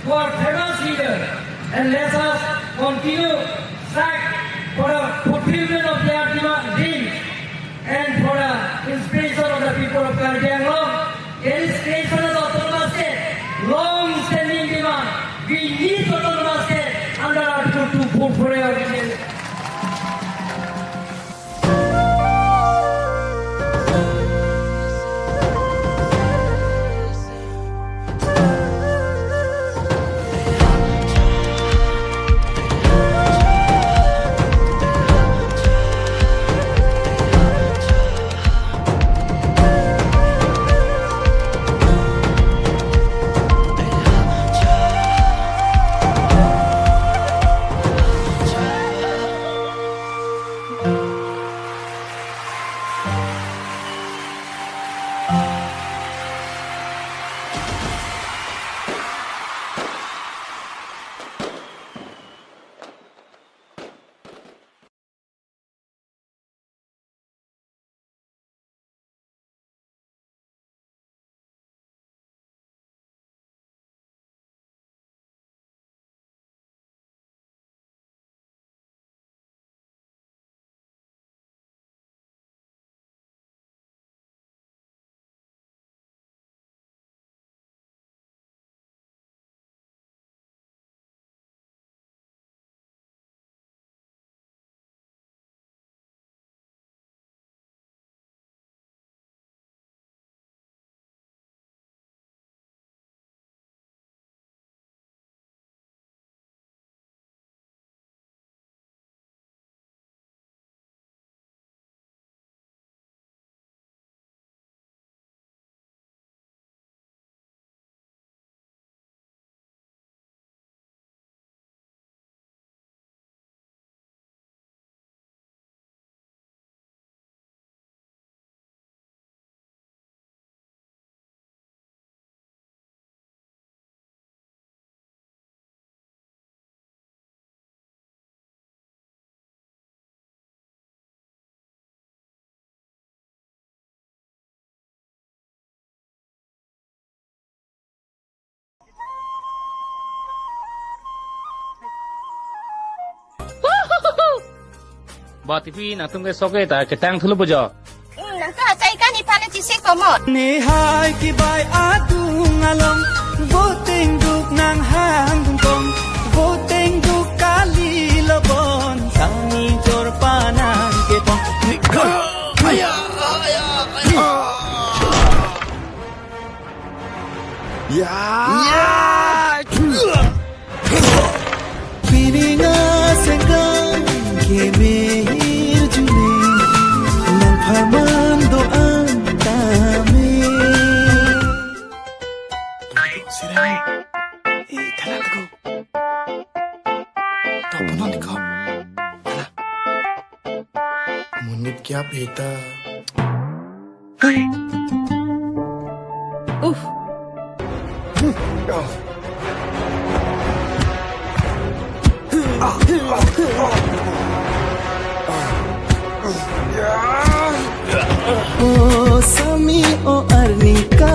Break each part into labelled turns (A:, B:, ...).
A: For famous leader, and let us continue strive for a fulfillment of their dreams and for the inspiration of the people of KARBI ANGLONG. There is creation of autonomous state, long-standing demand. We need autonomous state under Article 2 for our region.
B: Ba TV na tung ke soke ta ke tang thulu bojo.
C: Nang ka chai ka ni phane chi se komot.
D: Ni hai ki bai atung along voting duk nang hang tung kong voting duk kali lobon sami jor panan ke pong. Aya aya aya. Ya. Piringa senggang ke mehir june nang farman doang kami. Sirai, kanan ko. Tapunan ko. Ala. Munip kya beta. Uff. Oh Sami oh Arnika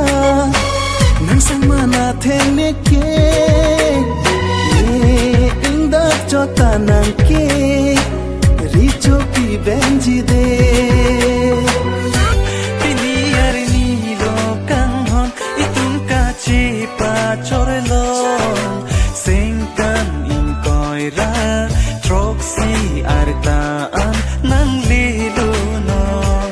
D: nang sang mana thene ke inda cho tanang ke richo pi benji de piniar ni lo kang hon itum ka chi pa chorelo sengtan in koi ra troxy arta an nang lilu non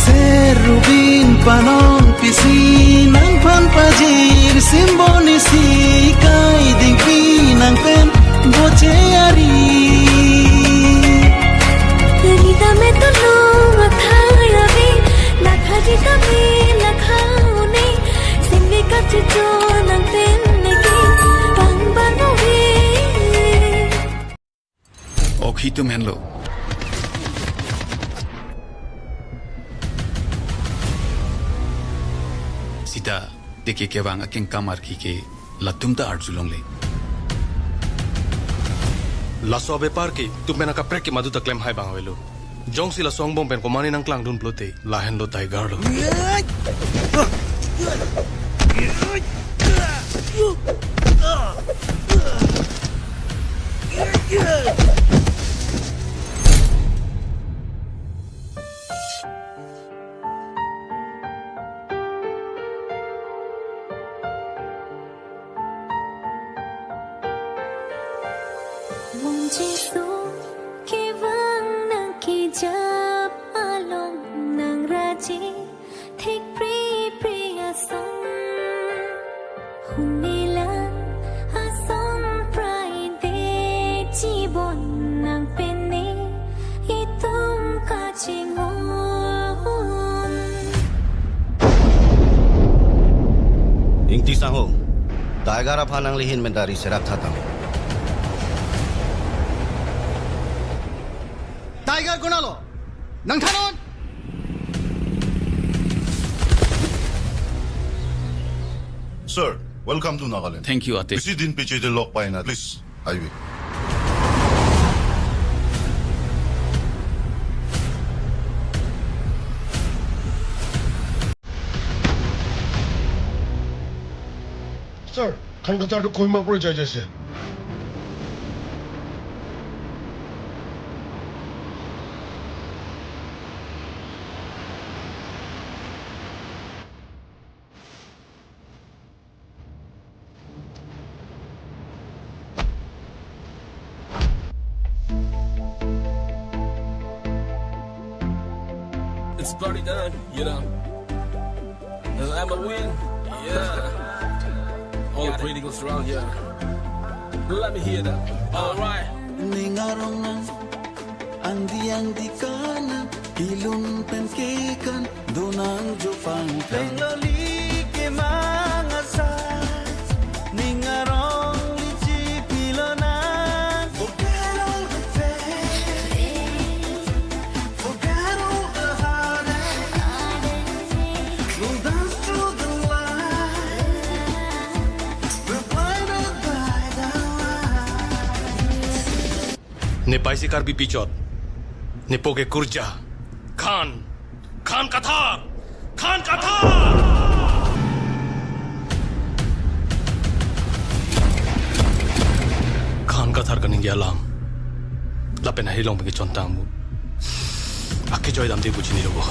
D: Serubin panong pisinang panpajir simboni si kai ding pinang pen boche ari
E: Nita me tulung athaya vi lakha jita me lakha ne singe kat jo nang ten ne ki bang bang vi
F: Okhi tum henlo Sita deke ke wang aking kamar ki ke latum ta arjulong le
G: Laso bepar ki tu mena ka prek ki madu ta claim hai bang welu jong si la song bom pen ko mani nang klang dun plote la hen lo tiger lo
E: mong Jesu ki vang nang ki jap along nang raji thik pri priya song hunilan asong Friday jibon nang pene itum ka chingon
H: Ingti sango, daigara phanang lihin mendari serak thatang. Tiger gunalo, nang thanon.
I: Sir, welcome to Nagaland.
F: Thank you ate
I: Bisi din piche de lock pa na. Please, highway.
J: Sir, kan ka tayo ko ma-apologize siya.
G: It's party done, you know. I'm a win, yeah. All the pretty goes around here. Let me hear that. All right.
D: ningarongan andi kana ilun pen kekan donang jopang pengloli ke mangasa ningarong lici pilona forget all the pain forget all the heartache we'll dance through the light we're blinded by the light
G: Ne paisi karbi pichot. Ne poke kurja. Khan katha. Khan katha. Khan kathar kaning alam. Lapen hilong pagi chontang mu. Akke joy dam de buchini robo.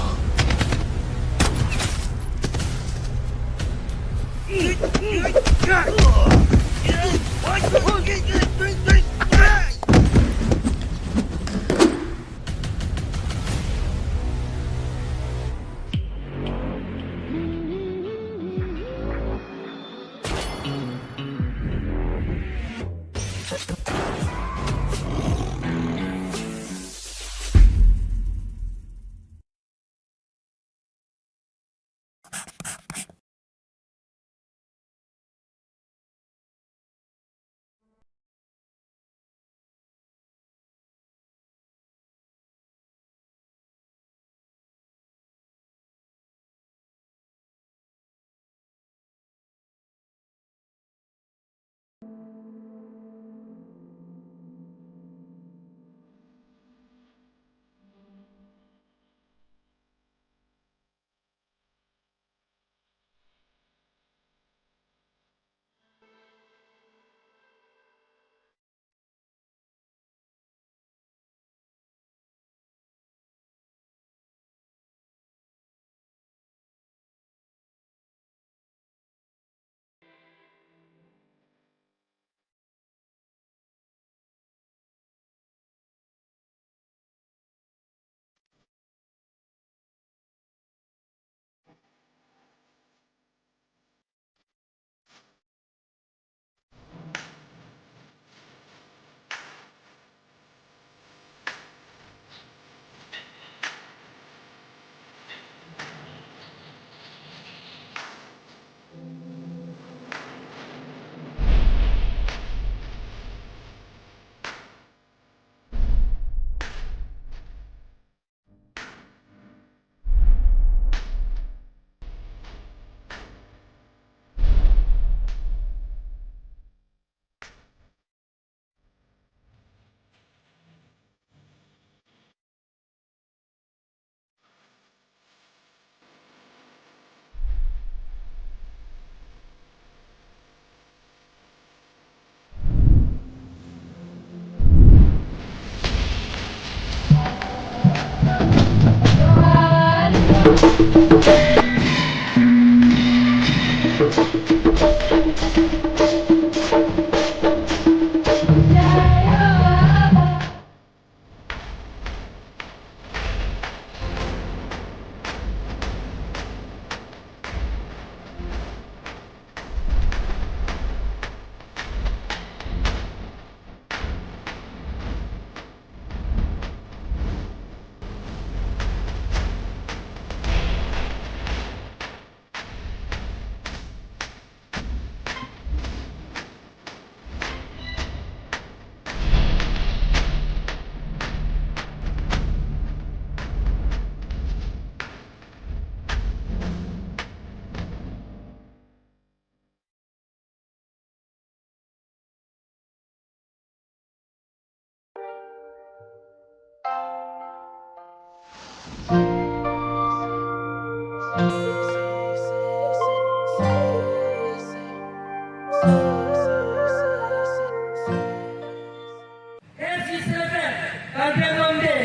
A: As we celebrate KARBI ANGLONG Day,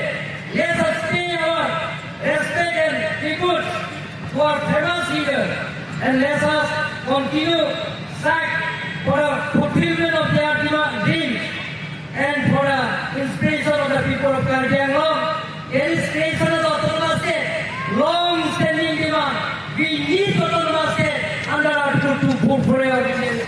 A: let us pay our respect and tribute to our famous leader, and let us continue strive for the fulfillment of their dreams and for the inspiration of the people of KARBI ANGLOng. There is creation of autonomous state, long-standing demand. We need autonomous state under Article 2 for our vision.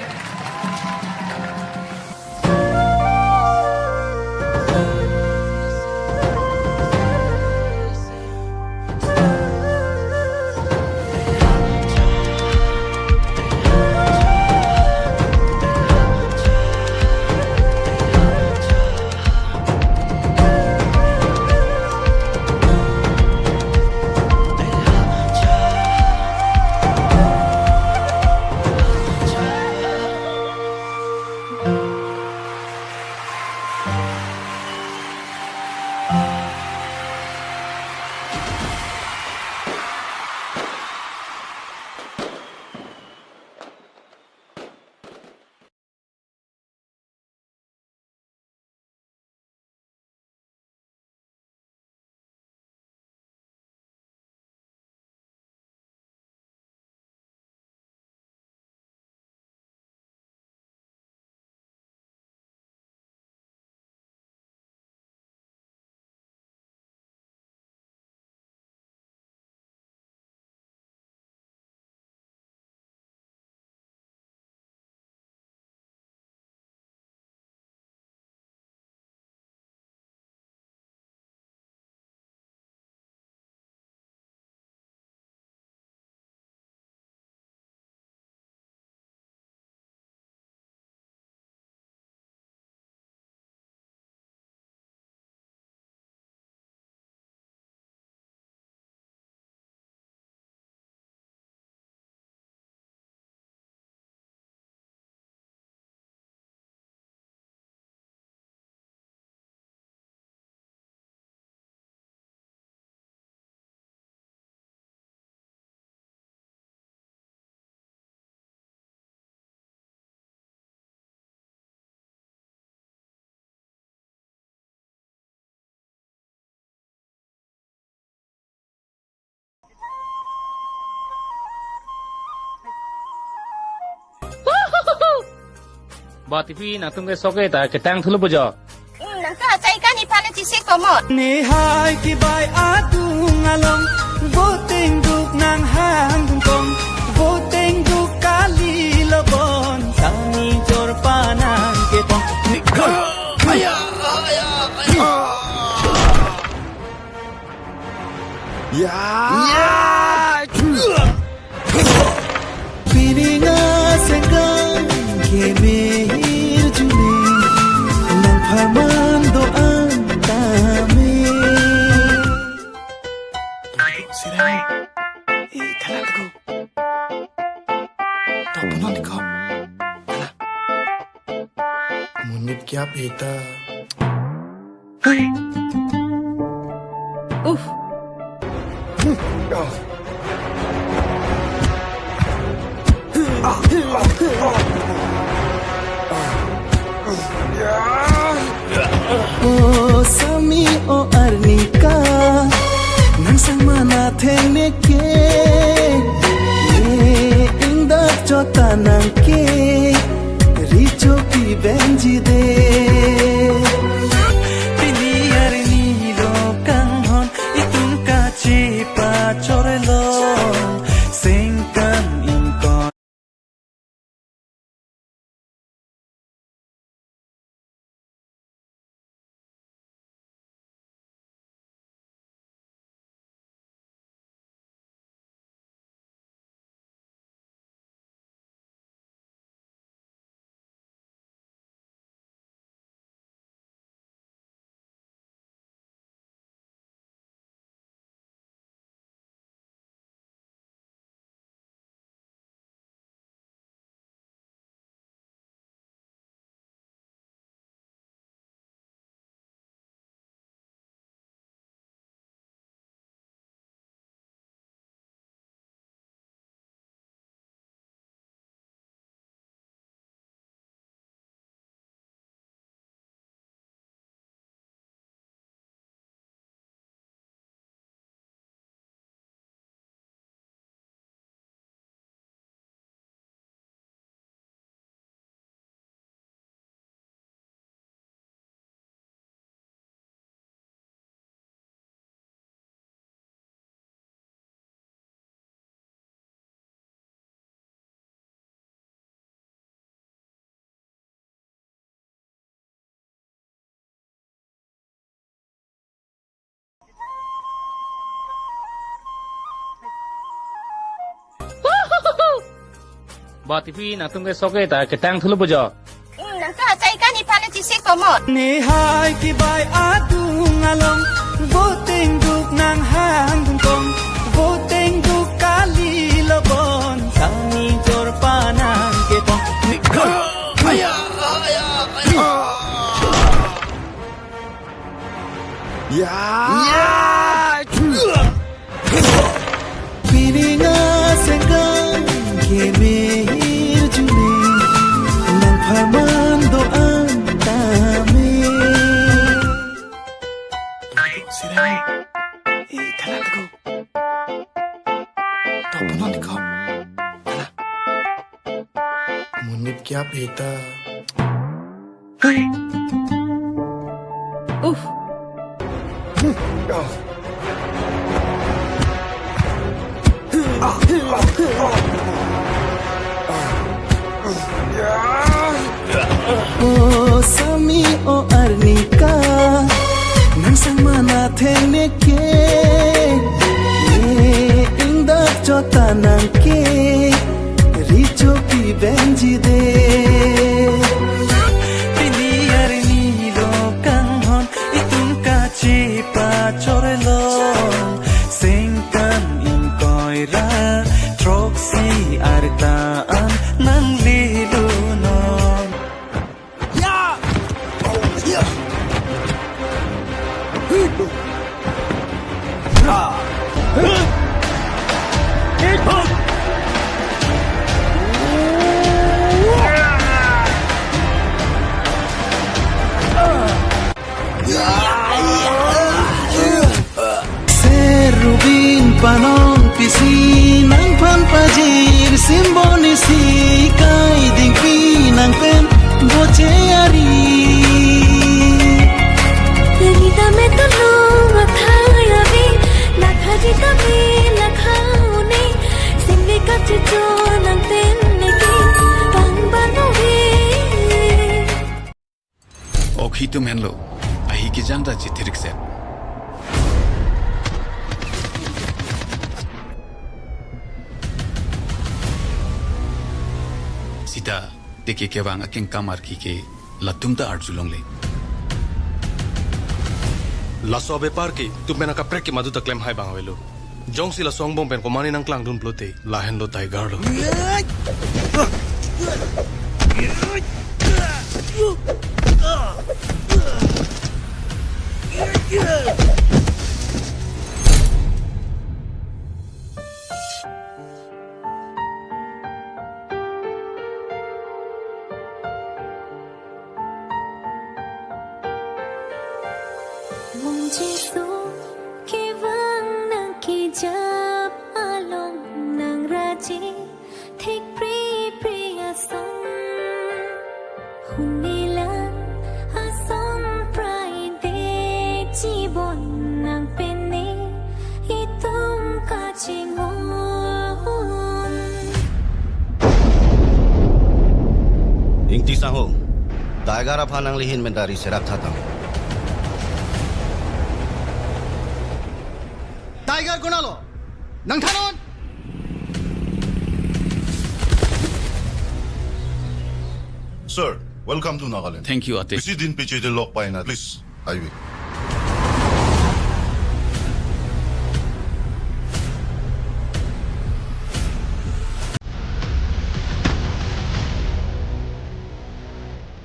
B: Ba TV natung ke soke ta ketang thulu bojo.
C: Nangka cai kan ipane cisi komot.
D: Nihai kibai adung along Boteng duk nang hang kong Boteng duk kali lebon Sangi jor panang kepong Pininga senggang kemir juni Nang farman doang kami Sirai Tanan ko Tapunan ko Tala Munit kya beta Uff Oh sami o arnika nang sang mana thene ke indak jota nangke richo pi benji de piliar ni lo kanghon itung ka chipa chorelo singkan ingkon
B: Ba TV natung ke soke ta ketang thulu bojo.
C: Nang ka chai ka ni pale chi se komon.
D: ni hai ki bai adung along voting duk nang hang dung kong voting duk kali lobon sami jor panang ke tong piringa senggang ke mehir juni nang pharman do antame sirai kanan ko to punon ko kana munip kya beta uff Oh sami o arnika nang sang mana thene ke inda jota nangke richo pi benji de piliar ni lo kanghon itung ka chipa chorelo singkan ingkoira troksi artaan nang lilunon serubin panong pisinang panpajir simboni si kai ding pinang pen boche ari
E: Nagita me tulong athaya vi nakhaji tami lakhaune singve kachicho nang ten neki pangbano vi
F: okhi tum henlo ahi ki jangda chithirik se sita teke kewang aking kamar ki ke latum ta arjulong le
G: La sobe parki tu mena ka prek ki madu ta claim hai bang velo jong si la song bom pen ko mani nang klang dun plote la hen lo tai garlo
E: Mungjisu kivang nang kijap along nang raji thik pri
H: Ingti saho. Daigara phanang lihin mentari serak thatam.
D: Tiger gunalo. Nang thanon.
I: Sir, welcome to Nagaland.
F: Thank you, Ate.
I: Busy din PJ de lock pa na. Please, highway.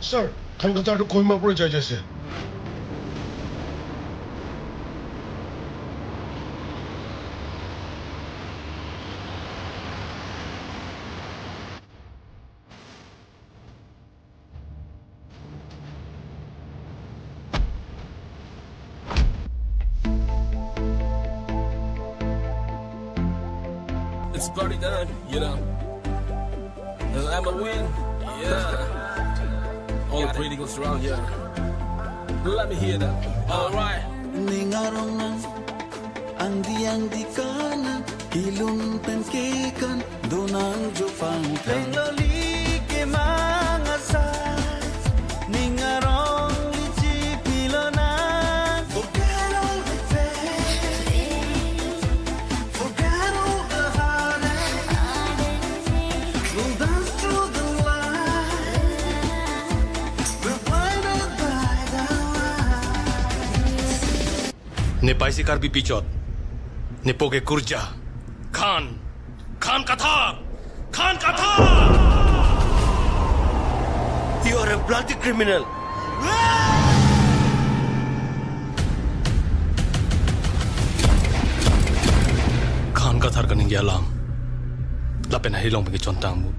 J: Sir, 강도자도 고인마포로 저지했어요.
K: It's party done, you know. And I'm a win, yeah. All the pretty goes around, yeah. Let me hear that. Alright.
D: Ningarong nang andi kanan kilun penkekan donang jopang loli ke mangasay ningarong lichi pilonan forget all the pain forget all the heartache we'll dance through the light we're blinded by the light
G: Ne paisi karbi pichot. Ne poge kurja. Khan Katha.
D: You are a bloody criminal.
G: Khan Kathar kaning alam. Lapen hilong pagi contang mu.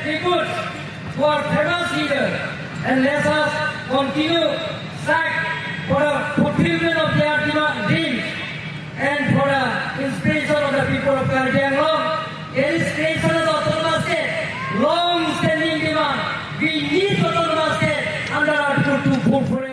A: tributes to our famous leader and let us continue search for the fulfillment of their dreams and for the inspiration of the people of KARBI ANGLONG. It is creation of autonomous state, long-standing demand. We need autonomous state under Article 2 for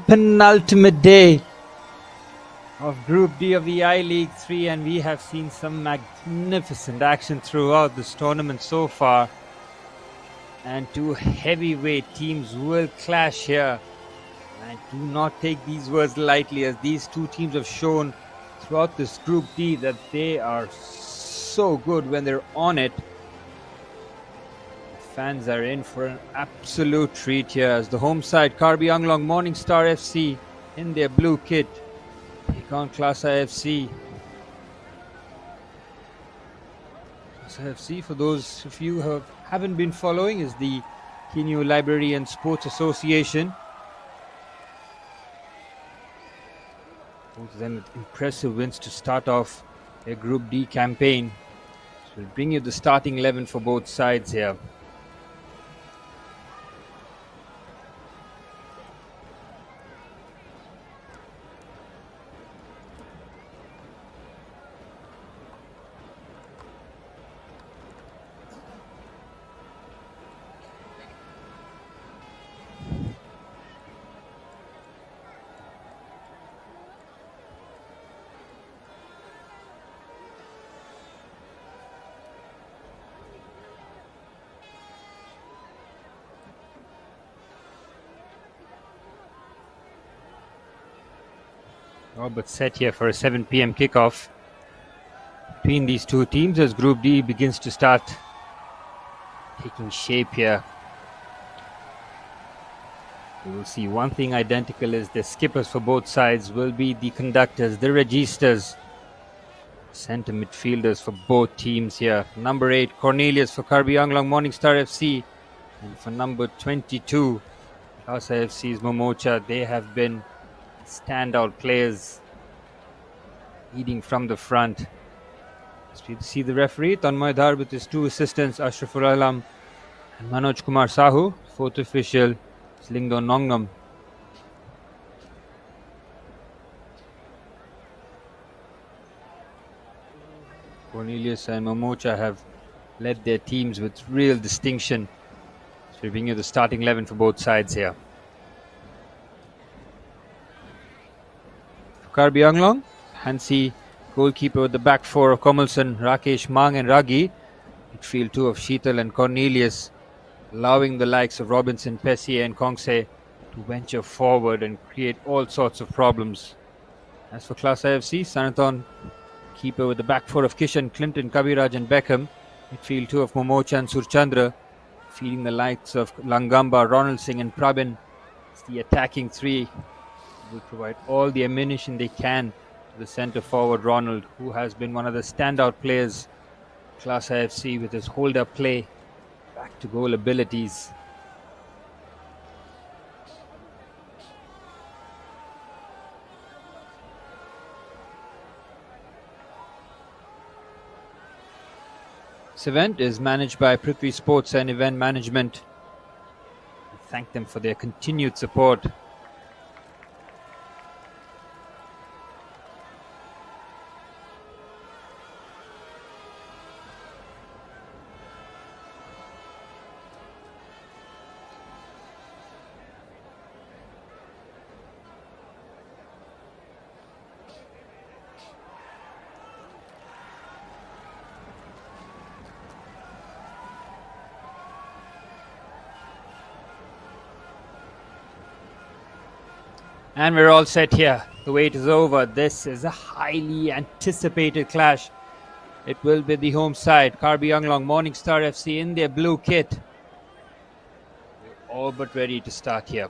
L: penultimate day of Group D of the I-League 3, and we have seen some magnificent action throughout this tournament so far, and two heavyweight teams will clash here. And do not take these words lightly, as these two teams have shown throughout this Group D that they are so good when they're on it. Fans are in for an absolute treat here, as the home side KARBI Anglong Morningstar FC in their blue kit take on Klasa FC. Klasa FC, for those of you who haven't been following, is the KEINOU Library and Sports Association. Both of them with impressive wins to start off their Group D campaign. So we'll bring you the starting 11 for both sides here. All but set here for a 7 p.m. kickoff between these two teams as Group D begins to start taking shape here. We will see one thing identical is the skippers for both sides will be the conductors, the registers, centre midfielders for both teams here. Number 8, Cornelius for KARBI ANGLONG Morningstar FC, and for number 22, Lhasa FC's Momocha. They have been standout players leading from the front. As we see the referee, Tanmoy Dhar with his 2 assistants, Ashraful Alam and Manoj Kumar Sahu. 4th official, Slingdo Nongnam. Cornelius and Momocha have led their teams with real distinction. So we bring you the starting 11 for both sides here. For KARBI ANGLONG, Hansi, goalkeeper with the back 4 of Komalson, Rakesh, Mang and Ragi. Midfield 2 of Sheetal and Cornelius, allowing the likes of Robinson, Pessier and Kongse to venture forward and create all sorts of problems. As for Lhasa FC, Sanathon, keeper with the back 4 of Kishan, Clinton, Kabiraj and Beckham. Midfield 2 of Momocha and Surchandra, feeding the likes of Langamba, Ronald Singh and Prabin. It's the attacking 3 will provide all the ammunition they can to the centre forward Ronald, who has been one of the standout players Lhasa FC with his hold-up play, back to goal abilities. This event is managed by Prithvi Sports and Event Management. We thank them for their continued support. And we're all set here. The wait is over. This is a highly anticipated clash. It will be the home side, KARBI ANGLONG Morningstar FC in their blue kit. We're all but ready to start here.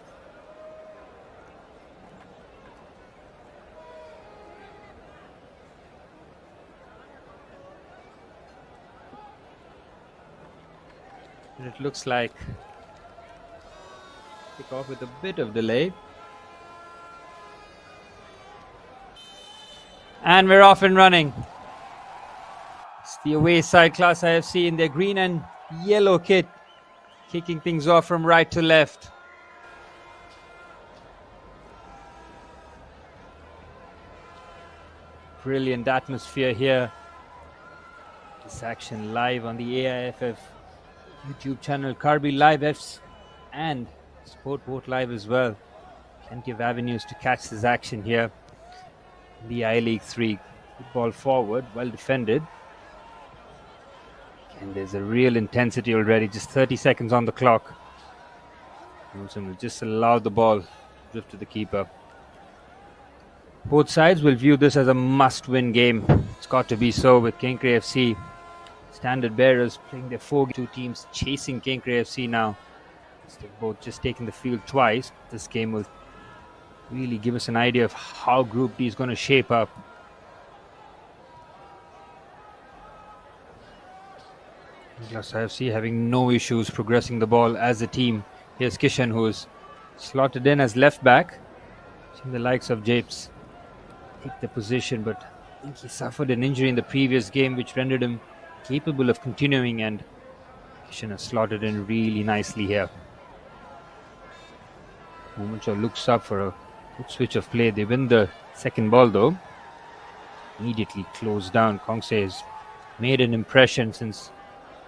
L: And it looks like kick off with a bit of delay. And we're off and running. It's the away side, Lhasa FC in their green and yellow kit, kicking things off from right to left. Brilliant atmosphere here. This action live on the AIFF YouTube channel, KARBI Live Fs and Sport Boat Live as well. Plenty of avenues to catch this action here. The I-League 3. Good ball forward, well defended. And there's a real intensity already, just 30 seconds on the clock. Wilson will just allow the ball to drift to the keeper. Both sides will view this as a must-win game. It's got to be so with Kenkre FC. Standard bearers playing their 4-2 teams, chasing Kenkre FC now. They've both just taken the field twice. This game will really give us an idea of how Group D is going to shape up. Lhasa FC having no issues progressing the ball as a team. Here's Kishan, who is slotted in as left back. Seeing the likes of Japes take the position, but I think he suffered an injury in the previous game which rendered him capable of continuing, and Kishan has slotted in really nicely here. Momocha looks up for a good switch of play. They win the second ball though. Immediately closed down. Kongse has made an impression since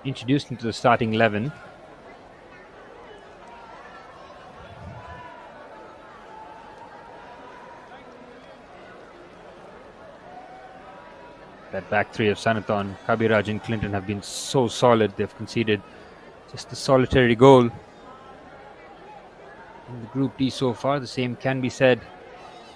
L: introduced into the starting 11. That back 3 of Sanathon, Kabiraj and Clinton have been so solid. They've conceded just a solitary goal in the Group D so far. The same can be said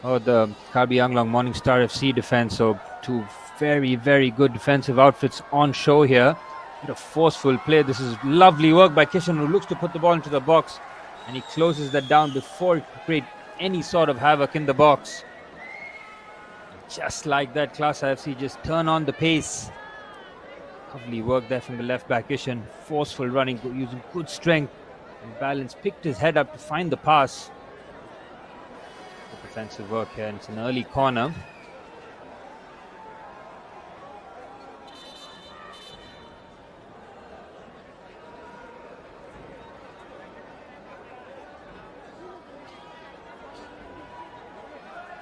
L: the KARBI ANGLONG Morning Star FC defense. So two very, very good defensive outfits on show here. Bit of forceful play. This is lovely work by Kishan, who looks to put the ball into the box, and he closes that down before it could create any sort of havoc in the box. Just like that, Klasa FC just turn on the pace. Lovely work there from the left back Kishan. Forceful running, using good strength and balance. Picked his head up to find the pass. Good defensive work here, and it's an early corner.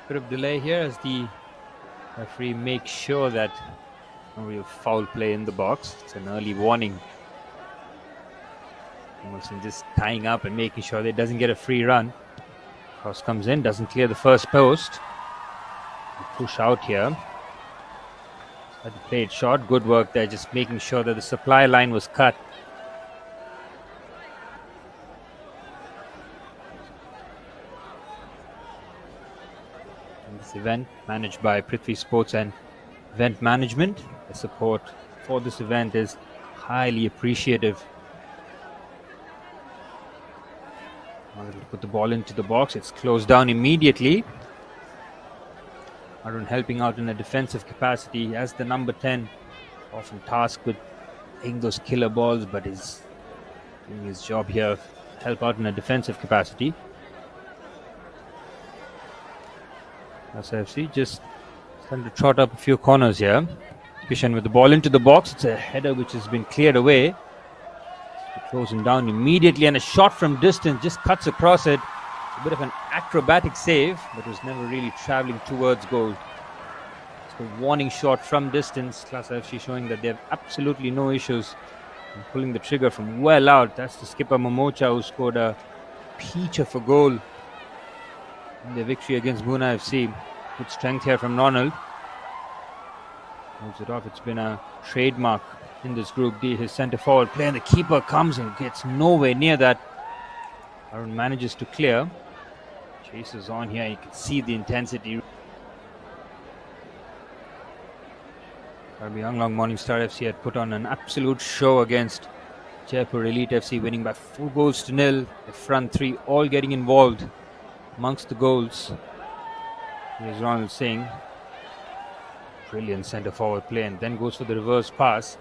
L: Bit of delay here as the referee makes sure that no real foul play in the box. It's an early warning. Wilson just tying up and making sure that it doesn't get a free run. Cross comes in, doesn't clear the first post. Push out here. Had to play it short. Good work there, just making sure that the supply line was cut. This event managed by Prithvi Sports and Event Management. The support for this event is highly appreciative. Wanted to put the ball into the box. It's closed down immediately. Arun helping out in a defensive capacity as the number 10, often tasked with playing those killer balls, but is doing his job here, help out in a defensive capacity. FC just starting to trot up a few corners here. Kishan with the ball into the box. It's a header which has been cleared away. Closing down immediately, and a shot from distance just cuts across it. It's a bit of an acrobatic save, but was never really traveling towards goal. It's a warning shot from distance. Klasa FC showing that they have absolutely no issues in pulling the trigger from well out. That's the skipper Momocha, who scored a peach of a goal in the victory against Guna FC. Good strength here from Ronald. Moves it off. It's been a trademark in this Group D. His centre forward play, and the keeper comes and gets nowhere near that. Arun manages to clear. Chases on here. You can see the intensity. KARBI ANGLONG Morning Star FC had put on an absolute show against Jaipur Elite FC, winning by 4-0. The front three all getting involved amongst the goals. Here's Ronald Singh. Brilliant centre forward play, and then goes for the reverse pass.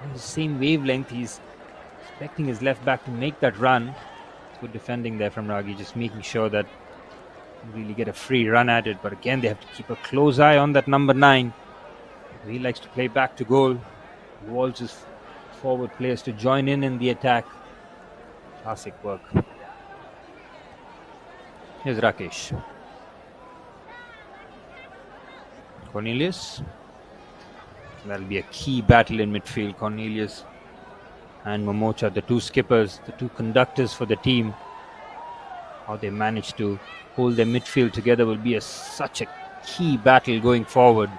L: On the same wavelength, he's expecting his left back to make that run. Good defending there from Ragi, just making sure that they really get a free run at it. But again, they have to keep a close eye on that number 9. He likes to play back to goal. He wants his forward players to join in the attack. Classic work. Here's Rakesh. Cornelius. That'll be a key battle in midfield. Cornelius and Momocha, the two skippers, the two conductors for the team. How they manage to hold their midfield together will be such a key battle going forward.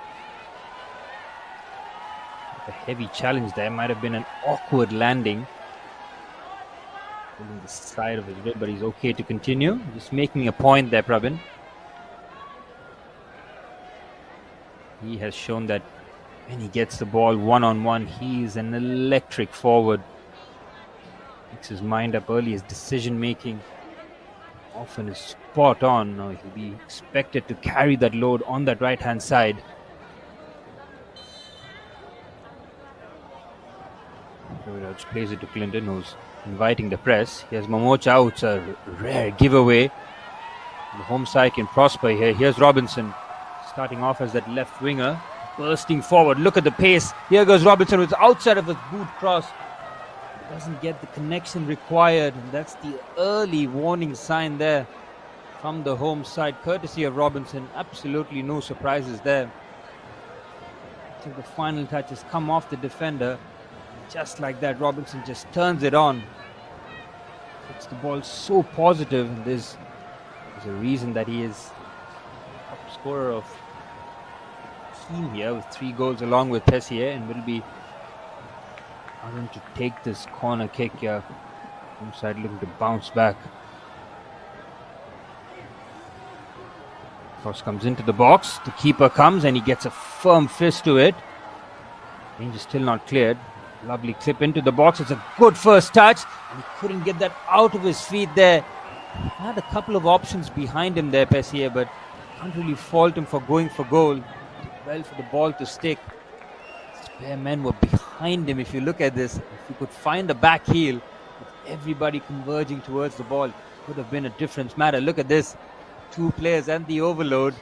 L: A heavy challenge there. Might have been an awkward landing. Pulling the side of his rib, but he's okay to continue. Just making a point there, Pravin. He has shown that when he gets the ball one-on-one, he is an electric forward. Makes his mind up early. His decision-making often is spot on. Now he'll be expected to carry that load on that right-hand side. Raviraj plays it to Clinton, who's inviting the press. Here's Momocha out. It's a rare giveaway. The home side can prosper here. Here's Robinson, starting off as that left winger, bursting forward. Look at the pace. Here goes Robinson with the outside of his boot cross. Doesn't get the connection required. And that's the early warning sign there from the home side, courtesy of Robinson. Absolutely no surprises there. So the final touch has come off the defender. Just like that, Robinson just turns it on. It's the ball so positive. And there's a reason that he is top scorer of the team here with 3 goals along with Tessier, and will be Arun to take this corner kick here. Inside looking to bounce back. Cross comes into the box. The keeper comes and he gets a firm fist to it. Range is still not cleared. Lovely clip into the box. It's a good first touch. And he couldn't get that out of his feet there. He had a couple of options behind him there, Pessier, but can't really fault him for going for goal. Did well for the ball to stick. Spare men were behind him. If you look at this, if he could find a back heel with everybody converging towards the ball, it could have been a difference matter. Look at this. 2 players and the overload.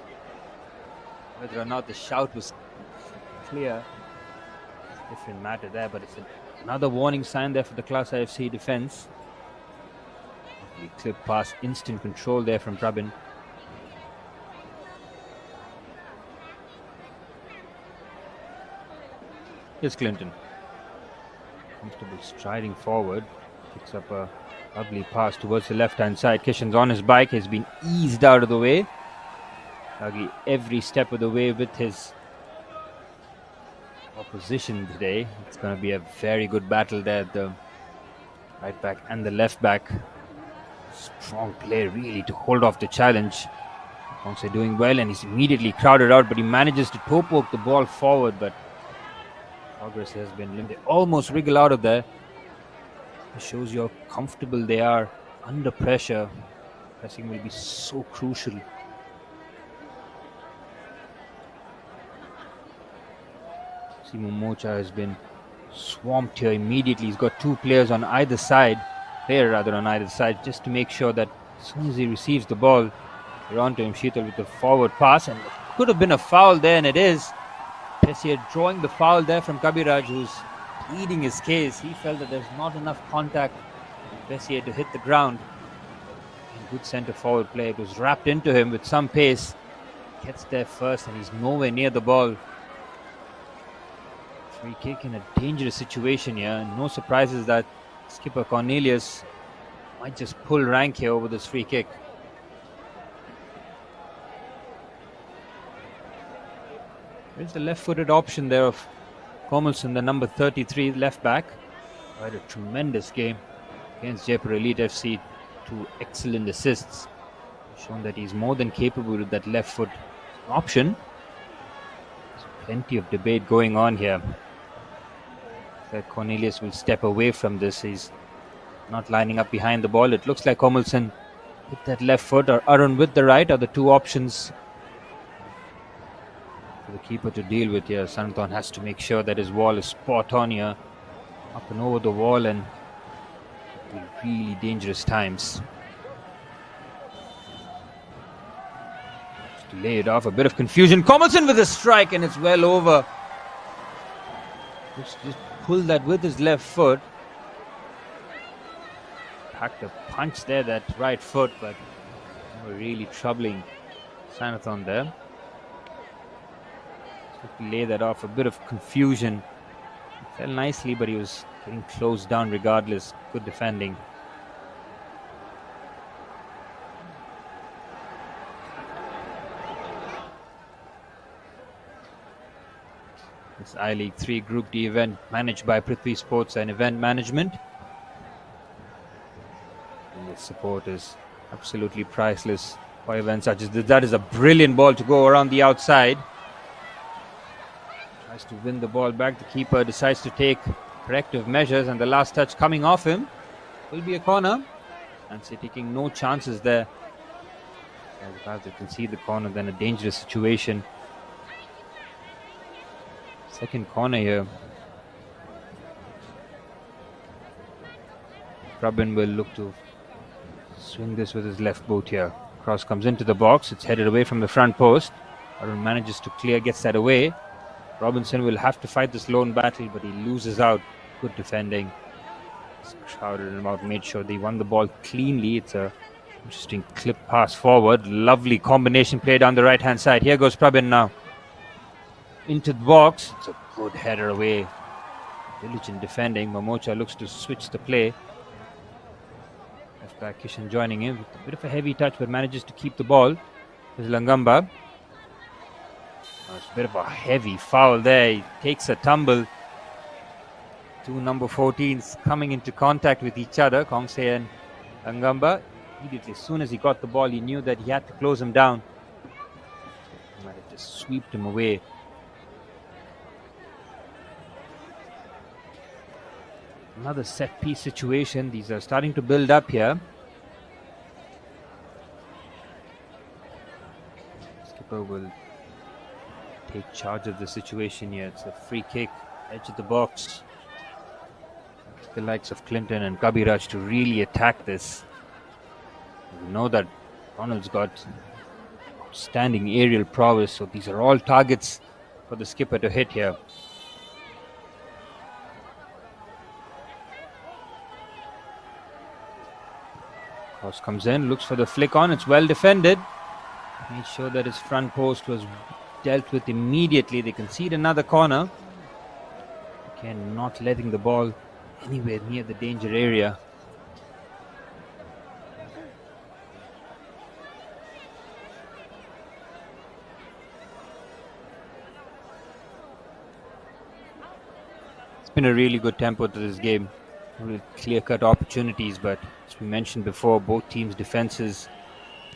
L: Whether or not the shout was clear, it's a different matter there, but it's another warning sign there for the Class IFC defense. The clip pass, instant control there from Prabin. Here's Clinton. Comfortable striding forward. Picks up a lovely pass towards the left-hand side. Kishan's on his bike. Has been eased out of the way. Dagi every step of the way with his opposition today. It's going to be a very good battle there. The right back and the left back. Strong play really to hold off the challenge. Ponce doing well and he's immediately crowded out, but he manages to toe poke the ball forward, but progress has been limited. Almost wriggle out of there. It shows you how comfortable they are under pressure. Pressing will be so crucial. Simo Mocha has been swamped here immediately. He's got 2 players on either side. On either side, just to make sure that as soon as he receives the ball, they're on to him. Sheetal with the forward pass, and it could have been a foul there, and it is. Pessier drawing the foul there from Kabiraj, who's pleading his case. He felt that there's not enough contact with Pessier to hit the ground. And good centre forward play. It was wrapped into him with some pace. Gets there first, and he's nowhere near the ball. Free kick in a dangerous situation here, and no surprises that skipper Cornelius might just pull rank here over this free kick. There's the left-footed option there of Komelson, the number 33 left back. Had a tremendous game against Jaipur Elite FC. 2 excellent assists. Shown that he's more than capable with that left foot option. There's plenty of debate going on here. That Cornelius will step away from this. He's not lining up behind the ball. It looks like Komelson with that left foot or Arun with the right are the 2 options for the keeper to deal with here. Sanathan has to make sure that his wall is spot on here. Up and over the wall, and really dangerous times. Just to lay it off, a bit of confusion. Komelson with a strike, and it's well over. Just pull that with his left foot. Packed a punch there, that right foot, but really troubling Sanathan there. To lay that off, a bit of confusion. Fell nicely, but he was getting closed down regardless. Good defending. This I-League 3 Group D event managed by Prithvi Sports and Event Management. And the support is absolutely priceless for events such as this. That is a brilliant ball to go around the outside. Tries to win the ball back. The keeper decides to take corrective measures, and the last touch coming off him will be a corner. And so taking no chances there. As you can see the corner, then a dangerous situation. Second corner here. Prabin will look to swing this with his left boot here. Cross comes into the box. It's headed away from the front post. Arun manages to clear, gets that away. Robinson will have to fight this lone battle, but he loses out. Good defending. He's crowded him out, made sure they won the ball cleanly. It's a interesting clip pass forward. Lovely combination play down the right-hand side. Here goes Prabin now. Into the box. It's a good header away. Diligent defending. Mamocha looks to switch the play. Left back Kishan joining in with a bit of a heavy touch, but manages to keep the ball. There's Langamba. It's a bit of a heavy foul there. He takes a tumble. 2 number 14s coming into contact with each other. Kongse and Langamba. Immediately, as soon as he got the ball, he knew that he had to close him down. Might have just swept him away. Another set piece situation. These are starting to build up here. Skipper will take charge of the situation here. It's a free kick, edge of the box. The likes of Clinton and Kabiraj to really attack this. We know that Ronald's got outstanding aerial prowess, so these are all targets for the skipper to hit here. Cross comes in, looks for the flick on, it's well defended. Made sure that his front post was dealt with immediately. They concede another corner. Again, not letting the ball anywhere near the danger area. It's been a really good tempo to this game. Really clear-cut opportunities, but as we mentioned before, both teams' defenses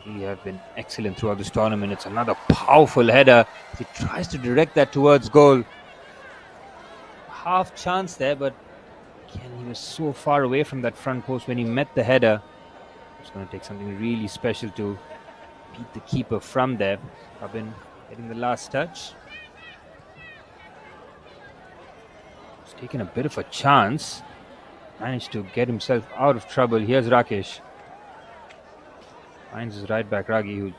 L: really have been excellent throughout this tournament. It's another powerful header. He tries to direct that towards goal. Half chance there, but again, he was so far away from that front post when he met the header. It's going to take something really special to beat the keeper from there. Robin getting the last touch. He's taken a bit of a chance. Managed to get himself out of trouble. Here's Rakesh. Finds his right back Ragi, who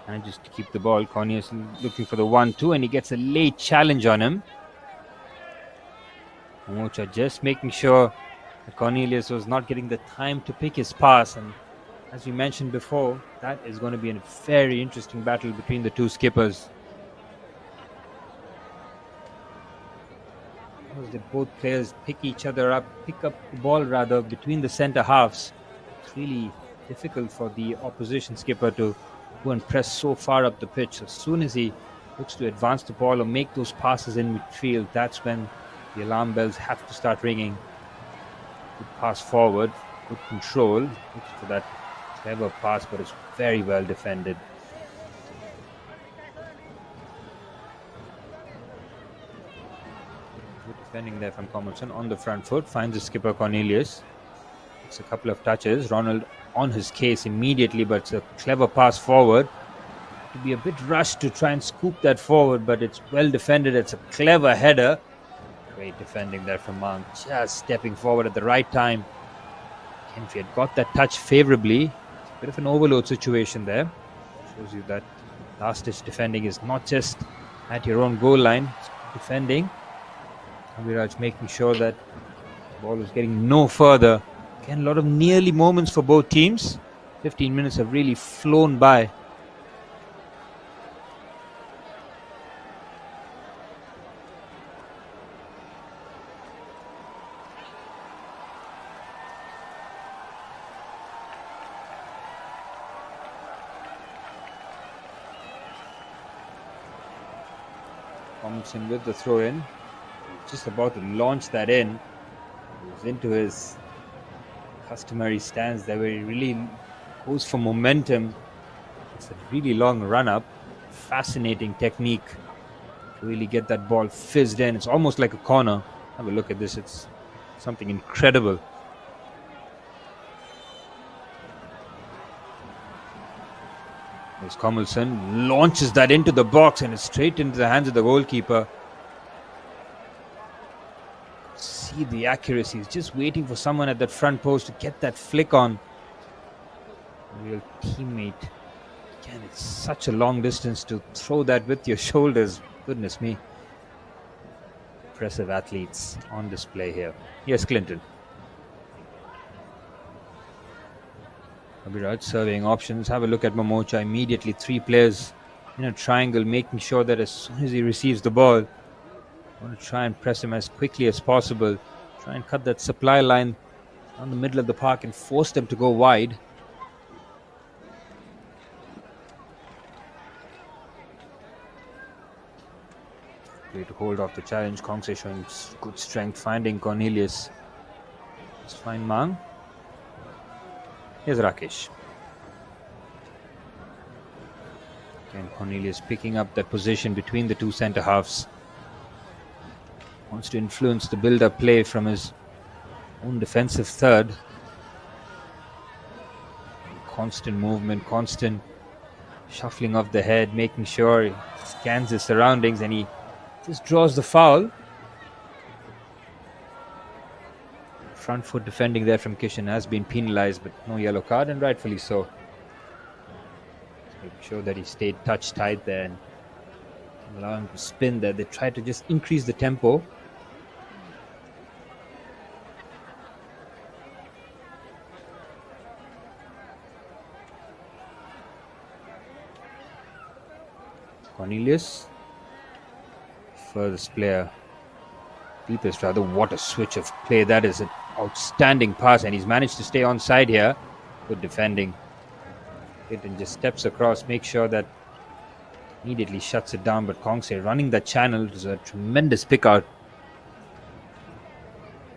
L: manages to keep the ball. Cornelius looking for the 1-2, and he gets a late challenge on him. Mocha just making sure that Cornelius was not getting the time to pick his pass. And as we mentioned before, that is going to be a very interesting battle between the two skippers. They both players pick up the ball rather between the centre halves. It's really difficult for the opposition skipper to go and press so far up the pitch. As soon as he looks to advance the ball or make those passes in midfield, that's when the alarm bells have to start ringing. Good pass forward, good control. Looks for that clever pass, but it's very well defended. Defending there from Commerson on the front foot, finds the skipper Cornelius. It's a couple of touches. Ronald on his case immediately, but it's a clever pass forward. To be a bit rushed to try and scoop that forward, but it's well defended. It's a clever header. Great defending there from Mang, just stepping forward at the right time. If he had got that touch favorably, it's a bit of an overload situation there. Shows you that last-ditch defending is not just at your own goal line, it's defending. Abhiraj making sure that the ball is getting no further. Again, a lot of nearly moments for both teams. 15 minutes have really flown by. Thompson with the throw in. Just about to launch that in. He was into his customary stance there where he really goes for momentum. It's a really long run up. Fascinating technique to really get that ball fizzed in. It's almost like a corner. Have a look at this. It's something incredible. There's Commelson. Launches that into the box and it's straight into the hands of the goalkeeper. See the accuracy. He's just waiting for someone at that front post to get that flick on. A real teammate. Again, it's such a long distance to throw that with your shoulders. Goodness me. Impressive athletes on display here. Yes, Clinton. Abhiraj surveying options. Have a look at Mamocha. Immediately 3 players in a triangle, making sure that as soon as he receives the ball, I want to try and press him as quickly as possible. Try and cut that supply line down the middle of the park and force them to go wide. Great to hold off the challenge. Kongse showing good strength, finding Cornelius. Let's find Mang. Here's Rakesh. And Cornelius picking up that position between the two centre halves. Wants to influence the build-up play from his own defensive third. Constant movement, constant shuffling of the head, making sure he scans his surroundings, and he just draws the foul. Front foot defending there from Kishan has been penalised, but no yellow card, and rightfully so. Making sure that he stayed touch tight there and allow him to spin there. They tried to just increase the tempo. Cornelius, furthest player, deepest rather. What a switch of play. That is an outstanding pass, and he's managed to stay on side here. Good defending. Clinton just steps across, makes sure that immediately shuts it down, but Kongse running that channel is a tremendous pick out.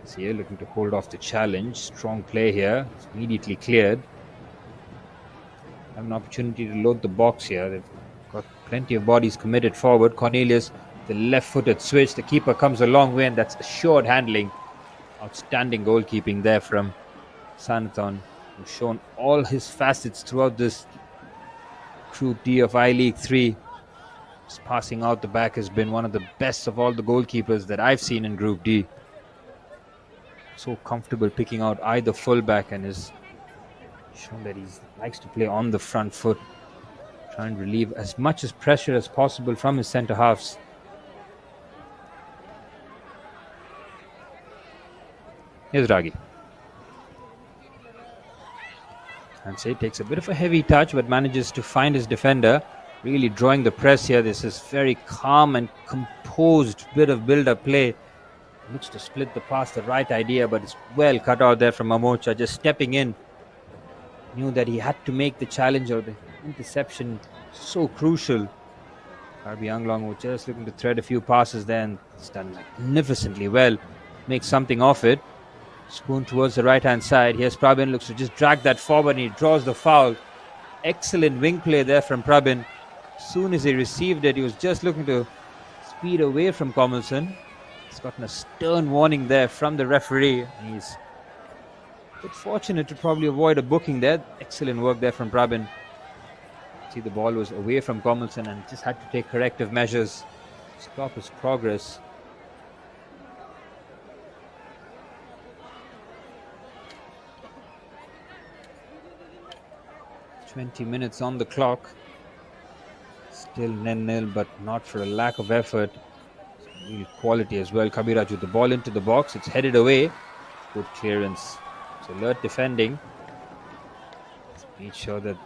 L: So here looking to hold off the challenge. Strong play here. It's immediately cleared. Have an opportunity to load the box here. They've got plenty of bodies committed forward. Cornelius, the left-footed switch. The keeper comes a long way, and that's assured handling. Outstanding goalkeeping there from Sanathon, who's shown all his facets throughout this Group D of I-League 3. His passing out the back has been one of the best of all the goalkeepers that I've seen in Group D. So comfortable picking out either fullback, and has shown that he likes to play on the front foot. Try and relieve as much as pressure as possible from his centre halves. Here's Ragi. Hansey takes a bit of a heavy touch, but manages to find his defender. Really drawing the press here. This is very calm and composed bit of build-up play. Looks to split the pass, the right idea, but it's well cut out there from Mamocha. Just stepping in. Knew that he had to make the challenge, or the interception so crucial. KARBI Anglong was just looking to thread a few passes there, and it's done magnificently well. Makes something of it. Spoon towards the right-hand side. Here's Prabin, looks to just drag that forward, and he draws the foul. Excellent wing play there from Prabin. As soon as he received it, he was just looking to speed away from Komilson. He's gotten a stern warning there from the referee. He's a bit fortunate to probably avoid a booking there. Excellent work there from Prabin. See, the ball was away from Komilson and just had to take corrective measures. Stop his progress. "20 minutes on the clock. Still 0-0, but not for a lack of effort. Real quality as well. Kabiraj with the ball into the box. It's headed away. Good clearance. It's alert defending. Made sure that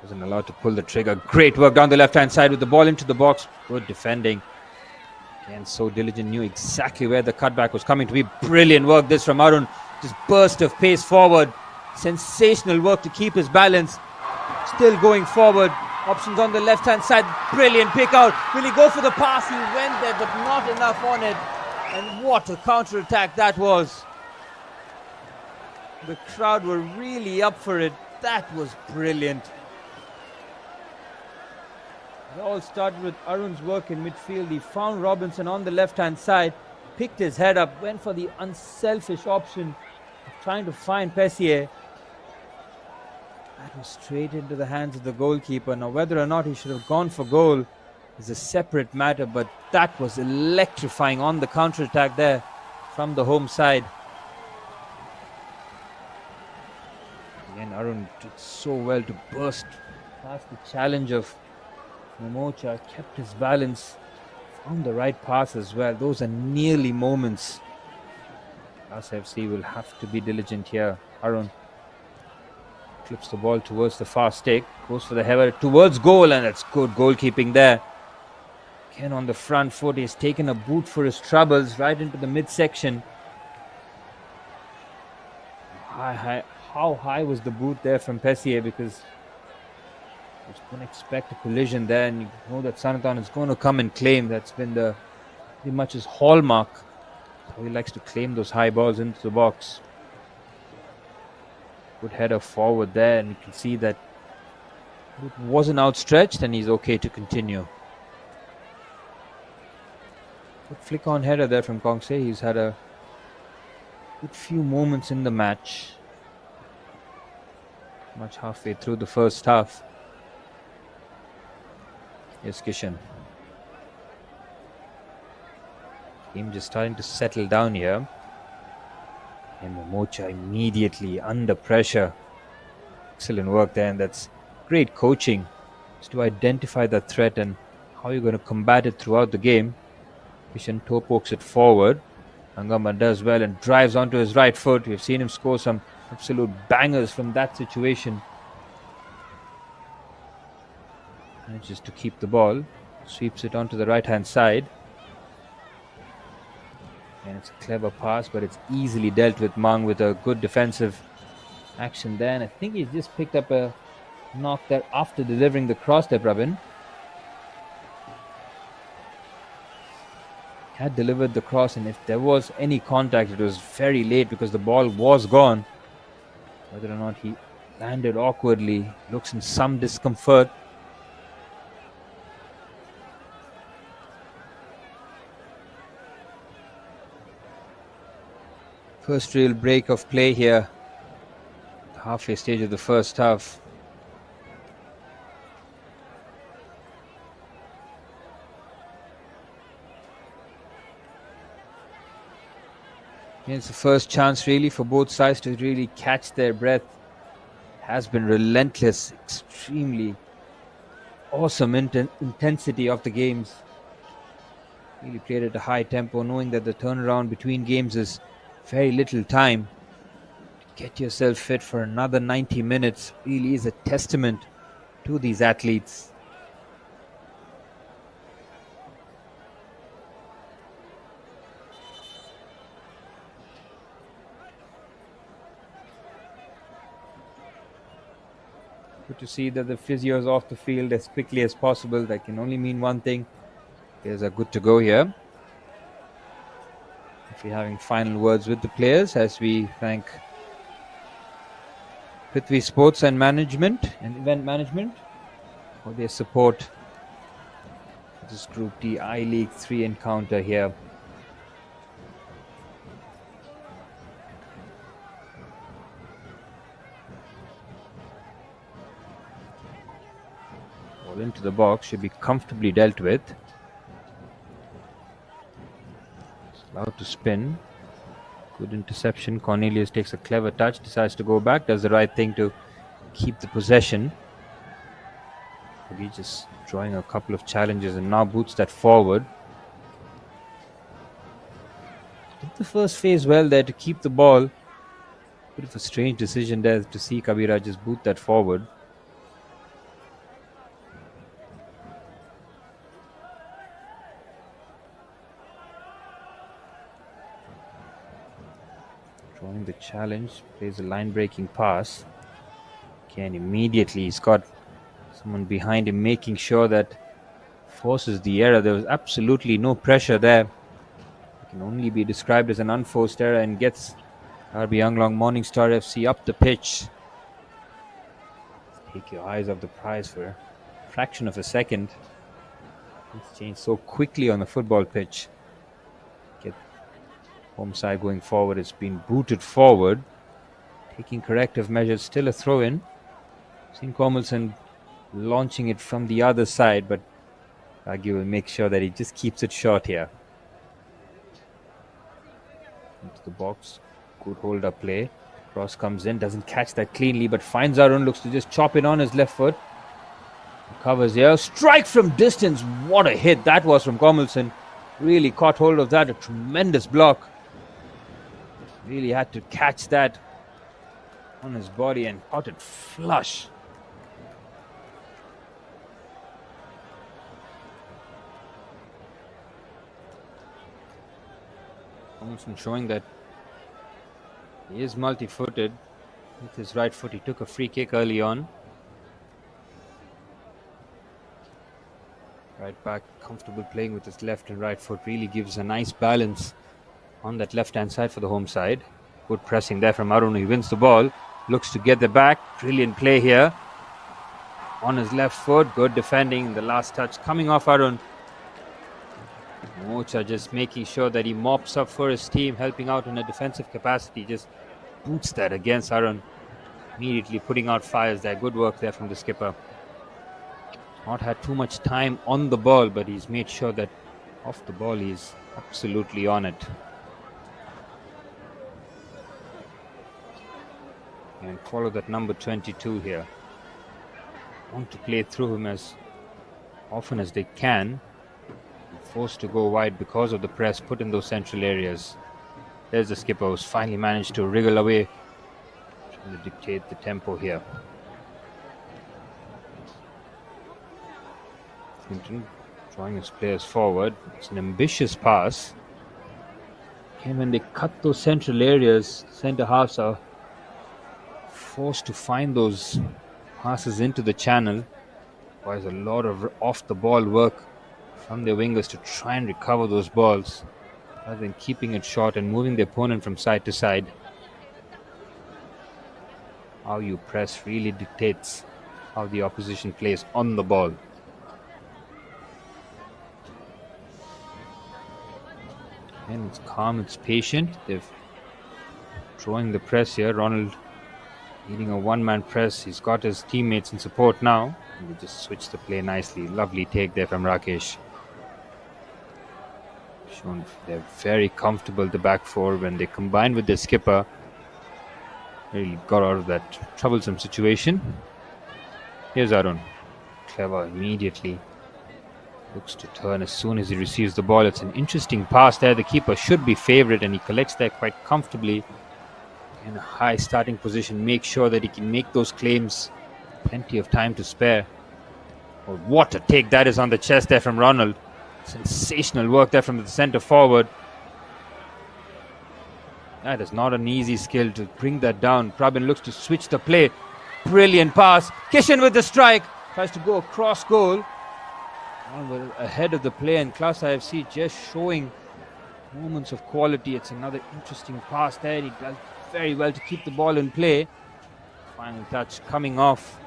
L: wasn't allowed to pull the trigger. Great work down the left-hand side with the ball into the box. Good defending. Again, so diligent. Knew exactly where the cutback was coming to be. Brilliant work this from Arun. Just burst of pace forward. Sensational work to keep his balance. Still going forward. Options on the left-hand side. Brilliant pick out. Will he go for the pass? He went there, but not enough on it. And what a counter-attack that was. The crowd were really up for it. That was brilliant. It all started with Arun's work in midfield. He found Robinson on the left-hand side, picked his head up, went for the unselfish option of trying to find Pessier. That was straight into the hands of the goalkeeper. Now, whether or not he should have gone for goal is a separate matter, but that was electrifying on the counter-attack there from the home side. Again, Arun did so well to burst past the challenge of Momocha, kept his balance, found the right pass as well. Those are nearly moments. RSFC will have to be diligent here. Arun clips the ball towards the far stick, goes for the header towards goal, and it's good goalkeeping there. Again on the front foot, he's taken a boot for his troubles right into the midsection. How high was the boot there from Pessier? Because I was going to expect a collision there, and you know that Sanathon is going to come and claim. That's been pretty much his hallmark. So he likes to claim those high balls into the box. Good header forward there, and you can see that It wasn't outstretched and he's okay to continue. Good flick on header there from Kongse. He's had a good few moments in the match. Much halfway through the first half. Yes, Kishan. Game just starting to settle down here. And Mocha immediately under pressure. Excellent work there, and that's great coaching. Just to identify the threat and how you're going to combat it throughout the game. Kishan toe pokes it forward. Angama does well and drives onto his right foot. We've seen him score some absolute bangers from that situation. Manages to keep the ball. Sweeps it onto the right hand side. And it's a clever pass, but it's easily dealt with. Mang with a good defensive action there. And I think he's just picked up a knock there after delivering the cross there, Pravin. Had delivered the cross, and if there was any contact, it was very late because the ball was gone. Whether or not he landed awkwardly, looks in some discomfort. First real break of play here. The halfway stage of the first half. It's the first chance really for both sides to really catch their breath. Has been relentless, extremely awesome intensity of the games. Really played at a high tempo, knowing that the turnaround between games is very little time. To get yourself fit for another 90 minutes really is a testament to these athletes. Good to see that the physio is off the field as quickly as possible. That can only mean one thing. Players are good to go here. If we're having final words with the players, as we thank Prithvi Sports and Management and Event Management for their support for this Group D I-League 3 encounter here. Ball into the box, should be comfortably dealt with. Allowed to spin. Good interception. Cornelius takes a clever touch, decides to go back, does the right thing to keep the possession. He's just drawing a couple of challenges and now boots that forward. Did the first phase well there to keep the ball. Bit of a strange decision there to see Kabira just boot that forward. Drawing the challenge, plays a line-breaking pass. Again, immediately he's got someone behind him making sure that forces the error. There was absolutely no pressure there. It can only be described as an unforced error and gets KARBI ANGLONG Morningstar FC up the pitch. Take your eyes off the prize for a fraction of a second. It's changed so quickly on the football pitch. Get home side going forward. It's been booted forward. Taking corrective measures. Still a throw in. Seen Kormelson launching it from the other side, but Raghu will make sure that he just keeps it short here. Into the box. Good hold up play. Cross comes in. Doesn't catch that cleanly, but finds Arun. Looks to just chop it on his left foot. Covers here. Strike from distance. What a hit that was from Kormelson. Really caught hold of that. A tremendous block. Really had to catch that on his body and caught it flush. Kormelson showing that he is multi-footed. With his right foot, he took a free kick early on. Right back, comfortable playing with his left and right foot. Really gives a nice balance on that left-hand side for the home side. Good pressing there from Arun. He wins the ball. Looks to get the back. Brilliant play here. on his left foot. Good defending. The last touch coming off Arun. Mocha just making sure that he mops up for his team, helping out in a defensive capacity. Just boots that against Arun. Immediately putting out fires there. Good work there from the skipper. Not had too much time on the ball, but he's made sure that off the ball he's absolutely on it. And follow that number 22 here. Want to play through him as often as they can. Forced to go wide because of the press put in those central areas. There's the skipper who's finally managed to wriggle away, trying to dictate the tempo here. Clinton drawing his players forward. It's an ambitious pass. And when they cut those central areas, centre halves are forced to find those passes into the channel. Requires a lot of off-the-ball work from their wingers to try and recover those balls, rather than keeping it short and moving the opponent from side to side. How you press really dictates how the opposition plays on the ball. And it's calm, it's patient. They're throwing the press here. Ronald leading a one-man press. He's got his teammates in support now. And they just switch the play nicely. Lovely take there from Rakesh. Shown they're very comfortable, the back four, when they combine with their skipper. Really got out of that troublesome situation. Here's Arun. Clever immediately. Looks to turn as soon as he receives the ball. It's an interesting pass there. The keeper should be favourite, and he collects there quite comfortably. In a high starting position, make sure that he can make those claims. Plenty of time to spare. Oh, what a take that is on the chest there from Ronald. Sensational work there from the centre forward. That is not an easy skill to bring that down. Prabin looks to switch the play. Brilliant pass. Kishan with the strike. Tries to go across goal. Ahead of the play, and Class IFC just showing moments of quality. It's another interesting pass there. He does very well to keep the ball in play. Final touch coming off.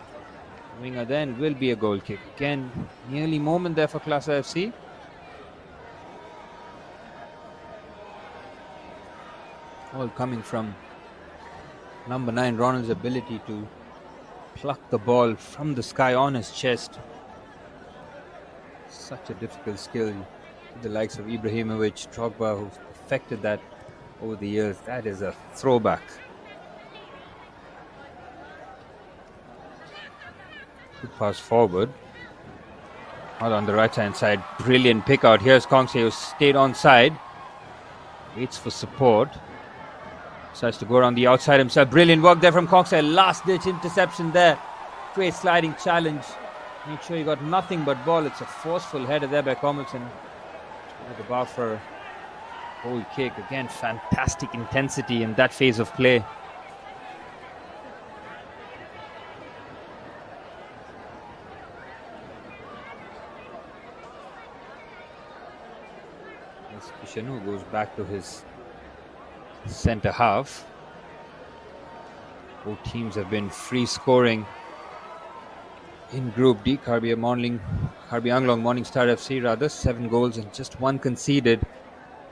L: Winger then will be a goal kick. Again, nearly moment there for Class IFC. All coming from number 9, Ronald's ability to pluck the ball from the sky on his chest. Such a difficult skill. The likes of Ibrahimovic, Drogba, who've perfected that over the years. That is a throwback. Good pass forward. Out on the right hand side. Brilliant pick out. Here's Kongse, who stayed on side. Waits for support. Decides to go around the outside himself. Brilliant work there from Kongse. Last ditch interception there. Great sliding challenge. Make sure you got nothing but ball. It's a forceful header there by Comilson. At the bar for a goal kick. Again, fantastic intensity in that phase of play. Kishanu goes back to his centre half. Both teams have been free scoring in Group D. KARBI Anglong Morningstar FC rather, 7 goals and just 1 conceded.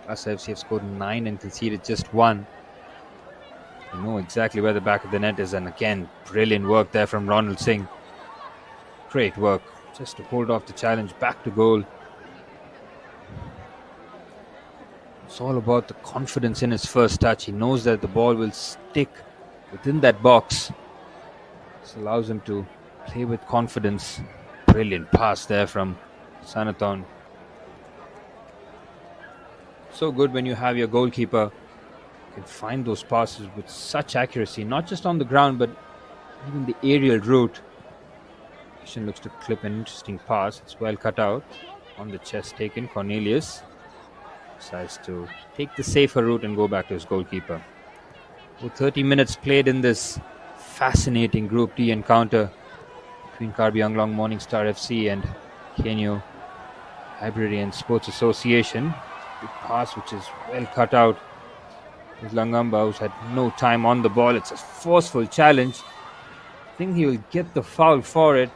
L: Class FC have scored 9 and conceded just 1. You know exactly where the back of the net is, and again, brilliant work there from Ronald Singh. Great work, just to hold off the challenge, back to goal. It's all about the confidence in his first touch. He knows that the ball will stick within that box. This allows him to play with confidence. Brilliant pass there from Sanathon. So good when you have your goalkeeper who can find those passes with such accuracy, not just on the ground but even the aerial route. Kishan looks to clip an interesting pass. It's well cut out. On the chest taken, Cornelius decides to take the safer route and go back to his goalkeeper. So 30 minutes played in this fascinating Group D encounter between KARBI Anglong Morningstar FC and KEINOU Library and Sports Association. Big pass which is well cut out. There's Langamba, who's had no time on the ball. It's a forceful challenge. I think he will get the foul for it.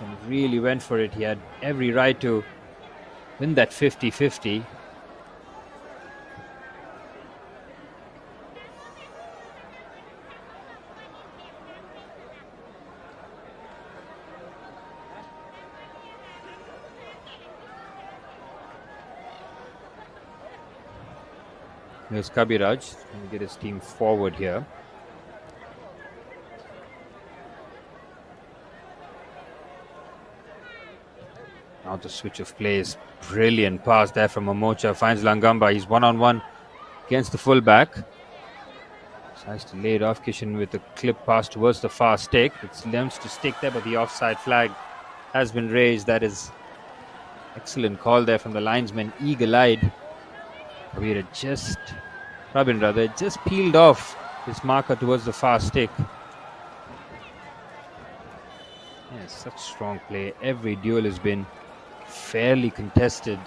L: Kishan really went for it. He had every right to win that 50-50. Here's Kabiraj trying to get his team forward here. Now the switch of plays. Brilliant pass there from Omocha. Finds Langamba. He's one-on-one against the fullback. Tries to lay it off. Kishan with a clip pass towards the far stick. It's attempts to stick there, but the offside flag has been raised. That is excellent call there from the linesman. Eagle-eyed. Rabin just peeled off his marker towards the far stick. Yes, such strong play. Every duel has been fairly contested.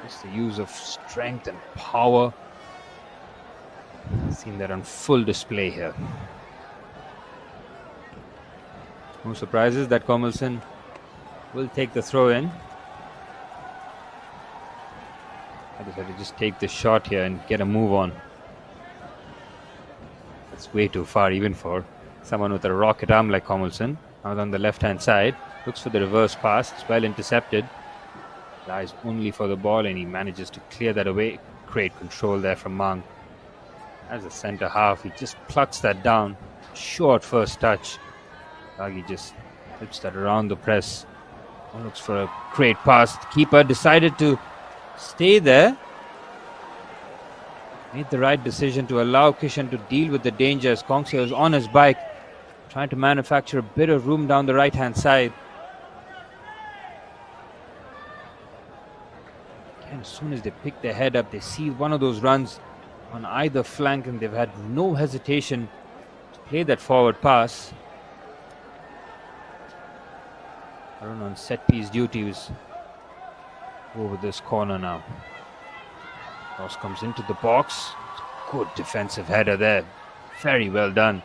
L: Just the use of strength and power. Seen that on full display here. No surprises that Komalson will take the throw in. I decided to just take this shot here and get a move on. That's way too far even for someone with a rocket arm like Komalson. Out on the left hand side, looks for the reverse pass. It's well intercepted. Lies only for the ball and he manages to clear that away. Great control there from Mang. As a centre half, he just plucks that down. Short first touch. Ragi just hits that around the press. Looks for a great pass. The keeper decided to stay there. Made the right decision to allow Kishan to deal with the danger as Kongse was on his bike, trying to manufacture a bit of room down the right hand side. And as soon as they pick their head up, they see one of those runs on either flank and they've had no hesitation to play that forward pass. Arun on set piece duty was over this corner now. Cross comes into the box. Good defensive header there. Very well done.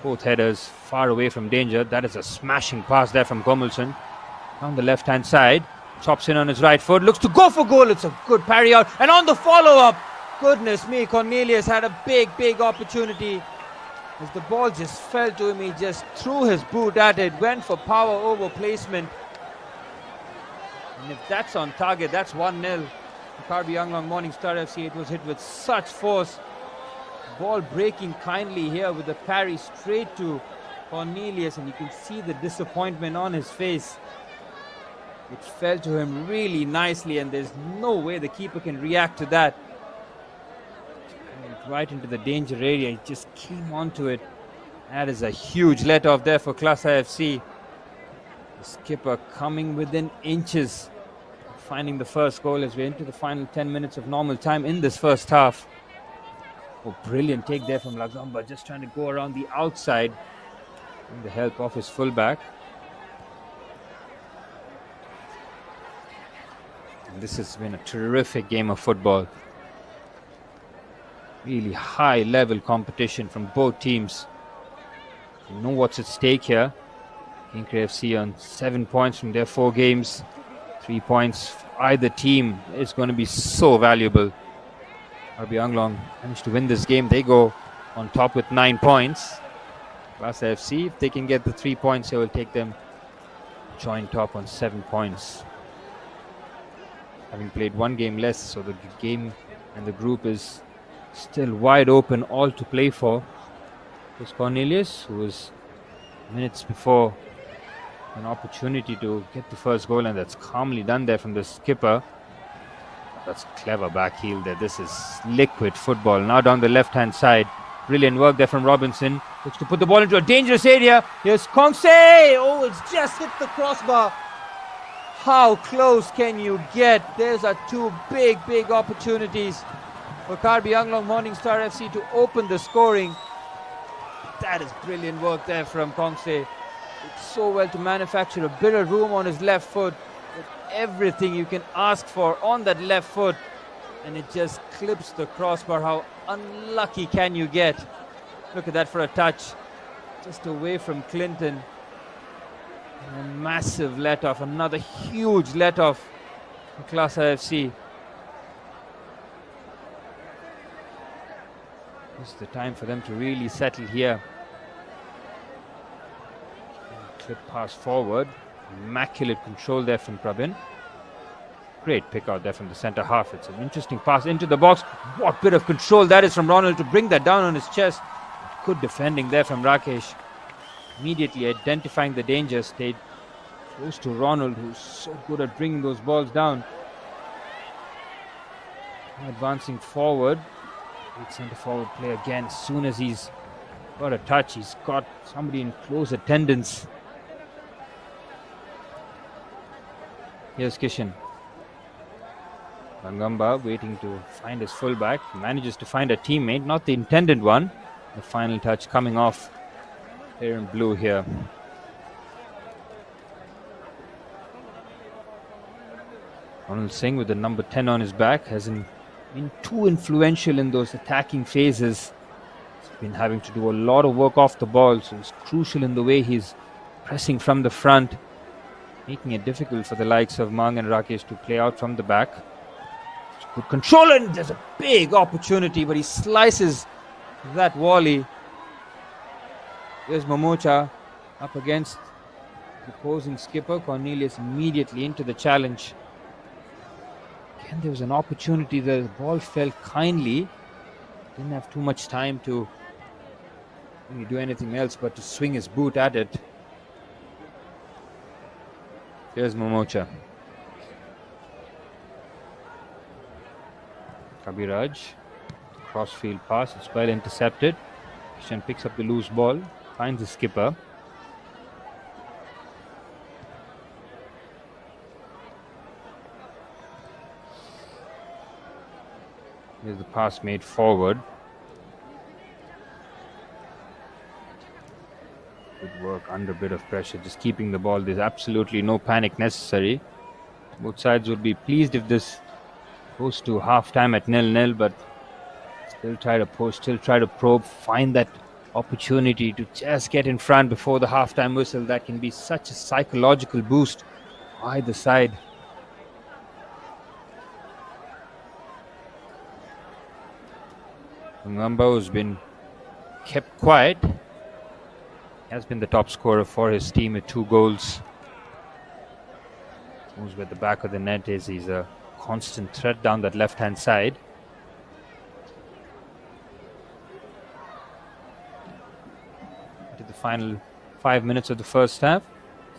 L: Both headers far away from danger. That is a smashing pass there from Komalson. On the left hand side. Chops in on his right foot. Looks to go for goal. It's a good parry out. And on the follow up. Goodness me, Cornelius had a big opportunity. As the ball just fell to him, he just threw his boot at it. Went for power over placement. And if that's on target, that's 1-0. KARBI ANGLONG Morning Star FC. It was hit with such force. Ball breaking kindly here with the parry straight to Cornelius, and you can see the disappointment on his face. It fell to him really nicely, and there's no way the keeper can react to that. Right into the danger area, he just came onto it. That is a huge let off there for Klasa FC. The skipper coming within inches of finding the first goal as we're into the final 10 minutes of normal time in this first half. Oh, brilliant take there from Lagamba, just trying to go around the outside with the help of his fullback. And this has been a terrific game of football. Really high level competition from both teams. You know what's at stake here. Kinkra FC on 7 points from their 4 games. 3 points for either team is going to be so valuable. KARBI ANGLONG managed to win this game. They go on top with 9 points. Klasa FC, if they can get the 3 points, it will take them joint top on 7 points. Having played 1 game less, so the game and the group is still wide open, all to play for. There's Cornelius, who was minutes before an opportunity to get the first goal, and that's calmly done there from the skipper. That's clever back heel there. This is liquid football. Now down the left hand side. Brilliant work there from Robinson. Looks to put the ball into a dangerous area. Here's Kongse. Oh, it's just hit the crossbar. How close can you get? There's are 2 big opportunities for KARBI ANGLONG Morning Star FC to open the scoring. That is brilliant work there from Kongse. It's so well to manufacture a bit of room on his left foot with everything you can ask for on that left foot, and it just clips the crossbar. How unlucky can you get? Look at that for a touch, just away from Clinton. A massive let-off, another huge let-off for Class FC. This is the time for them to really settle here. Clip pass forward. Immaculate control there from Pravin. Great pick out there from the centre half. It's an interesting pass into the box. What bit of control that is from Ronald to bring that down on his chest. Good defending there from Rakesh. Immediately identifying the danger, stayed close to Ronald, who's so good at bringing those balls down. Advancing forward. Great centre forward play again. As soon as he's got a touch, he's got somebody in close attendance. Here's Kishan. Bangamba waiting to find his fullback. He manages to find a teammate, not the intended one. The final touch coming off here in blue here. Ronald Singh with the number 10 on his back hasn't been too influential in those attacking phases. He's been having to do a lot of work off the ball, so it's crucial in the way he's pressing from the front, making it difficult for the likes of Mang and Rakesh to play out from the back. Good control, and there's a big opportunity, but he slices that volley. There's Momocha up against the opposing skipper. Cornelius immediately into the challenge. Again, there was an opportunity there. The ball fell kindly. Didn't have too much time to really do anything else but to swing his boot at it. Here's Momocha. Kabiraj. Crossfield pass. It's well intercepted. Kishan picks up the loose ball. Finds the skipper. Here's the pass made forward. Good work under a bit of pressure, just keeping the ball. There's absolutely no panic necessary. Both sides would be pleased if this goes to half-time at 0-0, but still try to push, still try to probe, find that opportunity to just get in front before the half-time whistle. That can be such a psychological boost either side. Ngamba has been kept quiet. He has been the top scorer for his team with 2 goals. Moves with the back of the net is he's a constant threat down that left-hand side. To the final 5 minutes of the first half.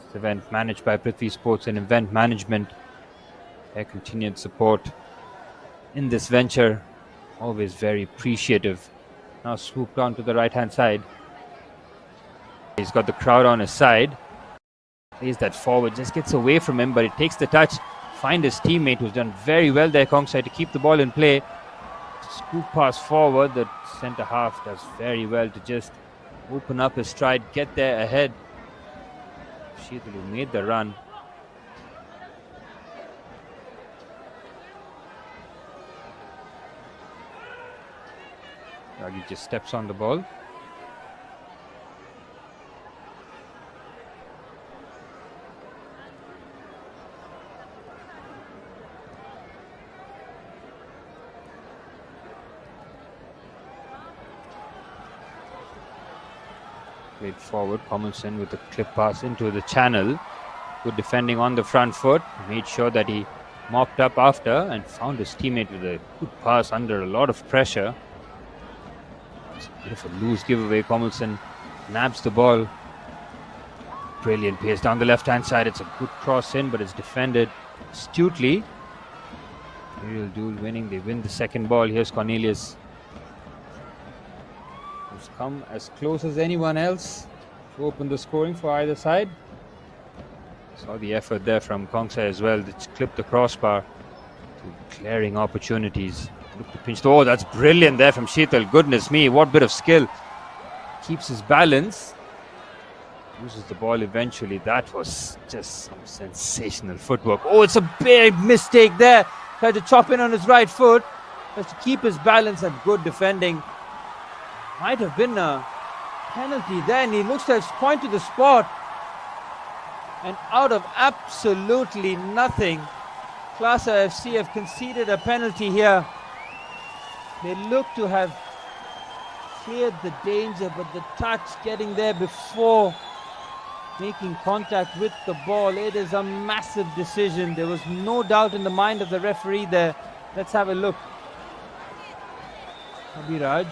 L: This event managed by Prithvi Sports and Event Management. Their continued support in this venture. Always very appreciative. Now swooped on to the right-hand side. He's got the crowd on his side. Plays that forward, just gets away from him, but it takes the touch. Find his teammate who's done very well there, Kongsai, to keep the ball in play. Scoop pass forward. The centre half does very well to just open up his stride, get there ahead. Sheetal who made the run. Ragi just steps on the ball. Played forward, Commonson with a clip pass into the channel. Good defending on the front foot. Made sure that he mopped up after and found his teammate with a good pass under a lot of pressure. It's a bit of a loose giveaway. Commonson nabs the ball. Brilliant pace down the left-hand side. It's a good cross in, but it's defended astutely. Aerial duel winning. They win the second ball. Here's Cornelius, who's come as close as anyone else to open the scoring for either side. Saw the effort there from Kongsai as well. That clipped the crossbar to glaring opportunities. Look to pinch. Oh, that's brilliant there from Sheetal. Goodness me, what bit of skill. Keeps his balance. Loses the ball eventually. That was just some sensational footwork. Oh, it's a big mistake there. Tried to chop in on his right foot. Has to keep his balance and good defending. Might have been a penalty there, and he looks to point to the spot. And out of absolutely nothing, Klasa FC have conceded a penalty here. They look to have cleared the danger, but the touch getting there before making contact with the ball, it is a massive decision. There was no doubt in the mind of the referee there. Let's have a look. Abhiraj.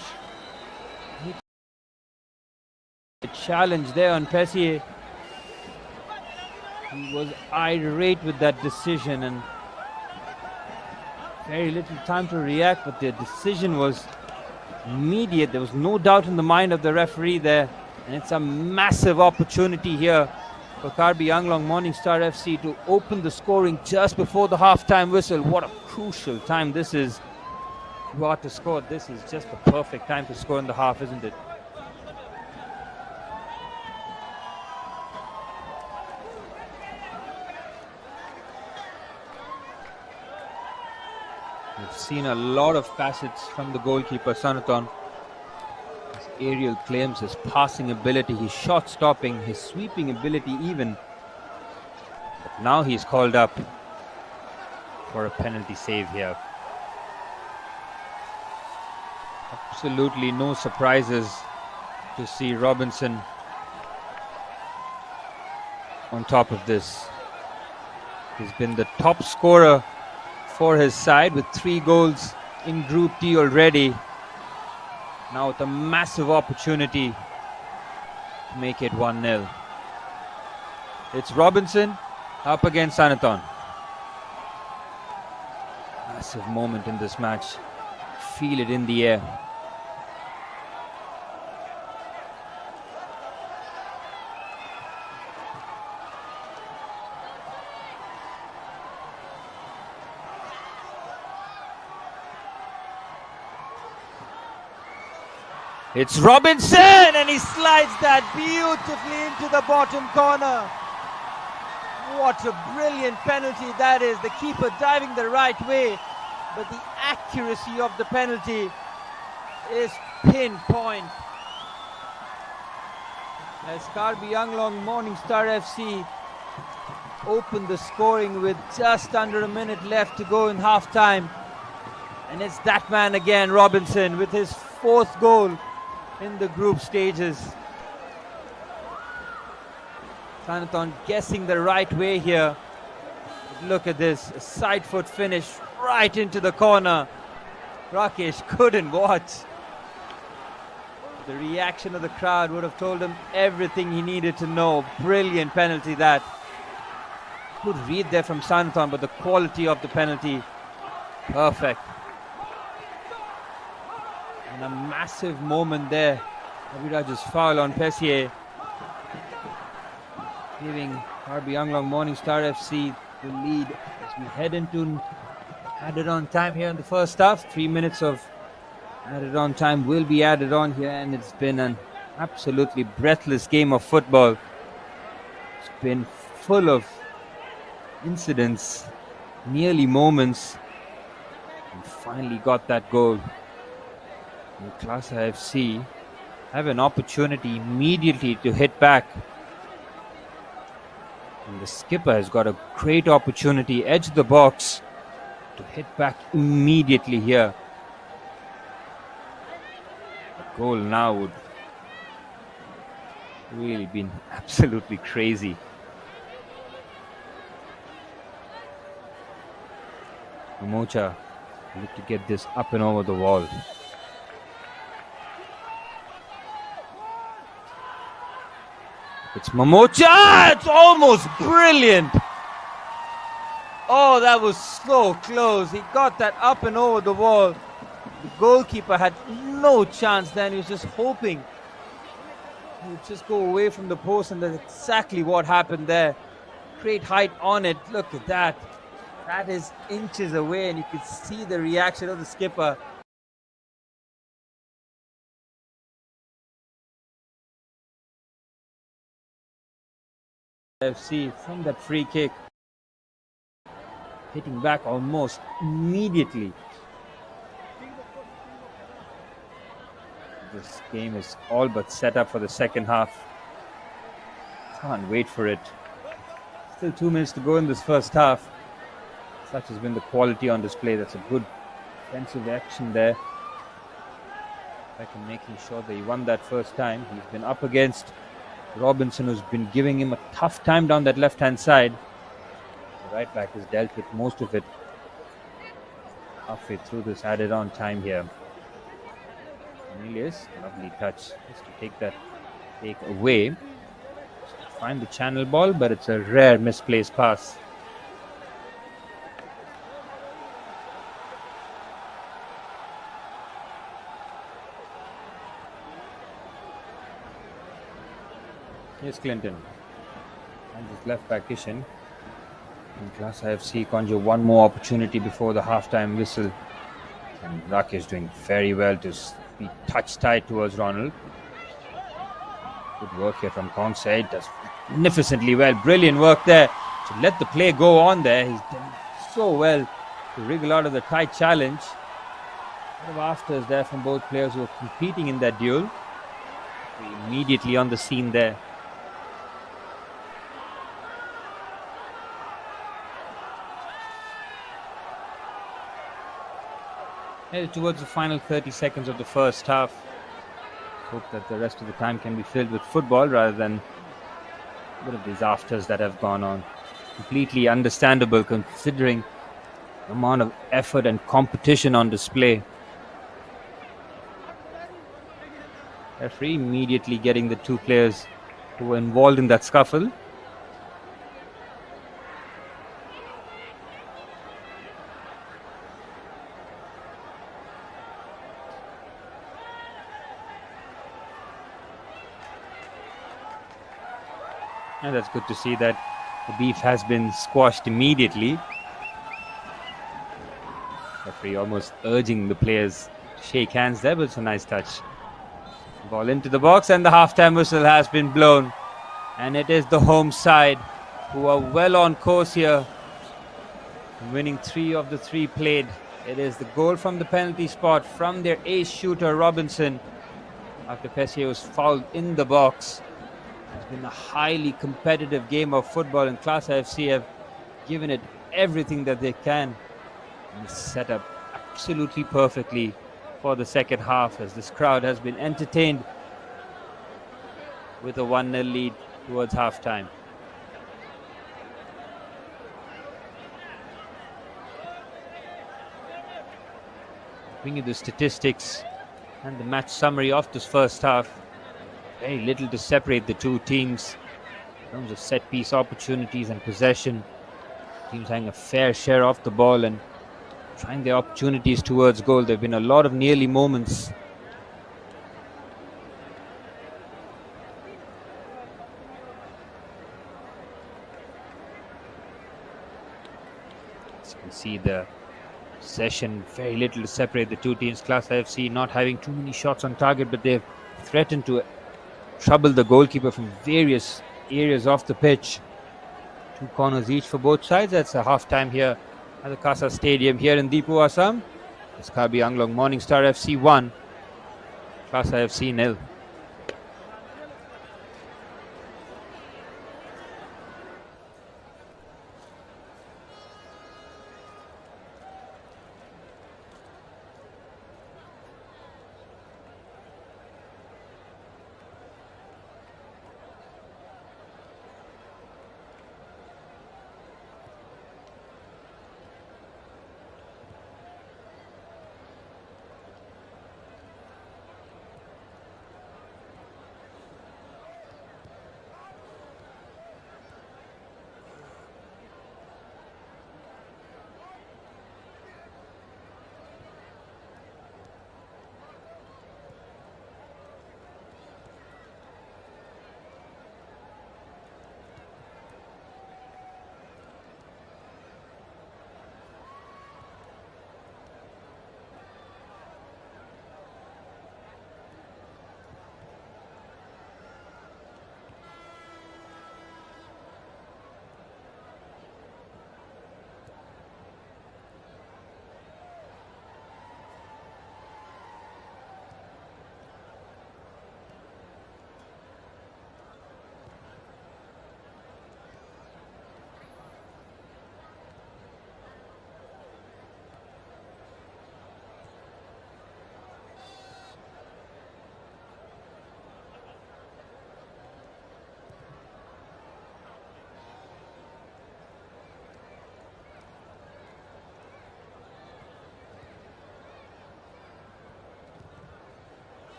L: A challenge there on Pessier. He was irate with that decision and very little time to react, but the decision was immediate. There was no doubt in the mind of the referee there, and it's a massive opportunity here for KARBI Anglong Morning Star FC to open the scoring just before the half-time whistle. What a crucial time this is. You are to score. This is just the perfect time to score in the half, isn't it? We've seen a lot of facets from the goalkeeper, Sanaton. His aerial claims, his passing ability, his shot stopping, his sweeping ability even. But now he's called up for a penalty save here. Absolutely no surprises to see Robinson on top of this. He's been the top scorer for his side with 3 goals in Group D already. Now with a massive opportunity to make it 1-0. It's Robinson up against Sanaton. Massive moment in this match. Feel it in the air. It's Robinson, and he slides that beautifully into the bottom corner. What a brilliant penalty that is. The keeper diving the right way, but the accuracy of the penalty is pinpoint. As KARBI Anglong Morning Star FC opened the scoring with just under a minute left to go in half-time. And it's that man again, Robinson, with his 4th goal in the group stages. Sanaton guessing the right way here. But look at this, a side foot finish right into the corner. Rakesh couldn't watch. The reaction of the crowd would have told him everything he needed to know. Brilliant penalty that. Good read there from Sanaton, but the quality of the penalty, perfect. And a massive moment there. Abhiraj's foul on Pessier, giving KARBI Anglong Morning Star FC the lead as we head into added on time here in the first half. 3 minutes of added on time will be added on here, and it's been an absolutely breathless game of football. It's been full of incidents, nearly moments, and finally got that goal. Klasa FC have an opportunity immediately to hit back. And the skipper has got a great opportunity, edge of the box, to hit back immediately here. The goal now would really be absolutely crazy. Mamocha look to get this up and over the wall. It's Mamocha! It's almost brilliant! Oh, that was so close. He got that up and over the wall. The goalkeeper had no chance then. He was just hoping he would just go away from the post, and that's exactly what happened there. Great height on it. Look at that. That is inches away, and you could see the reaction of the skipper. FC from that free kick, hitting back almost immediately. This game is all but set up for the second half. Can't wait for it. Still 2 minutes to go in this first half. Such has been the quality on display. That's a good defensive action there. Beckham making sure that he won that first time. He's been up against Robinson, who's been giving him a tough time down that left-hand side. The right back has dealt with most of it halfway through this added on time here. Cornelius, lovely touch just to take away. Find the channel ball, but it's a rare misplaced pass. Here's Clinton and his left back Kishan. And Class IFC conjure one more opportunity before the halftime whistle. And Rakesh doing very well to be touch tight towards Ronald. Good work here from Konsei. Does magnificently well. Brilliant work there to let the play go on there. He's done so well to wriggle out of the tight challenge. A lot of afters there from both players who are competing in that duel. Immediately on the scene there. Headed towards the final 30 seconds of the first half. Hope that the rest of the time can be filled with football rather than a bit of these afters that have gone on. Completely understandable considering the amount of effort and competition on display. Referee immediately getting the two players who were involved in that scuffle. And that's good to see that the beef has been squashed immediately. Referee almost urging the players to shake hands there, but it's a nice touch. Ball into the box and the halftime whistle has been blown. And it is the home side who are well on course here, winning 3 of the 3 played. It is the goal from the penalty spot from their ace shooter Robinson after Pessier was fouled in the box. It's been a highly competitive game of football, and Class IFC have given it everything that they can. And it's set up absolutely perfectly for the second half as this crowd has been entertained with a 1-0 lead towards halftime. Bring you the statistics and the match summary of this first half. Very little to separate the two teams in terms of set piece opportunities and possession. Teams having a fair share of the ball and trying their opportunities towards goal. There have been a lot of nearly moments. As you can see, the possession, very little to separate the two teams. Class IFC not having too many shots on target, but they've threatened to trouble the goalkeeper from various areas of the pitch. 2 corners each for both sides. That's a half-time here at the Casa Stadium here in Dipu, Assam. It's KARBI Anglong Morningstar FC 1, Class IFC 0.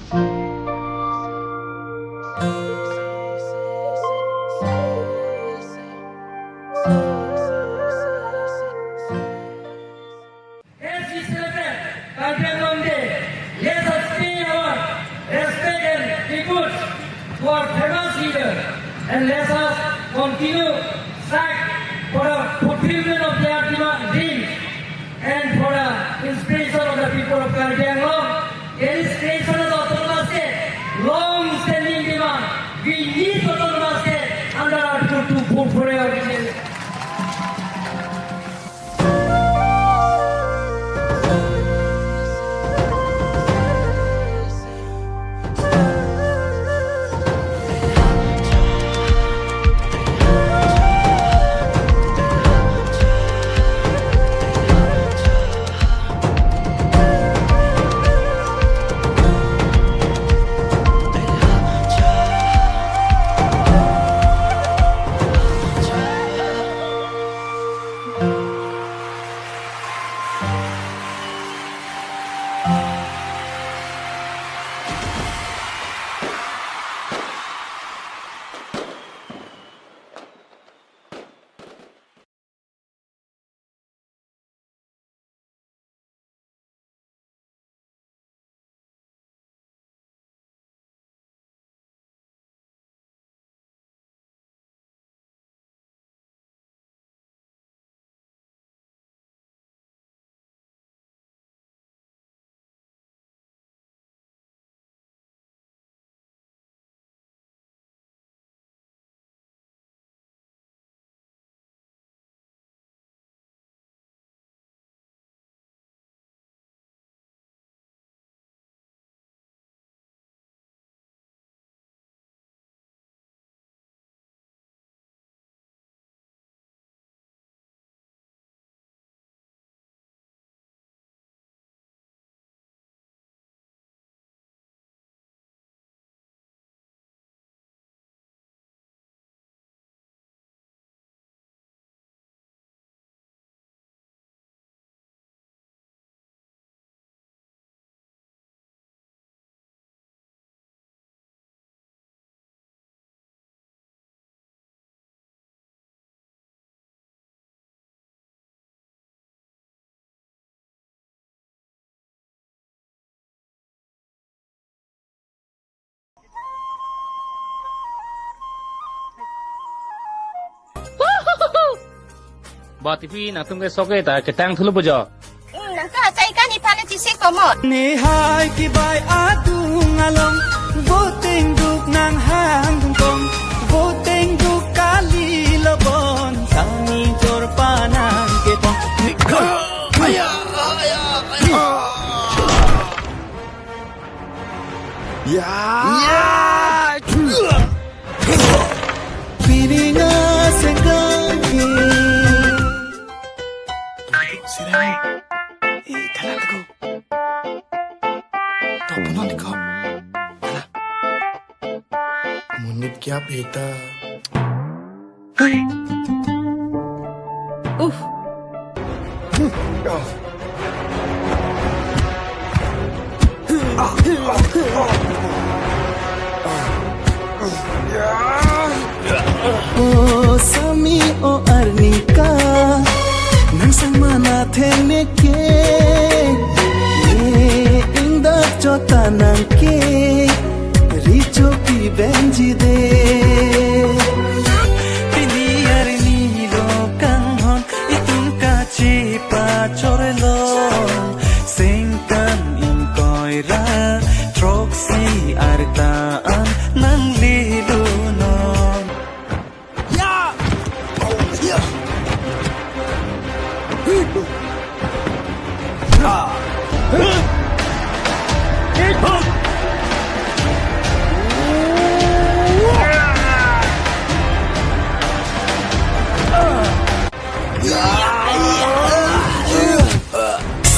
A: As we celebrate KARBI ANGLONG Day, let us pay our respect and tribute to our famous leader, and let us continue strive for the fulfillment of their dreams and for the inspiration of the people of KARBI ANGLONG. There is creation of the autonomous state, long-standing demand. We need autonomous state under Article 2 for our independence.
B: Ba TV na tung ke soke ta ke tang thulu pujo.
C: Naka cai kan ipale cisi komot.
D: Nihai kibai adung along voting duk nang hang kong voting duk kali lobon sami jor panan ke pong pininga senggang sirai talang ko tapunan ko munit kya beta Oh sami o arnika nang sang mana thene ke inda chota nang ke richo pi benji de piliyar ni lo kang hon itum ka chi pa chorelo singkan in koira troxy arta an nang lilu non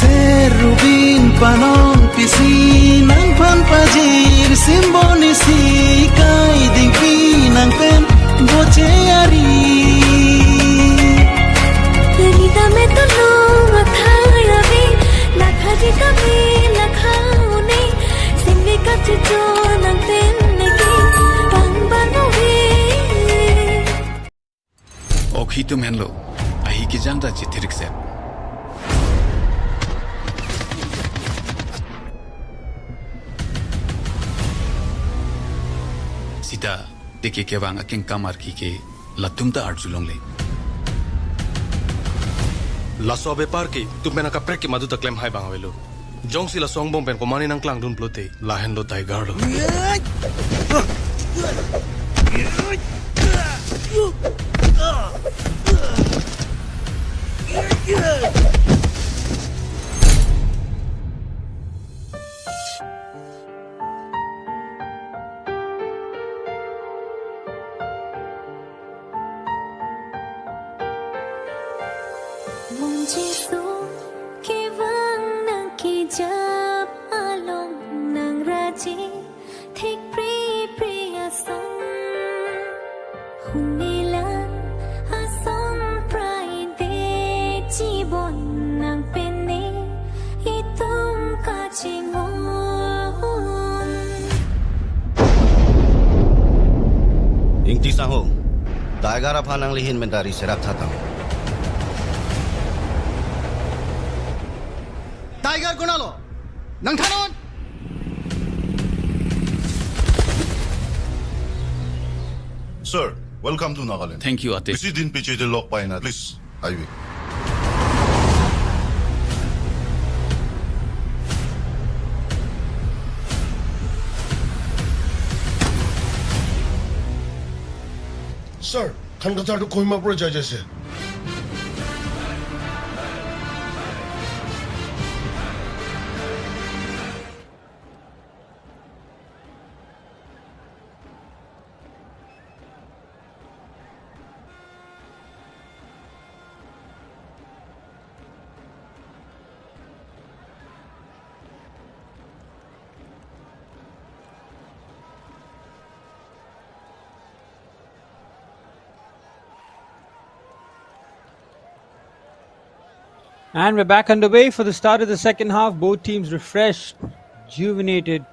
D: Serubin panong pisi nang pan pajir simboni si kai
F: phi tum henlo ahi ki jangda chithirik set sida deke kewanga king kamar ki ke latum ta arjulong le
G: laso be par ki tu mena ka prek ki madu ta claim hai bang awelo jong sila song bom pen ko mani nang klang dun plote lahen lo tai gar lo
H: Ingti saho, daigara phanang lihin mentari serak thatang.
D: Tiger gunalo, nang thanon.
I: Sir, welcome to Nagaland.
F: thank you ate
I: Bisi din piche de lock pa na. Please, highway.
J: Sir, kan ka tayo Kohima Pro judges.
L: And we're back underway for the start of the second half. Both teams refreshed, rejuvenated,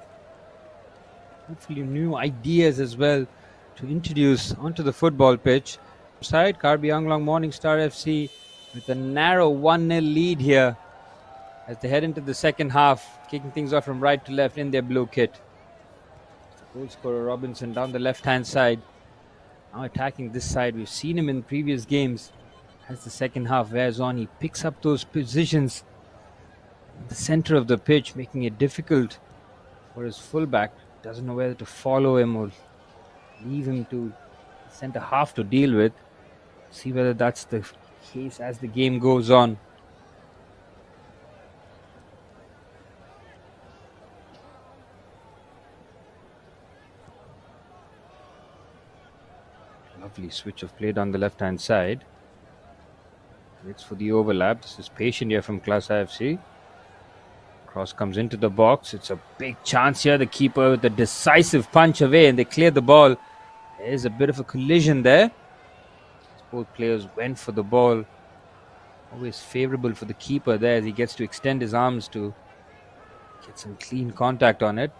L: hopefully new ideas as well to introduce onto the football pitch. Side, KARBI ANGLONG Morning Star FC with a narrow 1-0 lead here as they head into the second half, kicking things off from right to left in their blue kit. Goal scorer Robinson down the left-hand side, now attacking this side. We've seen him in previous games. As the second half wears on, he picks up those positions in the center of the pitch, making it difficult for his fullback. Doesn't know whether to follow him or leave him to centre half to deal with. See whether that's the case as the game goes on. Lovely switch of play down the left-hand side. Waits for the overlap. This is patient here from Class IFC. Cross comes into the box. It's a big chance here. The keeper with a decisive punch away and they clear the ball. There's a bit of a collision there. Both players went for the ball. Always favourable for the keeper there as he gets to extend his arms to get some clean contact on it.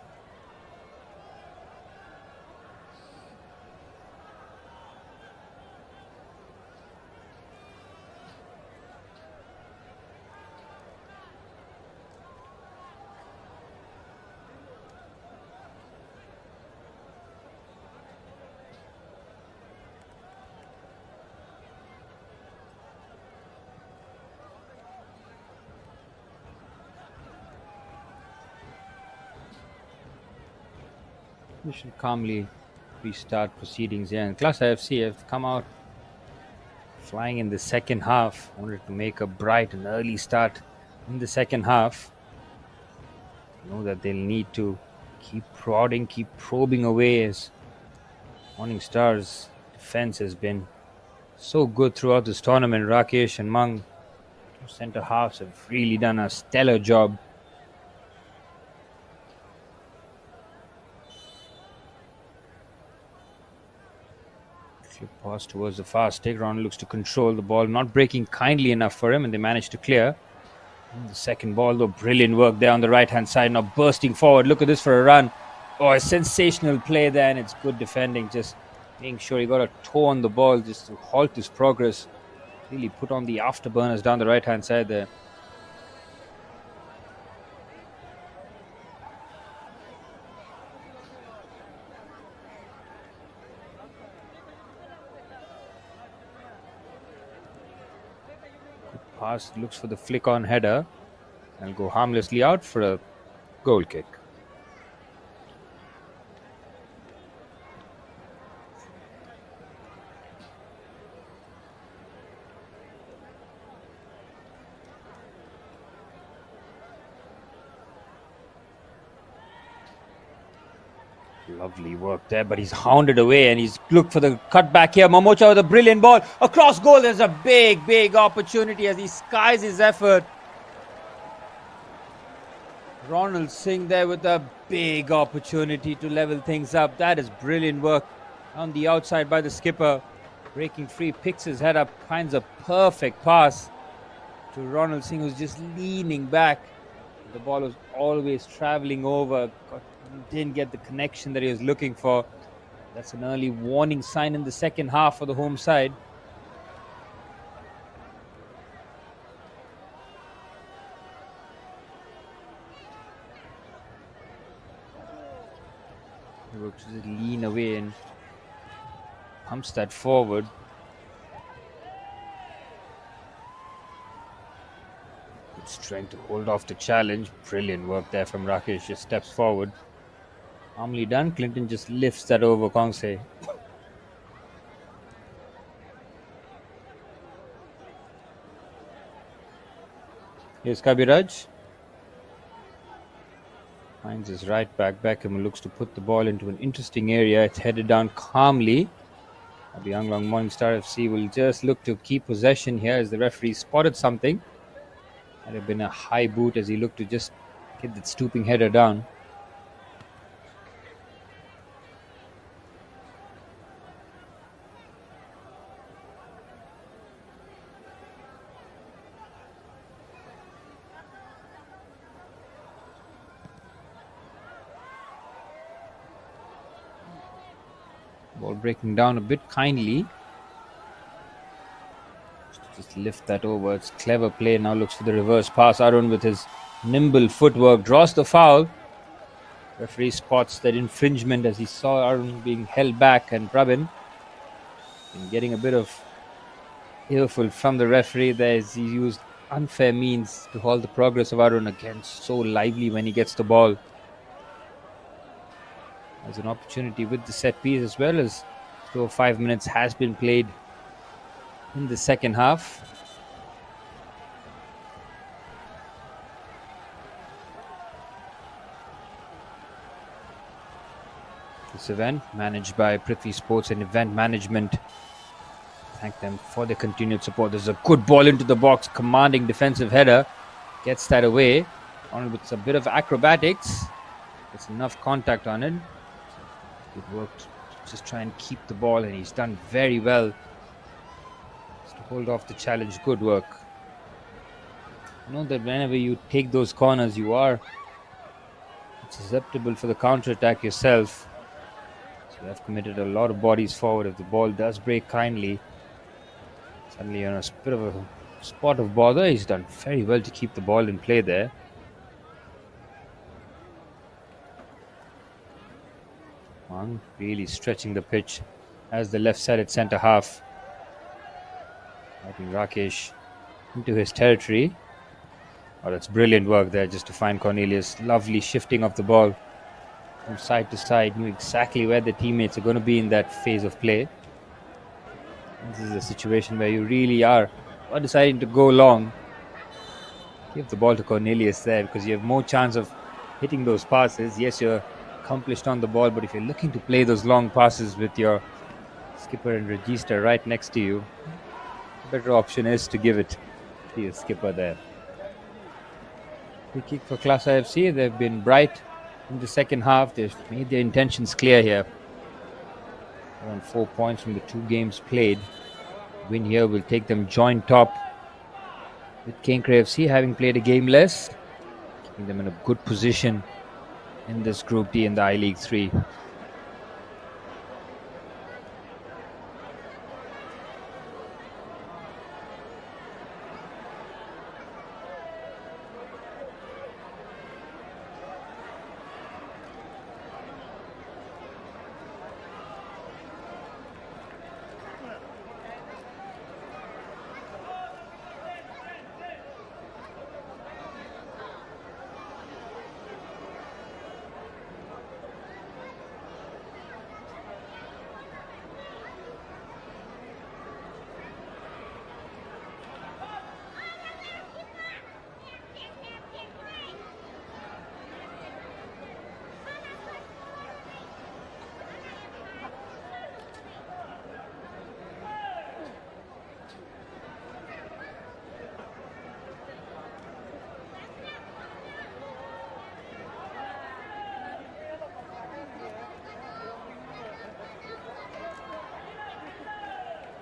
L: We should calmly restart proceedings here. And Class IFC have come out flying in the second half. Wanted to make a bright and early start in the second half. Know that they'll need to keep prodding, keep probing away as Morning Star's defense has been so good throughout this tournament. Rakesh and Mang, two centre halves, have really done a stellar job. Pass towards the far stick. Ron looks to control the ball, not breaking kindly enough for him, and they manage to clear. And the second ball, though, brilliant work there on the right hand side, now bursting forward. Look at this for a run. Oh, a sensational play there, and it's good defending, just making sure he got a toe on the ball just to halt his progress. Really put on the afterburners down the right-hand side there. Pass, looks for the flick-on header and go harmlessly out for a goal kick. Lovely work there, but he's hounded away and he's looked for the cut back here. Mamocha with a brilliant ball across goal. There's a big opportunity as he skies his effort. Ronald Singh there with a big opportunity to level things up. That is brilliant work on the outside by the skipper. Breaking free, picks his head up, finds a perfect pass to Ronald Singh, who's just leaning back. The ball was always traveling over. Didn't get the connection that he was looking for. That's an early warning sign in the second half for the home side. He will just lean away and pumps that forward. Good strength to hold off the challenge. Brilliant work there from Rakesh. Just steps forward. Calmly done. Clinton just lifts that over Kongse. Here's Kabiraj. Finds his right back. Beckham looks to put the ball into an interesting area. It's headed down calmly. KARBI ANGLONG Morningstar FC will just look to keep possession here as the referee spotted something. Might have been a high boot as he looked to just get that stooping header down. Ball breaking down a bit kindly. Just lift that over. It's clever play. Now looks for the reverse pass. Arun with his nimble footwork draws the foul. Referee spots that infringement as he saw Arun being held back, and Prabin getting a bit of earful from the referee there as he used unfair means to halt the progress of Arun. Again, so lively when he gets the ball. There's an opportunity with the set piece as well, as so 5 minutes has been played in the second half. This event managed by Prithvi Sports and Event Management. Thank them for their continued support. There's a good ball into the box, commanding defensive header. Gets that away. On with a bit of acrobatics. Gets enough contact on it. Good work to just try and keep the ball, and he's done very well just to hold off the challenge. Good work. You know that whenever you take those corners, you are susceptible for the counter-attack yourself. So you have committed a lot of bodies forward. If the ball does break kindly, suddenly on a bit of a spot of bother, he's done very well to keep the ball in play there. Wang really stretching the pitch as the left-sided centre half. Letting Rakesh into his territory. Oh, that's brilliant work there just to find Cornelius. Lovely shifting of the ball from side to side. Knew exactly where the teammates are going to be in that phase of play. This is a situation where you really are deciding to go long. Give the ball to Cornelius there because you have more chance of hitting those passes. Yes, you're accomplished on the ball, but if you're looking to play those long passes with your skipper and register right next to you, the better option is to give it to your skipper there. Free kick for Class IFC. They've been bright in the second half. They've made their intentions clear here. Around 4 points from the 2 games played. Win here will take them joint top with Kenkre FC having played a game less, keeping them in a good position in this Group D in the I-League 3.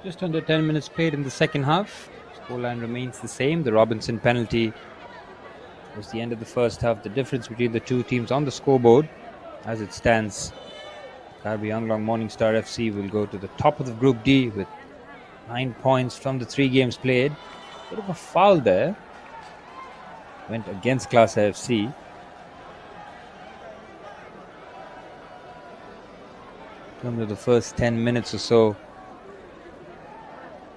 L: Just under 10 minutes played in the second half. Scoreline remains the same. The Robinson penalty was the end of the first half. The difference between the two teams on the scoreboard, as it stands, KARBI ANGLONG Morningstar FC will go to the top of the Group D with 9 points from the 3 games played. Bit of a foul there. Went against Class FC. In terms of the first 10 minutes or so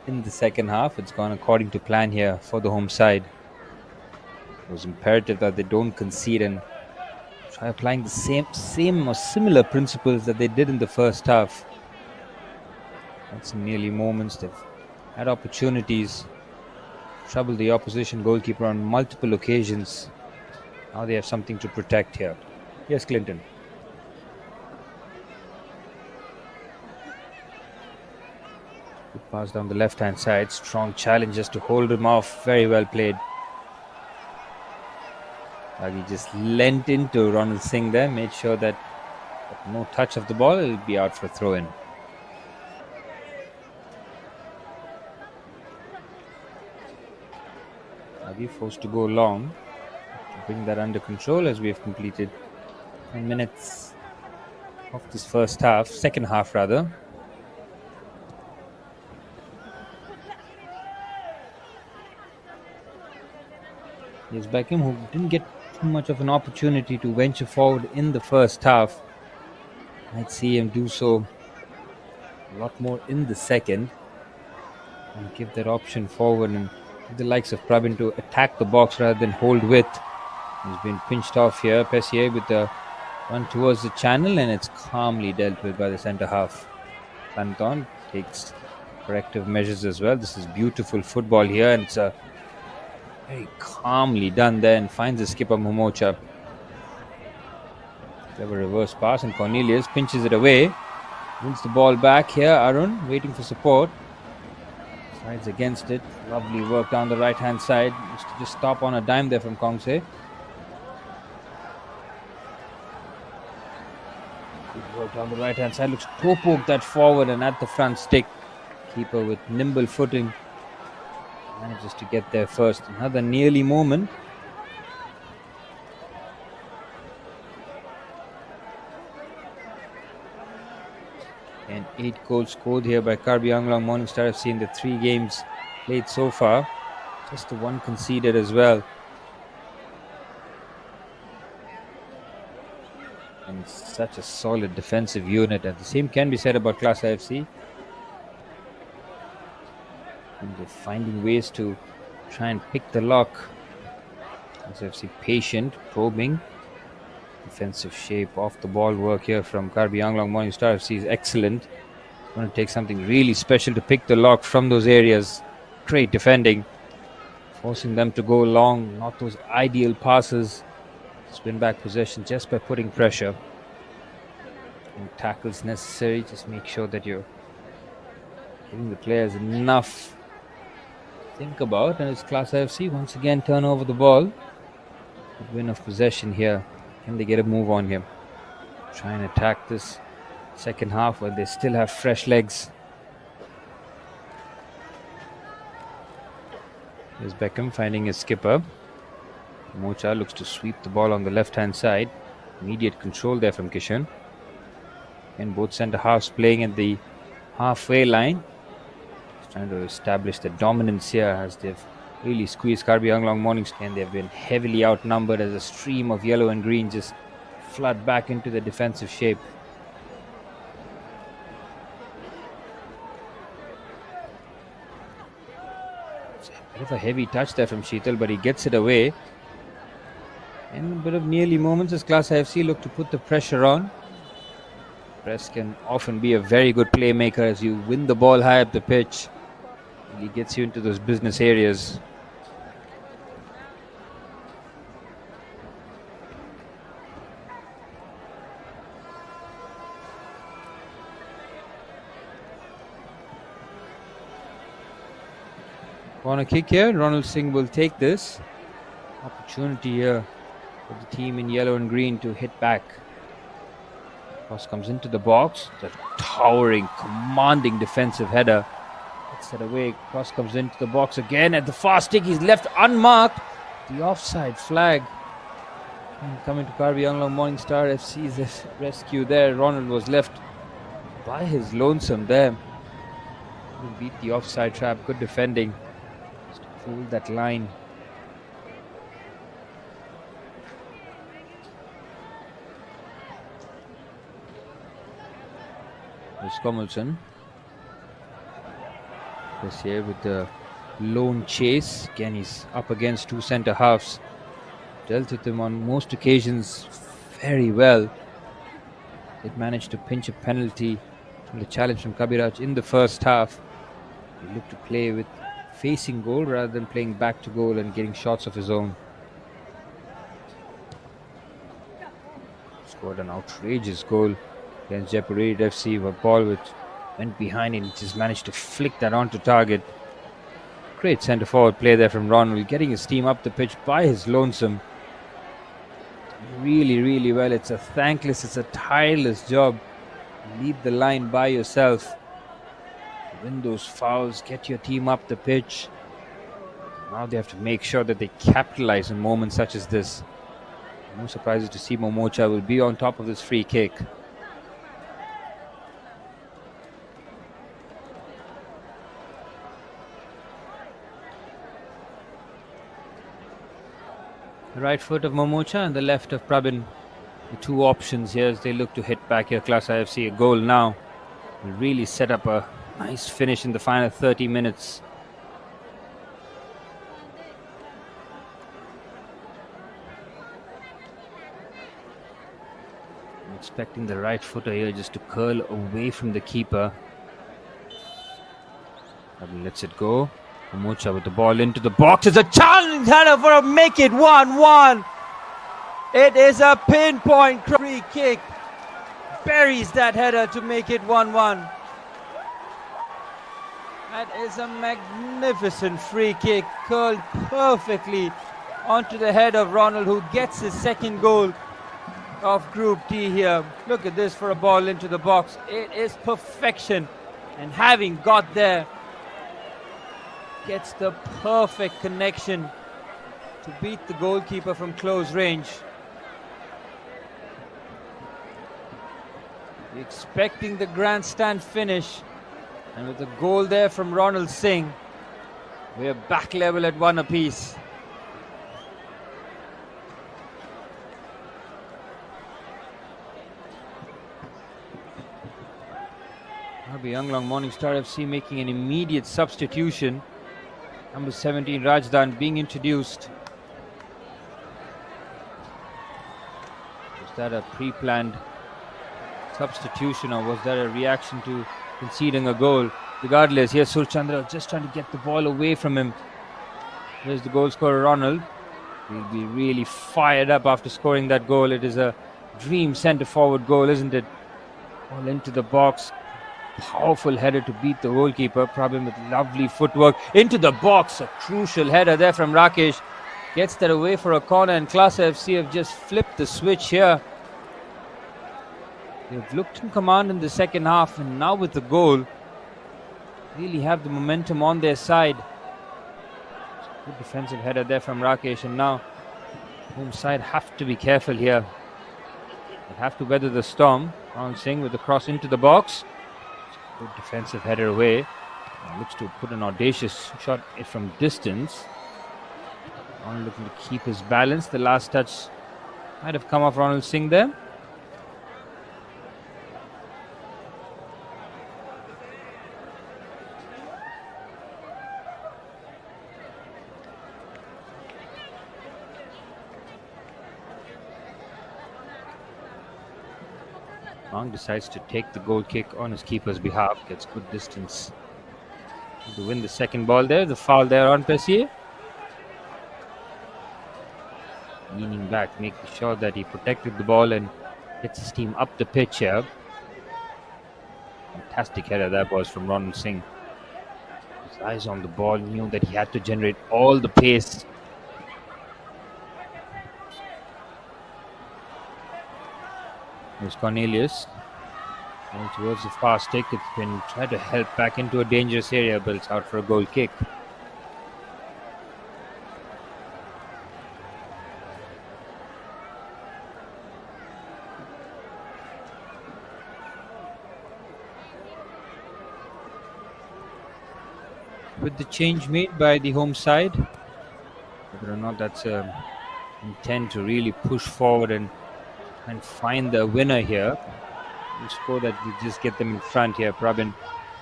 L: in the second half, it's gone according to plan here for the home side. It was imperative that they don't concede and try applying the same or similar principles that they did in the first half. Had some nearly moments. They've had opportunities, troubled the opposition goalkeeper on multiple occasions. Now they have something to protect here. Yes, Clinton. Good pass down the left-hand side. Strong challenge just to hold him off. Very well played. He just leant into Ronald Singh there, made sure that no touch of the ball, it'll be out for a throw-in. Aghi forced to go long to bring that under control as we have completed 10 minutes of this second half rather. Here's Beckham, who didn't get too much of an opportunity to venture forward in the first half. I'd see him do so a lot more in the second and give that option forward and the likes of Pravin to attack the box rather than hold with. He's been pinched off here. Pessier with the run towards the channel, and it's calmly dealt with by the centre half. Panton takes corrective measures as well. This is beautiful football here, and it's very calmly done there and finds the skipper Momocha. Clever reverse pass, and Cornelius pinches it away. Wins the ball back here. Arun waiting for support. Sides against it. Lovely work down the right hand side. Used to just stop on a dime there from Kongse. Good work down the right hand side. Looks to poke that forward and at the front stick. Keeper with nimble footing manages to get there first. Another nearly moment. And 8 goals scored here by KARBI ANGLONG Morningstar FC in the 3 games played so far. Just the 1 conceded as well. And such a solid defensive unit. And the same can be said about Class FC. And they're finding ways to try and pick the lock. Class FC patient, probing. Defensive shape, off the ball work here from KARBI ANGLONG Morningstar FC is excellent. Going to take something really special to pick the lock from those areas. Great defending, forcing them to go long, not those ideal passes. Spin back possession just by putting pressure. And tackles necessary, just make sure that you're giving the players enough to think about. And it's Class FC once again turn over the ball. Good win of possession here. Can they get a move on him? Try and attack this second half when they still have fresh legs. Here's Beckham finding his skipper. Mocha looks to sweep the ball on the left hand side. Immediate control there from Kishan. And both centre halves playing at the halfway line. Just trying to establish the dominance here as they've really squeezed KARBI ANGLONG Morningstar, and they've been heavily outnumbered as a stream of yellow and green just flood back into the defensive shape. It's a bit of a heavy touch there from Sheetal, but he gets it away. And a bit of nearly moments as Class FC look to put the pressure on. Press can often be a very good playmaker as you win the ball high up the pitch. He gets you into those business areas. Corner kick here. Ronald Singh will take this. Opportunity here for the team in yellow and green to hit back. Cross comes into the box. It's a towering, commanding defensive header. Set away, cross comes into the box again at the far stick. He's left unmarked. The offside flag. And coming to KARBI ANGLONG Morningstar FC's rescue there. Ronald was left by his lonesome there. He beat the offside trap. Good defending. Just to hold that line. There's Komulson. This here with the lone chase. Again, he's up against two centre halves. Dealt with him on most occasions very well. Did manage to pinch a penalty from the challenge from Kabiraj in the first half. He looked to play with facing goal rather than playing back to goal and getting shots of his own. Scored an outrageous goal against Jaipur FC. A ball which went behind and just managed to flick that onto target. Great centre forward play there from Ronald, getting his team up the pitch by his lonesome. Really, really well. It's a thankless, it's a tireless job. Lead the line by yourself. Win those fouls, get your team up the pitch. Now they have to make sure that they capitalize on moments such as this. No surprises to see Momocha will be on top of this free kick. The right foot of Momocha and the left of Prabin. The two options here as they look to hit back here. Class IFC a goal now will really set up a nice finish in the final 30 minutes. I'm expecting the right footer here just to curl away from the keeper. Prabin lets it go. Momocha with the ball into the box. It's a challenge header for a make it 1-1. It is a pinpoint free kick. Buries that header to make it 1-1. That is a magnificent free kick. Curled perfectly onto the head of Ronald, who gets his second goal of Group D here. Look at this for a ball into the box. It is perfection. And having got there, gets the perfect connection to beat the goalkeeper from close range. Expecting the grandstand finish, and with a goal there from Ronald Singh, we're back level at 1 apiece. KARBI ANGLONG Morningstar FC making an immediate substitution. Number 17 Rajdan being introduced. Was that a pre-planned substitution, or was that a reaction to conceding a goal? Regardless, here Surchandra just trying to get the ball away from him. There's the goal scorer Ronald. He'll be really fired up after scoring that goal. It is a dream centre forward goal, isn't it? Ball into the box. Powerful header to beat the goalkeeper. Problem with lovely footwork into the box. A crucial header there from Rakesh. Gets that away for a corner, and Class FC have just flipped the switch here. They've looked in command in the second half, and now with the goal, really have the momentum on their side. Good defensive header there from Rakesh, and now home side have to be careful here. They have to weather the storm. Ron Singh with the cross into the box. Good defensive header away. Looks to put an audacious shot from distance. Ronald looking to keep his balance. The last touch might have come off Ronald Singh there. Long decides to take the goal kick on his keeper's behalf. Gets good distance to win the second ball there. The foul there on Pessier. Leaning back, making sure that he protected the ball and gets his team up the pitch here. Fantastic header that was from Ronald Singh. His eyes on the ball, knew that he had to generate all the pace. There's Cornelius. And towards the far stick, it's been tried to help back into a dangerous area, but it's out for a goal kick. With the change made by the home side, whether or not that's intent to really push forward and find the winner here, the score that we just get them in front here. Prabin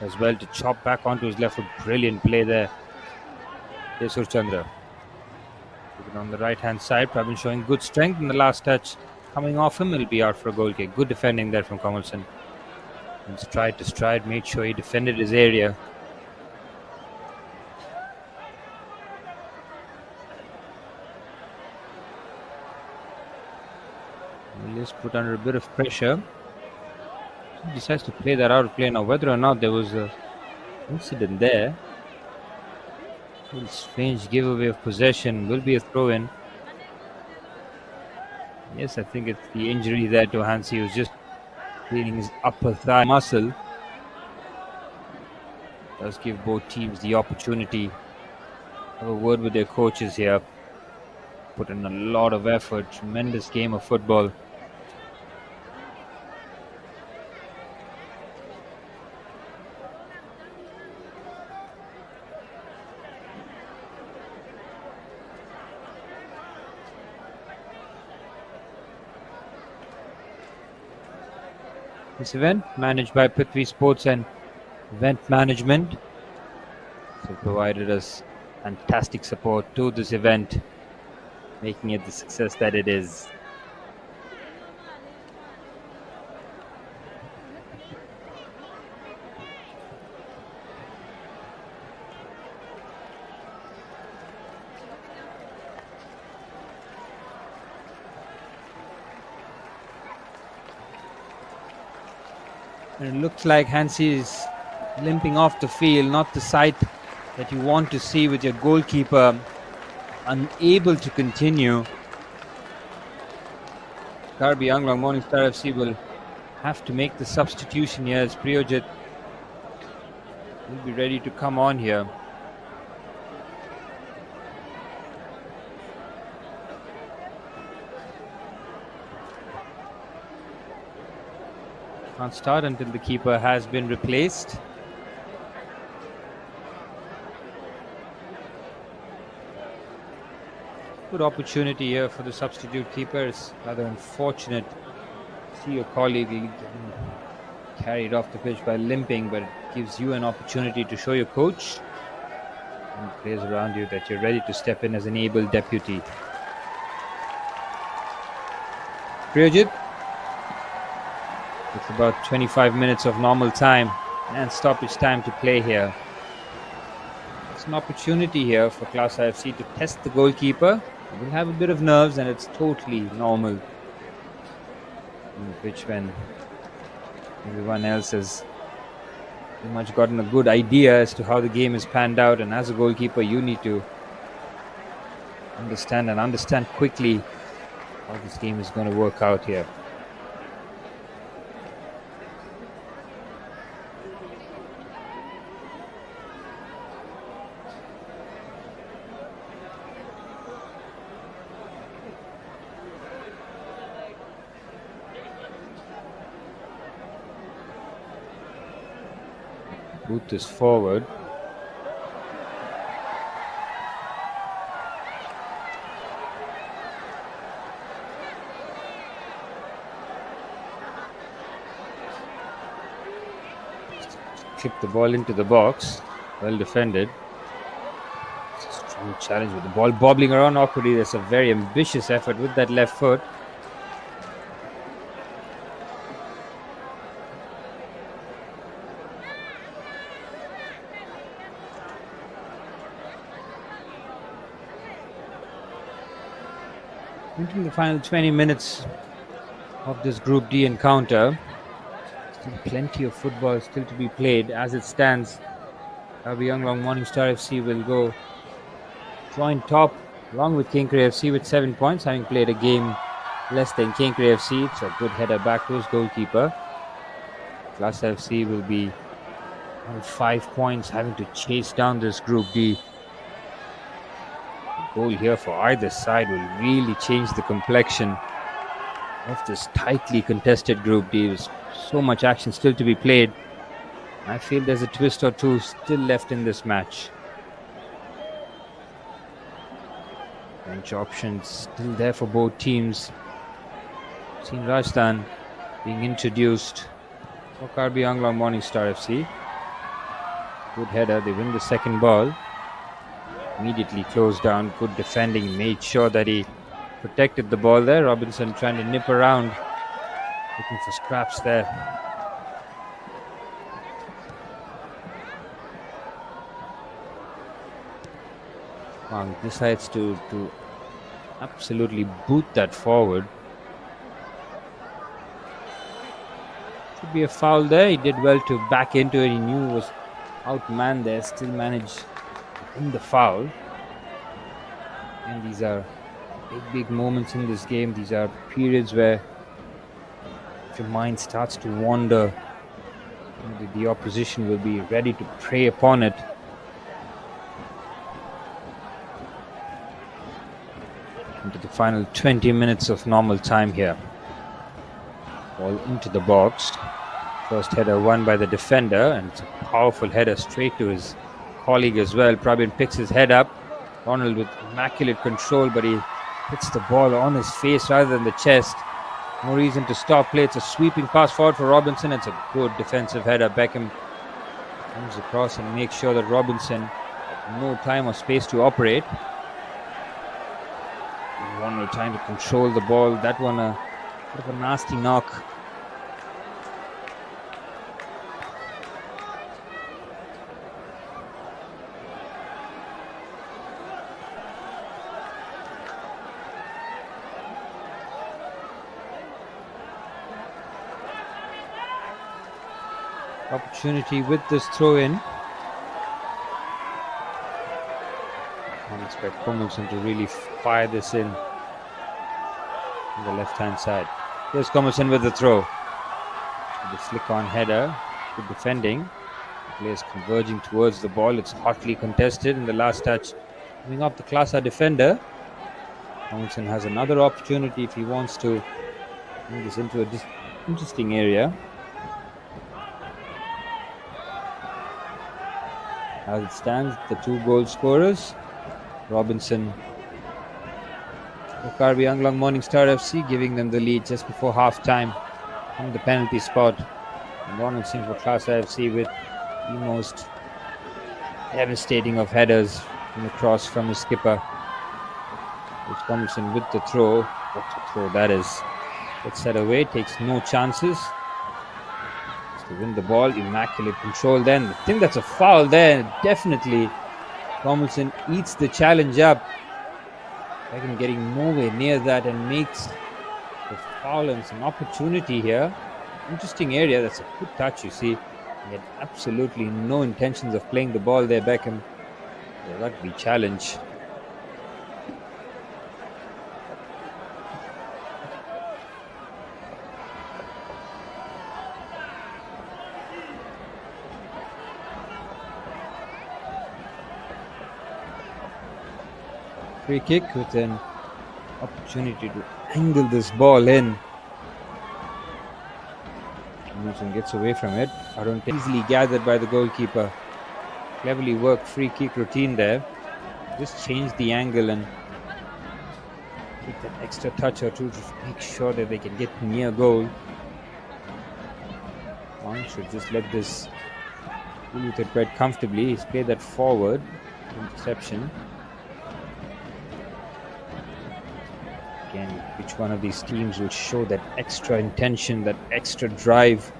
L: as well to chop back onto his left foot. Brilliant play there. Yesur Chandra. On the right hand side, Prabin showing good strength in the last touch. Coming off him, it'll be out for a goal kick. Good defending there from Kamalson. And stride to stride, made sure he defended his area. He is put under a bit of pressure. He decides to play that out of play now. Whether or not there was an incident there, a little strange giveaway of possession, will be a throw in. Yes, I think it's the injury there to Hansi. He was just feeling his upper thigh muscle. Does give both teams the opportunity. Have a word with their coaches here. Put in a lot of effort. Tremendous game of football. This event managed by Prithvi Sports and Event Management. So provided us fantastic support to this event, making it the success that it is. And it looks like Hansi is limping off the field, not the sight that you want to see with your goalkeeper unable to continue. KARBI ANGLONG Morningstar FC will have to make the substitution here as Priyojit will be ready to come on here. Can't start until the keeper has been replaced. Good opportunity here for the substitute keeper. It's rather unfortunate to see your colleague getting carried off the pitch by limping, but it gives you an opportunity to show your coach and players around you that you're ready to step in as an able deputy. Priyojit. It's about 25 minutes of normal time and stoppage time to play here. It's an opportunity here for Class IFC to test the goalkeeper. He will have a bit of nerves and it's totally normal. In which when everyone else has pretty much gotten a good idea as to how the game is panned out, and as a goalkeeper you need to understand quickly how this game is going to work out here. Boot is forward. Chip the ball into the box. Well defended. Strong challenge with the ball bobbling around awkwardly. There's a very ambitious effort with that left foot. Entering the final 20 minutes of this Group D encounter. Still plenty of football still to be played. As it stands, KARBI ANGLONG Morningstar FC will go joint top along with Kinkri FC with 7 points, having played a game less than Kinkri FC. It's a good header back to his goalkeeper. Class FC will be on 5 points, having to chase down this Group D. The goal here for either side will really change the complexion of this tightly contested Group D. There's so much action still to be played. I feel there's a twist or two still left in this match. Bench options still there for both teams. Seen Rajasthan being introduced for KARBI ANGLONG Morning Star FC. Good header, they win the second ball. Immediately closed down, good defending, made sure that he protected the ball there. Robinson trying to nip around, looking for scraps there. Wang decides to absolutely boot that forward. Should be a foul there. He did well to back into it. He knew he was outmanned there. Still managed to win the foul. And these are big moments in this game. These are periods where if your mind starts to wander, the opposition will be ready to prey upon it. Into the final 20 minutes of normal time here. Ball into the box. First header won by the defender, and it's a powerful header straight to his colleague as well. Pravin picks his head up. Ronald with immaculate control, but he hits the ball on his face rather than the chest. No reason to stop play. It's a sweeping pass forward for Robinson. It's a good defensive header. Beckham comes across and makes sure that Robinson has no time or space to operate. Ronald trying to control the ball. That one a bit of a nasty knock. Opportunity with this throw in. I expect Komilson to really fire this in on the left hand side. Here's Komilson with the throw. The flick on header. Good defending. The players converging towards the ball. It's hotly contested in the last touch. Coming up the Klasa defender. Komilson has another opportunity if he wants to bring this into an interesting area. As it stands, the 2 goal scorers, Robinson for KARBI ANGLONG Morning Star FC, giving them the lead just before half time from the penalty spot. And Ronald Singh for Klasa FC with the most devastating of headers from the cross from his skipper. It's Komilson with the throw. What a throw that is. Gets set away, takes no chances. To win the ball, immaculate control then. I think that's a foul there. Definitely Komilson eats the challenge up. Beckham getting nowhere near that and makes the foul, and it's an opportunity here. Interesting area. That's a good touch, you see. He had absolutely no intentions of playing the ball there, Beckham. The rugby challenge. Free kick with an opportunity to angle this ball in. Wilson gets away from it. Arun easily gathered by the goalkeeper. Cleverly worked free kick routine there. Just change the angle and take that extra touch or two to make sure that they can get near goal. One should just let this deal with it quite comfortably. He's played that forward. Interception. Again, which one of these teams will show that extra intention, that extra drive,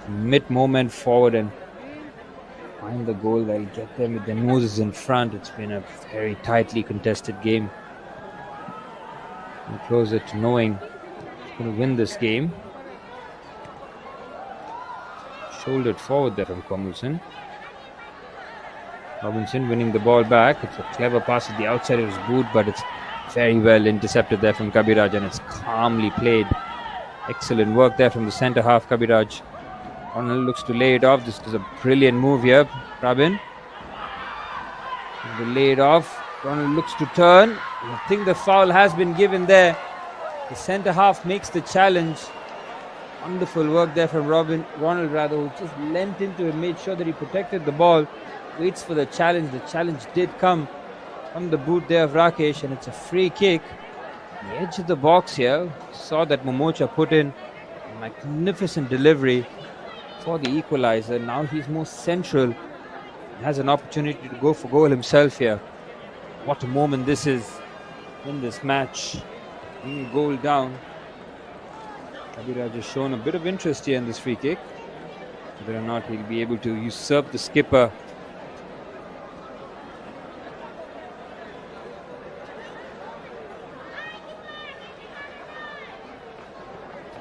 L: mid-moment forward and find the goal that'll get them with their noses in front. It's been a very tightly contested game. And closer to knowing who's going to win this game. Shouldered forward there from Komilson. Robinson winning the ball back. It's a clever pass at the outside of his boot, but it's very well intercepted there from Kabiraj, and it's calmly played. Excellent work there from the centre half, Kabiraj. Ronald looks to lay it off. This is a brilliant move here, Prabin. They lay it off. Ronald looks to turn. I think the foul has been given there. The centre half makes the challenge. Wonderful work there from Ronald, who just leant into it, made sure that he protected the ball. Waits for the challenge. The challenge did come from the boot there of Rakesh, and it's a free kick. The edge of the box here. Saw that Momocha put in a magnificent delivery for the equalizer. Now he's more central. He has an opportunity to go for goal himself here. What a moment this is in this match. Being goal down. Kabiraj has shown a bit of interest here in this free kick. Whether or not he'll be able to usurp the skipper.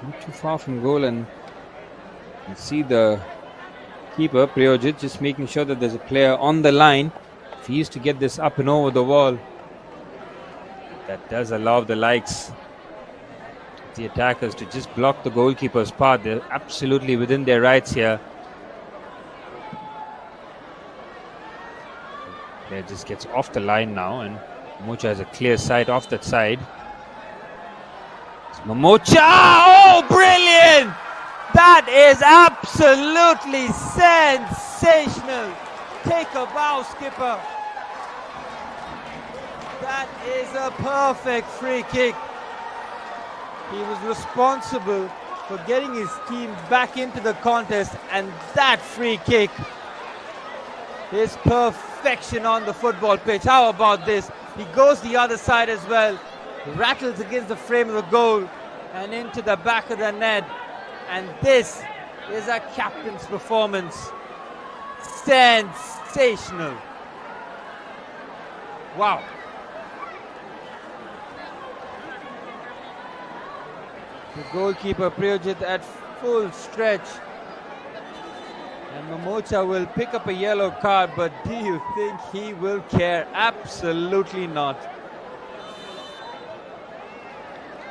L: Not too far from goal, and you see the keeper, Priyojit, just making sure that there's a player on the line. If he is to get this up and over the wall, that does allow the likes of the attackers to just block the goalkeeper's path. They're absolutely within their rights here. Player just gets off the line now, and Momocha has a clear sight off that side. It's Momocha! Oh, brilliant! That is absolutely sensational. Take a bow, skipper. That is a perfect free kick. He was responsible for getting his team back into the contest, and that free kick is perfection on the football pitch. How about this? He goes the other side as well, rattles against the frame of the goal and into the back of the net. And this is a captain's performance. Sensational. Wow. The goalkeeper Priyojit at full stretch. And Momocha will pick up a yellow card, but do you think he will care? Absolutely not.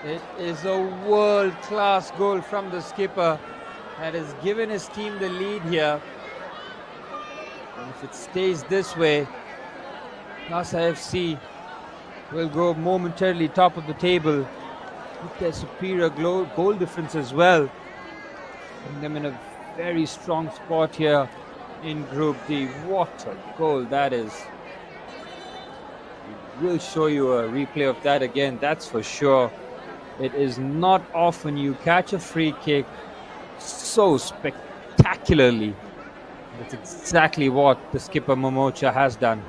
L: It is a world-class goal from the skipper that has given his team the lead here. And if it stays this way, Lhasa FC will go momentarily top of the table with their superior goal difference as well. Putting them in a very strong spot here in Group D. What a goal that is. We'll show you a replay of that again, that's for sure. It is not often you catch a free kick so spectacularly. That's exactly what the skipper Momocha has done.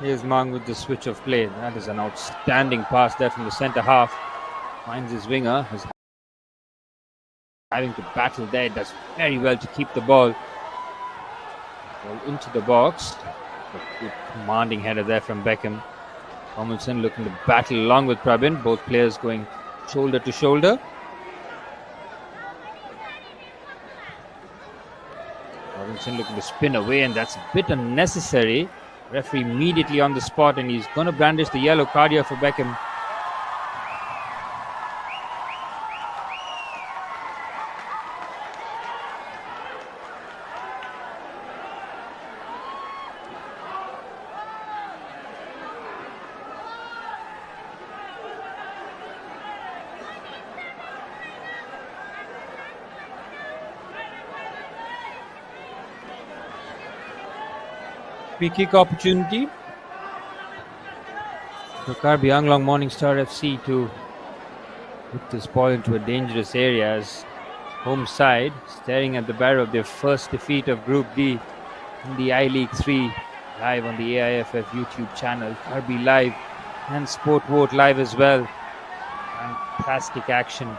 L: Here's Mang with the switch of play. That is an outstanding pass there from the centre half. Finds his winger. Is having to battle there. Does very well to keep the ball into the box. A good commanding header there from Beckham. Tomlinson looking to battle along with Prabin. Both players going shoulder to shoulder. Robinson looking to spin away, and that's a bit unnecessary. Referee immediately on the spot, and he's going to brandish the yellow card here for Beckham. Free kick opportunity for KARBI Anglong Morningstar FC to put this ball into a dangerous area as home side staring at the barrel of their first defeat of Group D in the I-League 3, live on the AIFF YouTube channel, KARBI Live and Sport Vote Live as well. Fantastic action.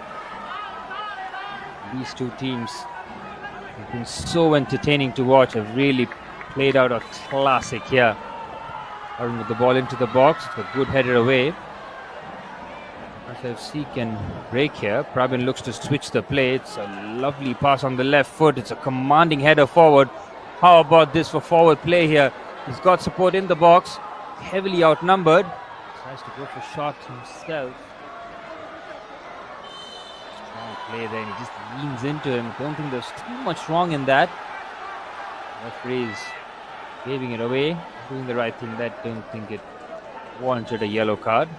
L: These two teams have been so entertaining to watch, have really played out a classic here. Arun with the ball into the box. It's a good header away. FC can break here. Prabin looks to switch the play. It's a lovely pass on the left foot. It's a commanding header forward. How about this for forward play here? He's got support in the box. Heavily outnumbered. Tries to go for shots himself. Strong play there, and he just leans into him. Don't think there's too much wrong in that. Referee's waving it away, doing the right thing. That don't think it warranted a yellow card.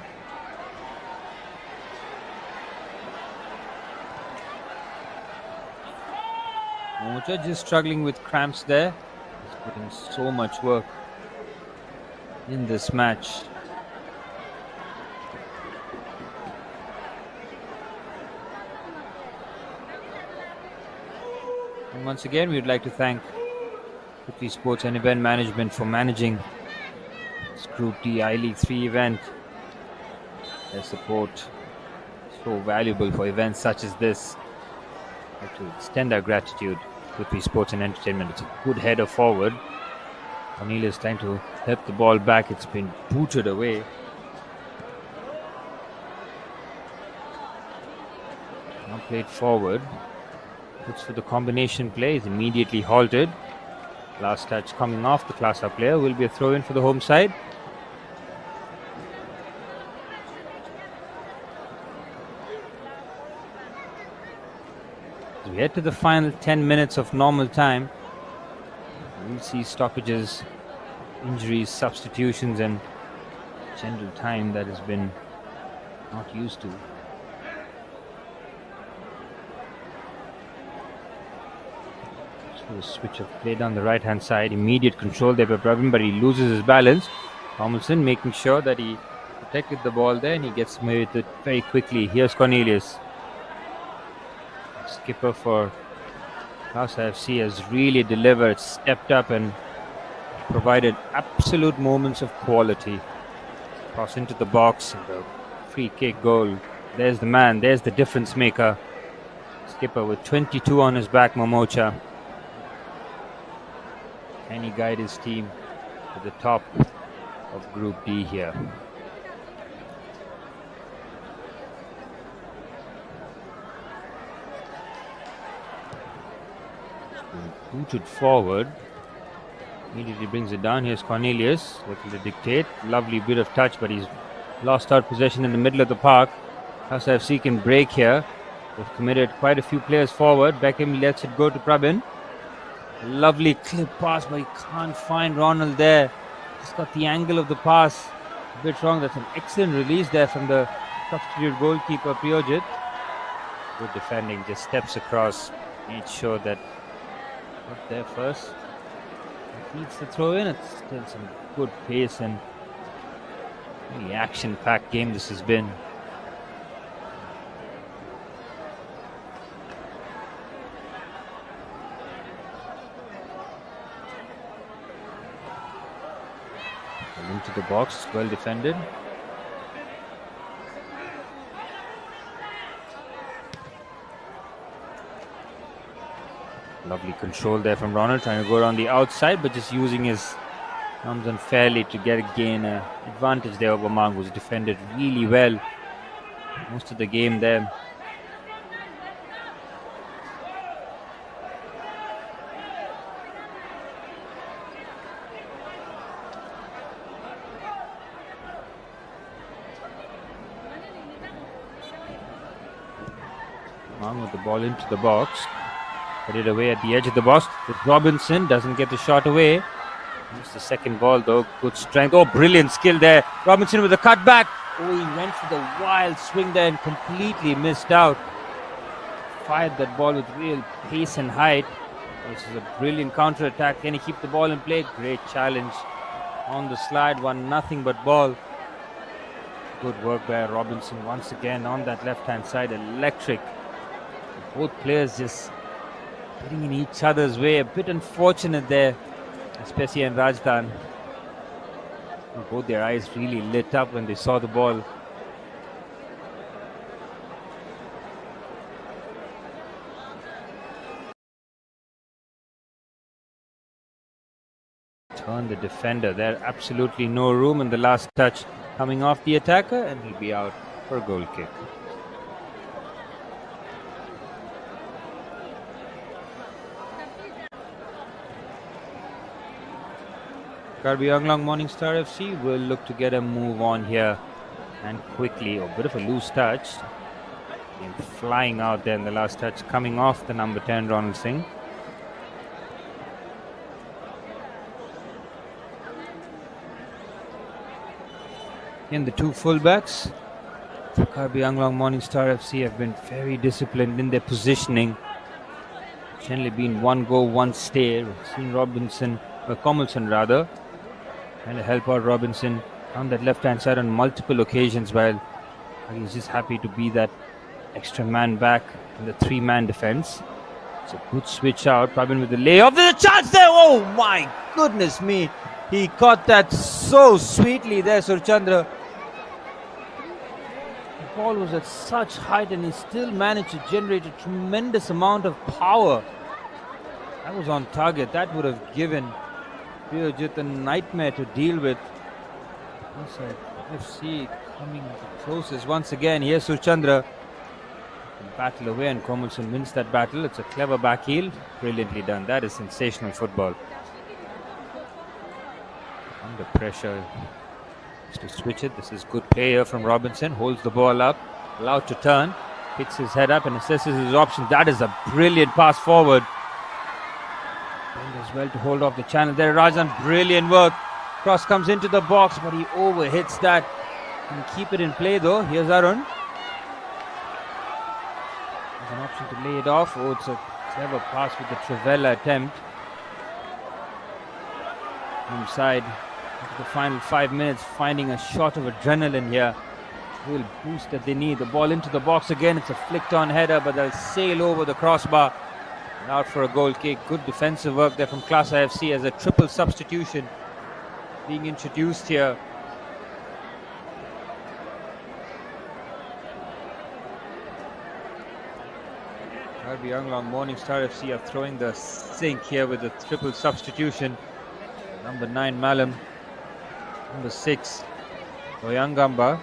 L: Mocha just struggling with cramps there. He's putting so much work in this match. And once again, we would like to thank KEINOU Sports and Event Management for managing this Group D I-League 3 event. Their support so valuable for events such as this. I'd like to extend our gratitude to KEINOU Sports and Entertainment. It's a good header forward. Cornelius trying to help the ball back. It's been booted away. Now played forward. Looks for the combination play. Is immediately halted. Last touch coming off the Class A player. Will be a throw in for the home side. As we head to the final 10 minutes of normal time, we'll see stoppages, injuries, substitutions, and general time that has been not used to. So a switch of play down the right hand side, immediate control there by Pravin, but he loses his balance. Tomlinson making sure that he protected the ball there, and he gets away with it very quickly. Here's Cornelius. Skipper for Class FC has really delivered, stepped up and provided absolute moments of quality. Cross into the box and the free kick goal. There's the man, there's the difference maker. Skipper with 22 on his back, Momocha. Can he guide his team to the top of Group D here? Booted forward, immediately brings it down. Here's Cornelius looking to dictate. Lovely bit of touch, but he's lost out possession in the middle of the park. Class FC can break here. They've committed quite a few players forward. Beckham lets it go to Prabin. Lovely clip pass, but he can't find Ronald there. Just got the angle of the pass a bit wrong. That's an excellent release there from the substitute goalkeeper Priyojit. Good defending, just steps across, made sure that got there first. Needs the throw in. It's still some good pace and really action-packed game this has been. Into the box, well defended. Lovely control there from Ronald, trying to go around the outside, but just using his arms unfairly to gain an advantage there over Mang, who's defended really well most of the game there. Mang with the ball into the box. Put it away at the edge of the box. With Robinson, doesn't get the shot away. It's the second ball though. Good strength. Oh, brilliant skill there. Robinson with a cutback. Oh, he went for the wild swing there and completely missed out. Fired that ball with real pace and height. This is a brilliant counter attack. Can he keep the ball in play? Great challenge on the slide. One nothing but ball. Good work by Robinson once again on that left hand side. Electric. Both players just getting in each other's way. A bit unfortunate there, especially in Rajdan. Both their eyes really lit up when they saw the ball. Turn the defender there. Absolutely no room in the last touch coming off the attacker, and he'll be out for a goal kick. KARBI Anglong Morningstar FC will look to get a move on here and quickly. A bit of a loose touch. Came flying out there in the last touch, coming off the number 10, Ronald Singh. And the two fullbacks, KARBI Anglong, Morningstar FC, have been very disciplined in their positioning. Generally been one go, one stay. We've seen Komilson rather, trying to help out Robinson on that left-hand side on multiple occasions, while he's just happy to be that extra man back in the three-man defense. It's a good switch out. Pravin with the layoff. There's a chance there. Oh my goodness me. He caught that so sweetly there, Surchandra. The ball was at such height and he still managed to generate a tremendous amount of power. That was on target. That would have given Piyojit a nightmare to deal with. Inside FC coming the closest once again. Here's Surchandra. Battle away and Komilson wins that battle. It's a clever back heel. Brilliantly done. That is sensational football. Under pressure to switch it. This is good play here from Robinson. Holds the ball up, allowed to turn, picks his head up and assesses his options. That is a brilliant pass forward. And as well to hold off the channel there. Rajan, brilliant work. Cross comes into the box, but he overhits that. Can keep it in play though. Here's Arun. There's an option to lay it off. Oh, it's a clever pass with the Trivella attempt. Inside. The final 5 minutes, finding a shot of adrenaline here. Real boost that they need. The ball into the box again. It's a flicked on header, but they'll sail over the crossbar. And out for a goal kick. Good defensive work there from Klasa FC as a triple substitution being introduced here. KARBI Anglong, Morningstar FC are throwing the sink here with the triple substitution. Number 9, Malam. Number 6, Loyangamba.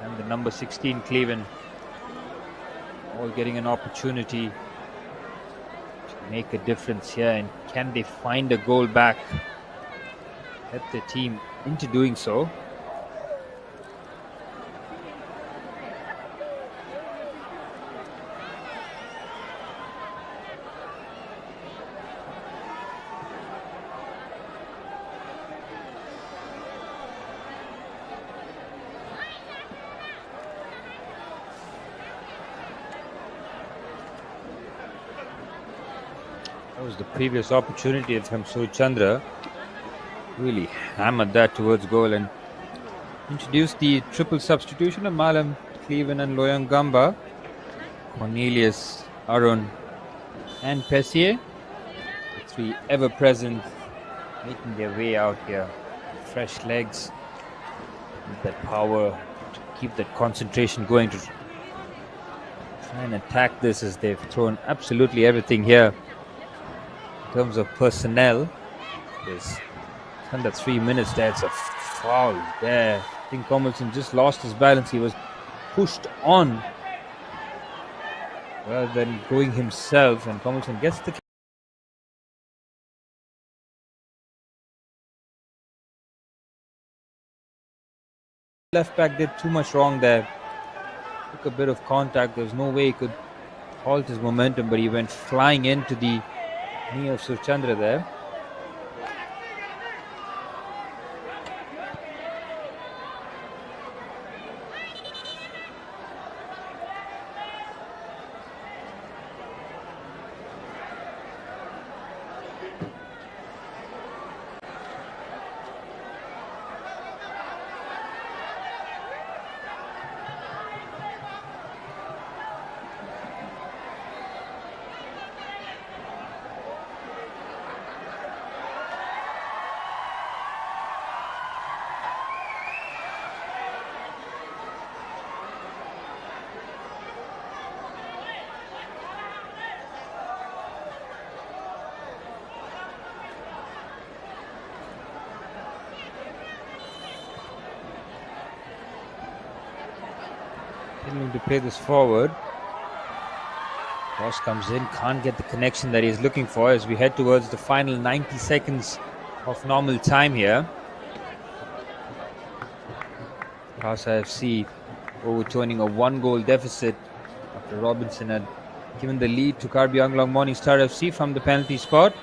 L: And the number 16, Cleven. All getting an opportunity to make a difference here. And can they find a goal back? Help their team into doing so. That was the previous opportunity from Surchandra. Really hammered that towards goal and introduced the triple substitution of Malam, Cleven and Loyangamba. Cornelius, Arun and Pessier. The three ever present, making their way out here. Fresh legs, with that power to keep that concentration going, to try and attack this as they've thrown absolutely everything here. In terms of personnel, there's under 3 minutes there. It's a foul there. I think Komilson just lost his balance. He was pushed on rather than going himself, and Komilson gets the left back. Did too much wrong there. Took a bit of contact. There's no way he could halt his momentum, but he went flying into the knee of Surchandra there. Continuing to play this forward. Cross comes in, can't get the connection that he's looking for as we head towards the final 90 seconds of normal time here. Lhasa FC overturning a 1-goal deficit after Robinson had given the lead to KARBI Anglong Morning Star FC from the penalty spot.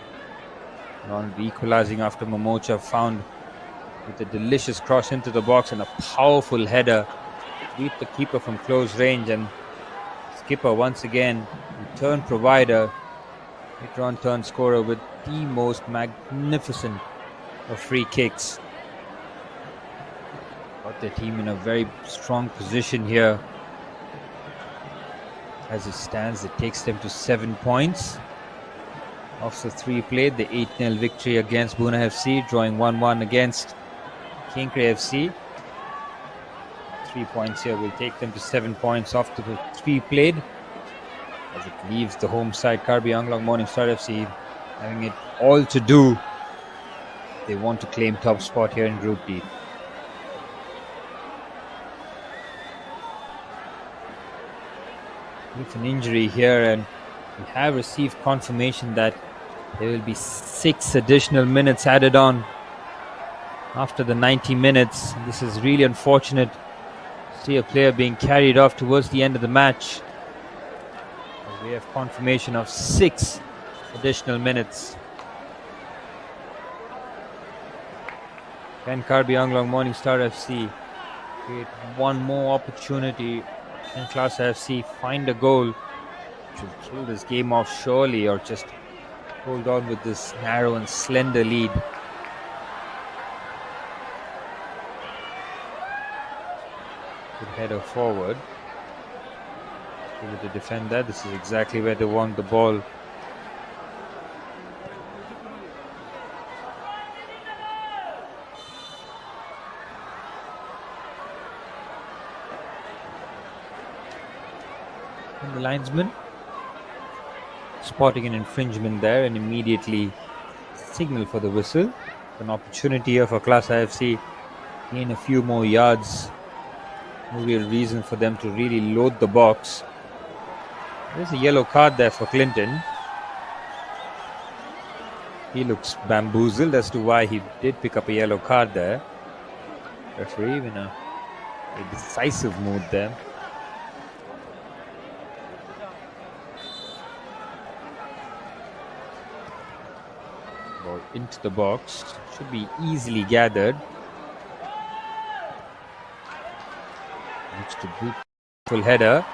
L: On equalizing after Momocha found with a delicious cross into the box and a powerful header beat the keeper from close range, and skipper once again turn provider, later on turn scorer with the most magnificent of free kicks. Got their team in a very strong position here. As it stands, it takes them to 7 points. Off the 3 played, the 8-0 victory against Buna FC, drawing 1-1 against Kinkre FC. 3 points here will take them to 7 points off the 3 played, as it leaves the home side KARBI Anglong Morning Star FC having it all to do. They want to claim top spot here in Group D. With an injury here, and we have received confirmation that there will be 6 additional minutes added on after the 90 minutes. This is really unfortunate to see a player being carried off towards the end of the match. We have confirmation of 6 additional minutes. Can KARBI Anglong Morning Star FC create one more opportunity? Can Lhasa FC find a goal which will kill this game off surely, or just hold on with this narrow and slender lead? Good header forward. Able to defend that. This is exactly where they want the ball. And the linesman spotting an infringement there and immediately signal for the whistle. An opportunity here for Lhasa FC. Gain a few more yards. No real reason for them to really load the box. There's a yellow card there for Clinton. He looks bamboozled as to why he did pick up a yellow card there. Referee in a decisive mood there. Ball into the box. Should be easily gathered. Next to beautiful header.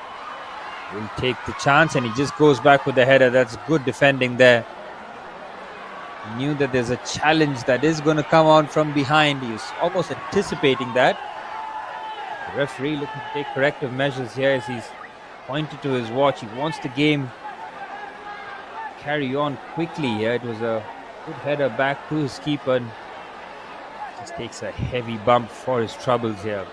L: Will take the chance, and he just goes back with the header. That's good defending there. He knew that there's a challenge that is going to come on from behind. He was almost anticipating that. The referee looking to take corrective measures here as he's pointed to his watch. He wants the game to carry on quickly here. It was a good header back to his keeper, and just takes a heavy bump for his troubles here.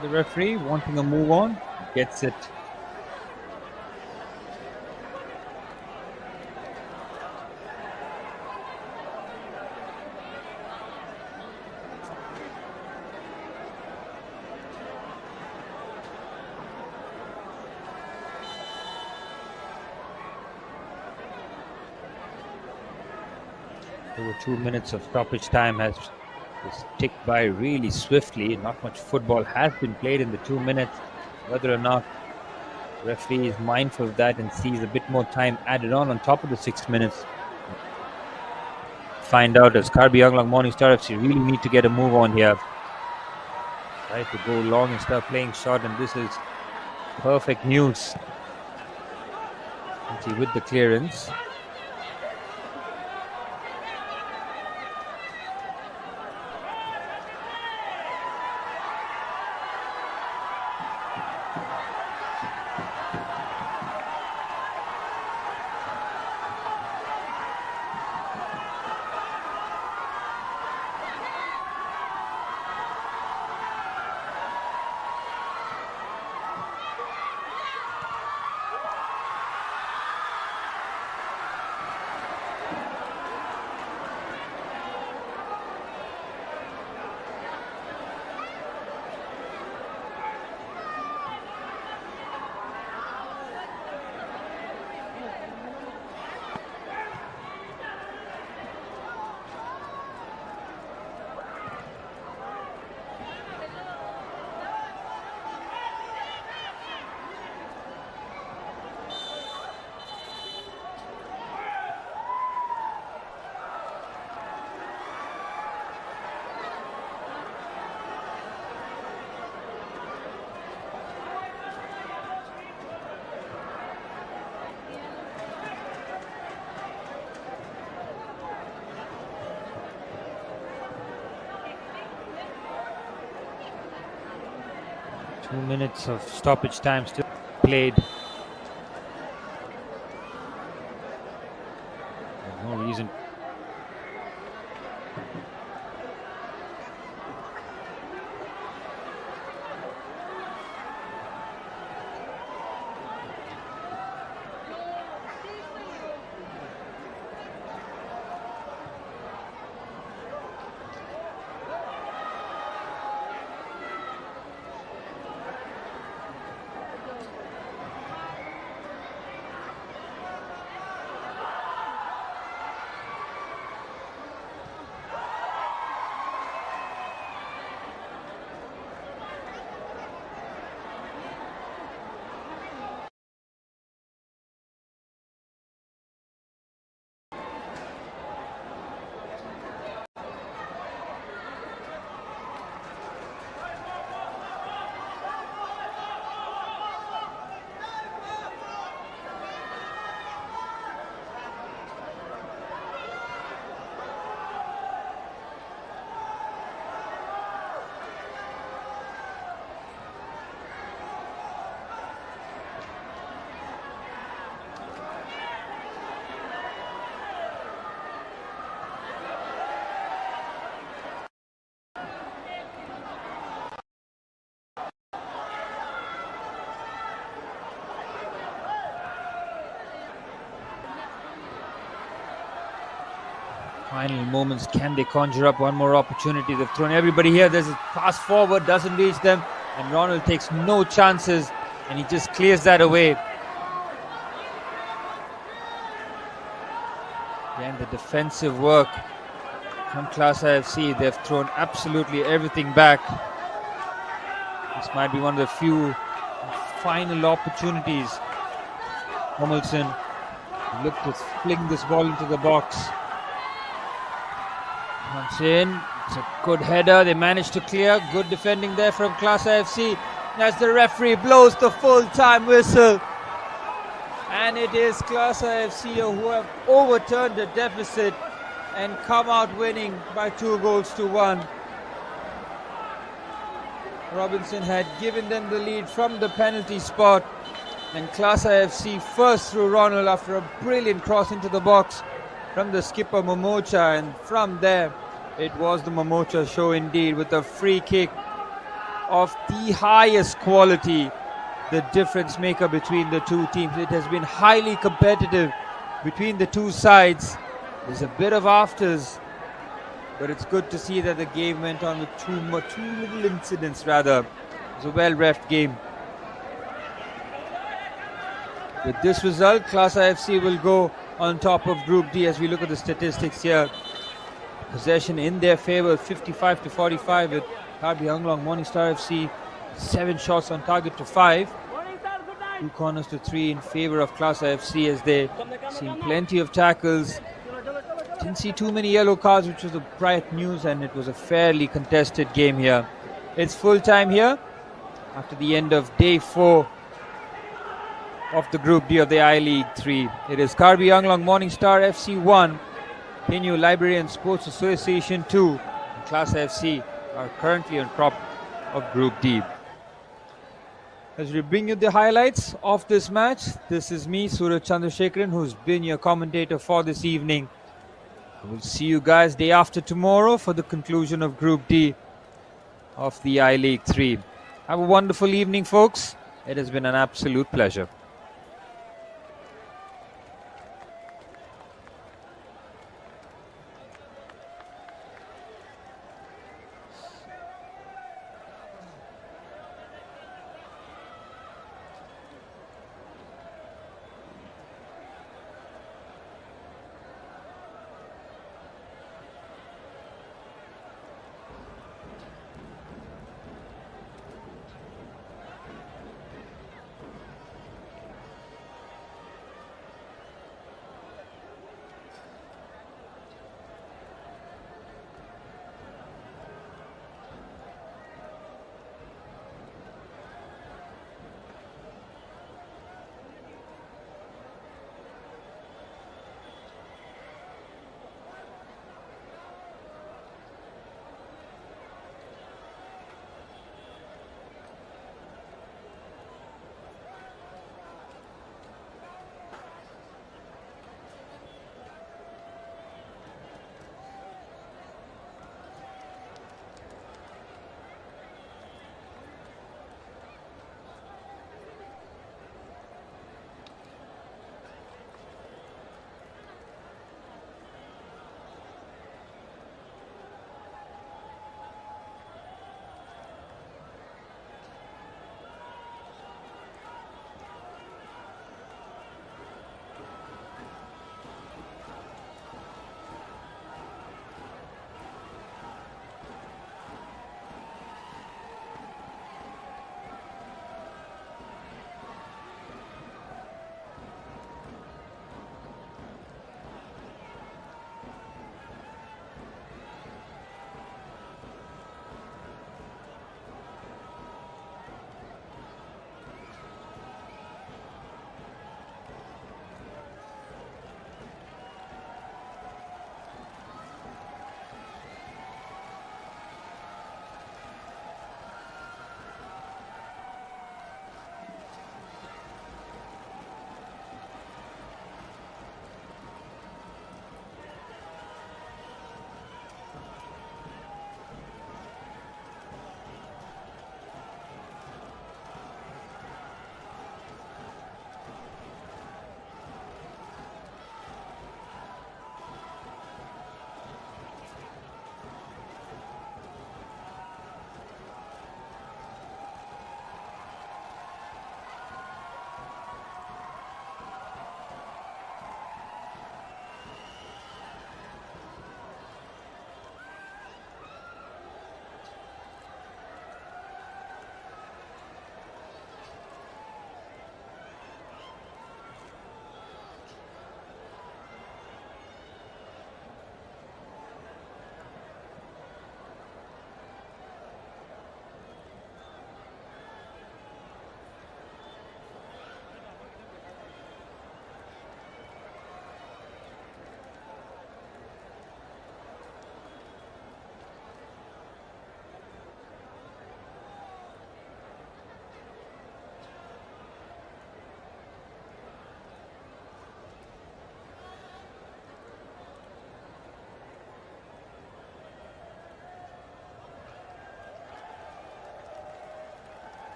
L: The referee wanting a move on, gets it. Over 2 minutes of stoppage time has ticked by really swiftly. Not much football has been played in the 2 minutes. Whether or not the referee is mindful of that and sees a bit more time added on top of the 6 minutes. Find out, as KARBI Anglong Morning Star FC really need to get a move on here. Try to go long and start playing short, and this is perfect news. With the clearance. 2 minutes of stoppage time still played. There's no reason. Final moments, can they conjure up one more opportunity? They've thrown everybody here. There's a pass forward, doesn't reach them, and Ronald takes no chances and he just clears that away. Again, the defensive work from Class IFC, they've thrown absolutely everything back. This might be one of the few final opportunities. Homilson looked to fling this ball into the box. Once in, it's a good header. They managed to clear. Good defending there from Class IFC. As the referee blows the full-time whistle. And it is Class IFC who have overturned the deficit and come out winning by 2-1. Robinson had given them the lead from the penalty spot. And Class IFC first through Ronald after a brilliant cross into the box from the skipper Momocha, and from there it was the Momocha show indeed, with a free kick of the highest quality, the difference maker between the two teams. It has been highly competitive between the two sides. There's a bit of afters, but it's good to see that the game went on with two little incidents rather. It was a well-reffed game. With this result, Class IFC will go on top of Group D. As we look at the statistics here, possession in their favor, 55-45, with KARBI Anglong Morningstar FC 7 shots on target to 5, 2 corners to 3 in favor of Class IFC, as they seen plenty of tackles. Didn't see too many yellow cards, which was a bright news, and it was a fairly contested game here. It's full time here after the end of day 4 of the Group D of the I-League 3. It is KARBI Anglong Morningstar FC 1, KEINOU Library and Sports Association 2, and Class FC are currently on top of Group D. As we bring you the highlights of this match, this is me, Suraj Chandrasekharan, who's been your commentator for this evening. I will see you guys day after tomorrow for the conclusion of Group D of the I-League 3. Have a wonderful evening, folks. It has been an absolute pleasure.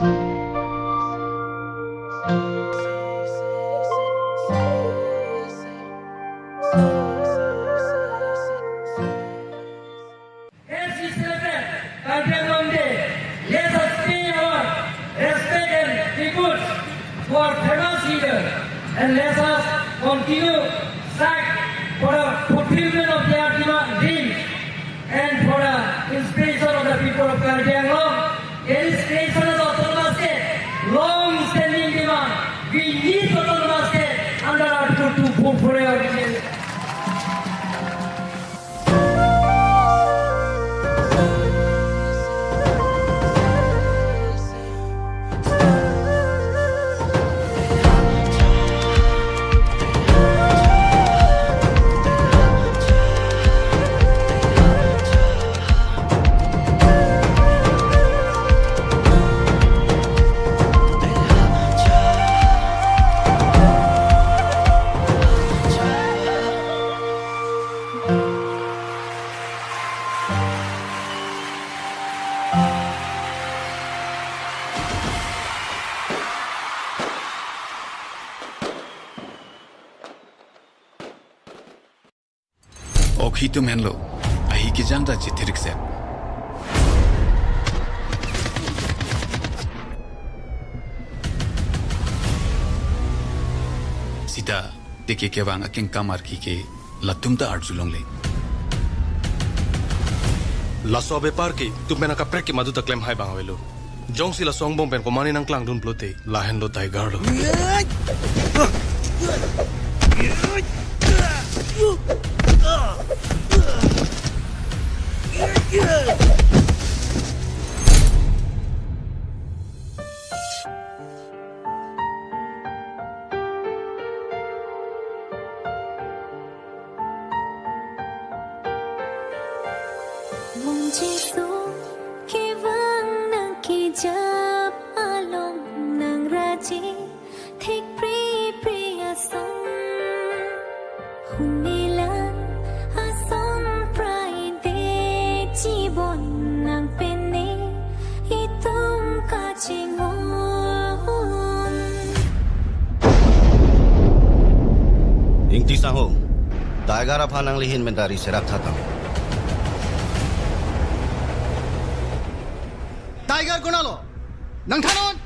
A: As we celebrate KARBI ANGLONG Day, let us pay our respect and tribute to our famous leader, and let us continue strive for the fulfillment of their dreams and for the inspiration of the people of KARBI ANGLOng. There is creation of autonomous state, long-standing demand. We need autonomous state under Article 2 for our region.
F: Okhitu menlo, ahi ki jangda jithirik set. Sita, deke kewang aking kamar ki ke latumta arjulong le.
G: Laso bepar ki tumena ka prek ki maduta claim hai bang awelo. Jong sila songbong pen komani nang klang dun plote lahen lo tiger lo.
E: Mungjisu kiwang nang kijap along nang raji thik priya song hunilan ason Friday jibon nang pene itum kachingon
H: Ingti saho, daigara phanang lihin mentari serak thatam. Tiger gunalo, nang thanon.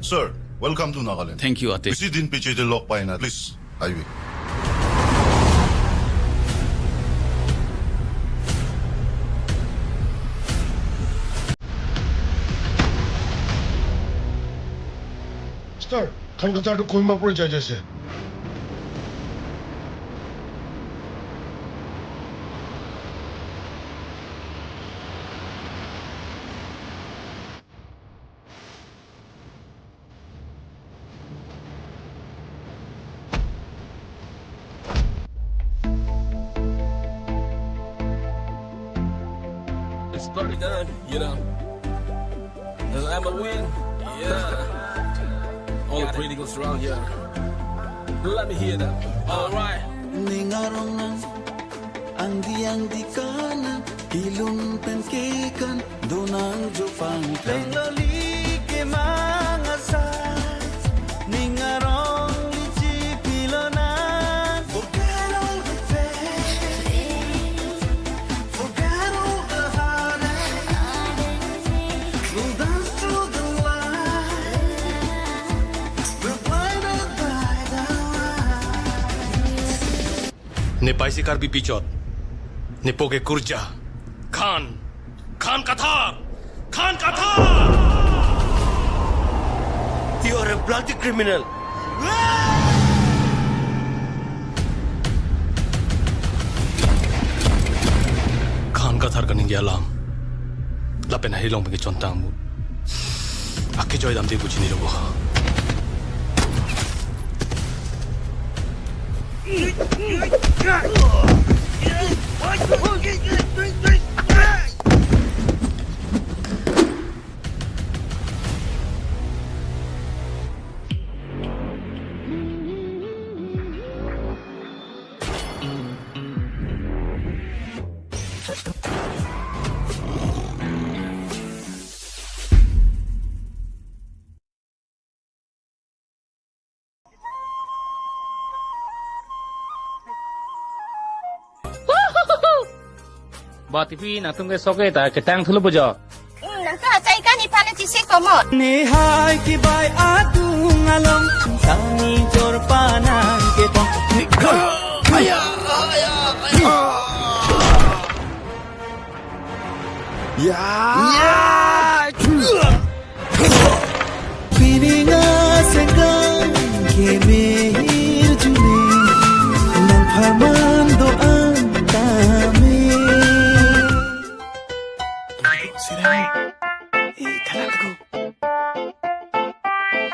I: Sir, welcome to Nagaland.
F: Thank you, Ate.
I: Bisi din piche de lock pa na. Please, highway.
J: Sir, kan kata tu koi mapur jaja se.
K: It's probably done, you know. Cause I'm a win, yeah. All the pretty goes around, yeah. Let me hear that. Alright.
D: Ningarongan ang di kanan ilun penkekan dunang jupang lengoli ke mangasay ningarong lichi pilonan forget all the pain forget all the heartache we'll dance through the light we're blinded by the light
G: Ne paisi karbi pichot. Ne poke kurja. Khan Kathar! Khan Kathar!
D: You are a bloody criminal.
G: Khan Kathar kaning alam. Lapen na hilong pengi chontang mu. Aki joy dam de kuchi ni robo.
B: ba tipi na tumge soke ta ke tang thulu pujo
C: Nang ka cai ka ni pale ci se komot.
D: Nihai ki bai adung along Sani jor panan ke pong Piringa senggang ke mehir june Nang farman doang kami Sirai Talang ko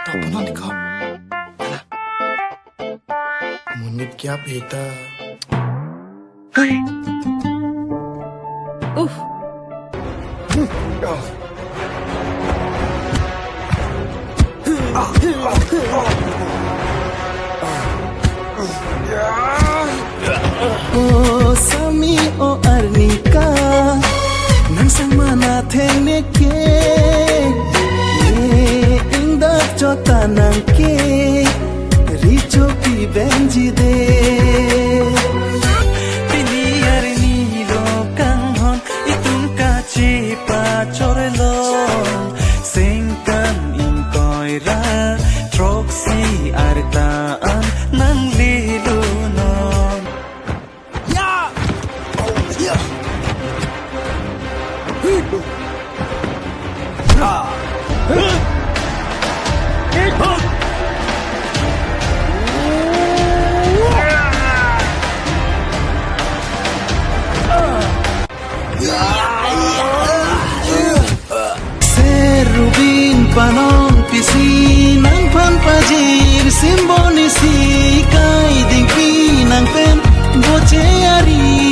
D: Toponon ko Talang Munip kya beta Uff Oh Sami oh Arnika Nang sang mana thenge ke Indak chota nang ke Richo pi benji de Piniyar nilo kanghon Itun ka chipa chorelo Sengkan inkoira Troxy artaan nang lilunon Serubin panong pisin ang pampajir simbonisi kai ding pinang pen boche ari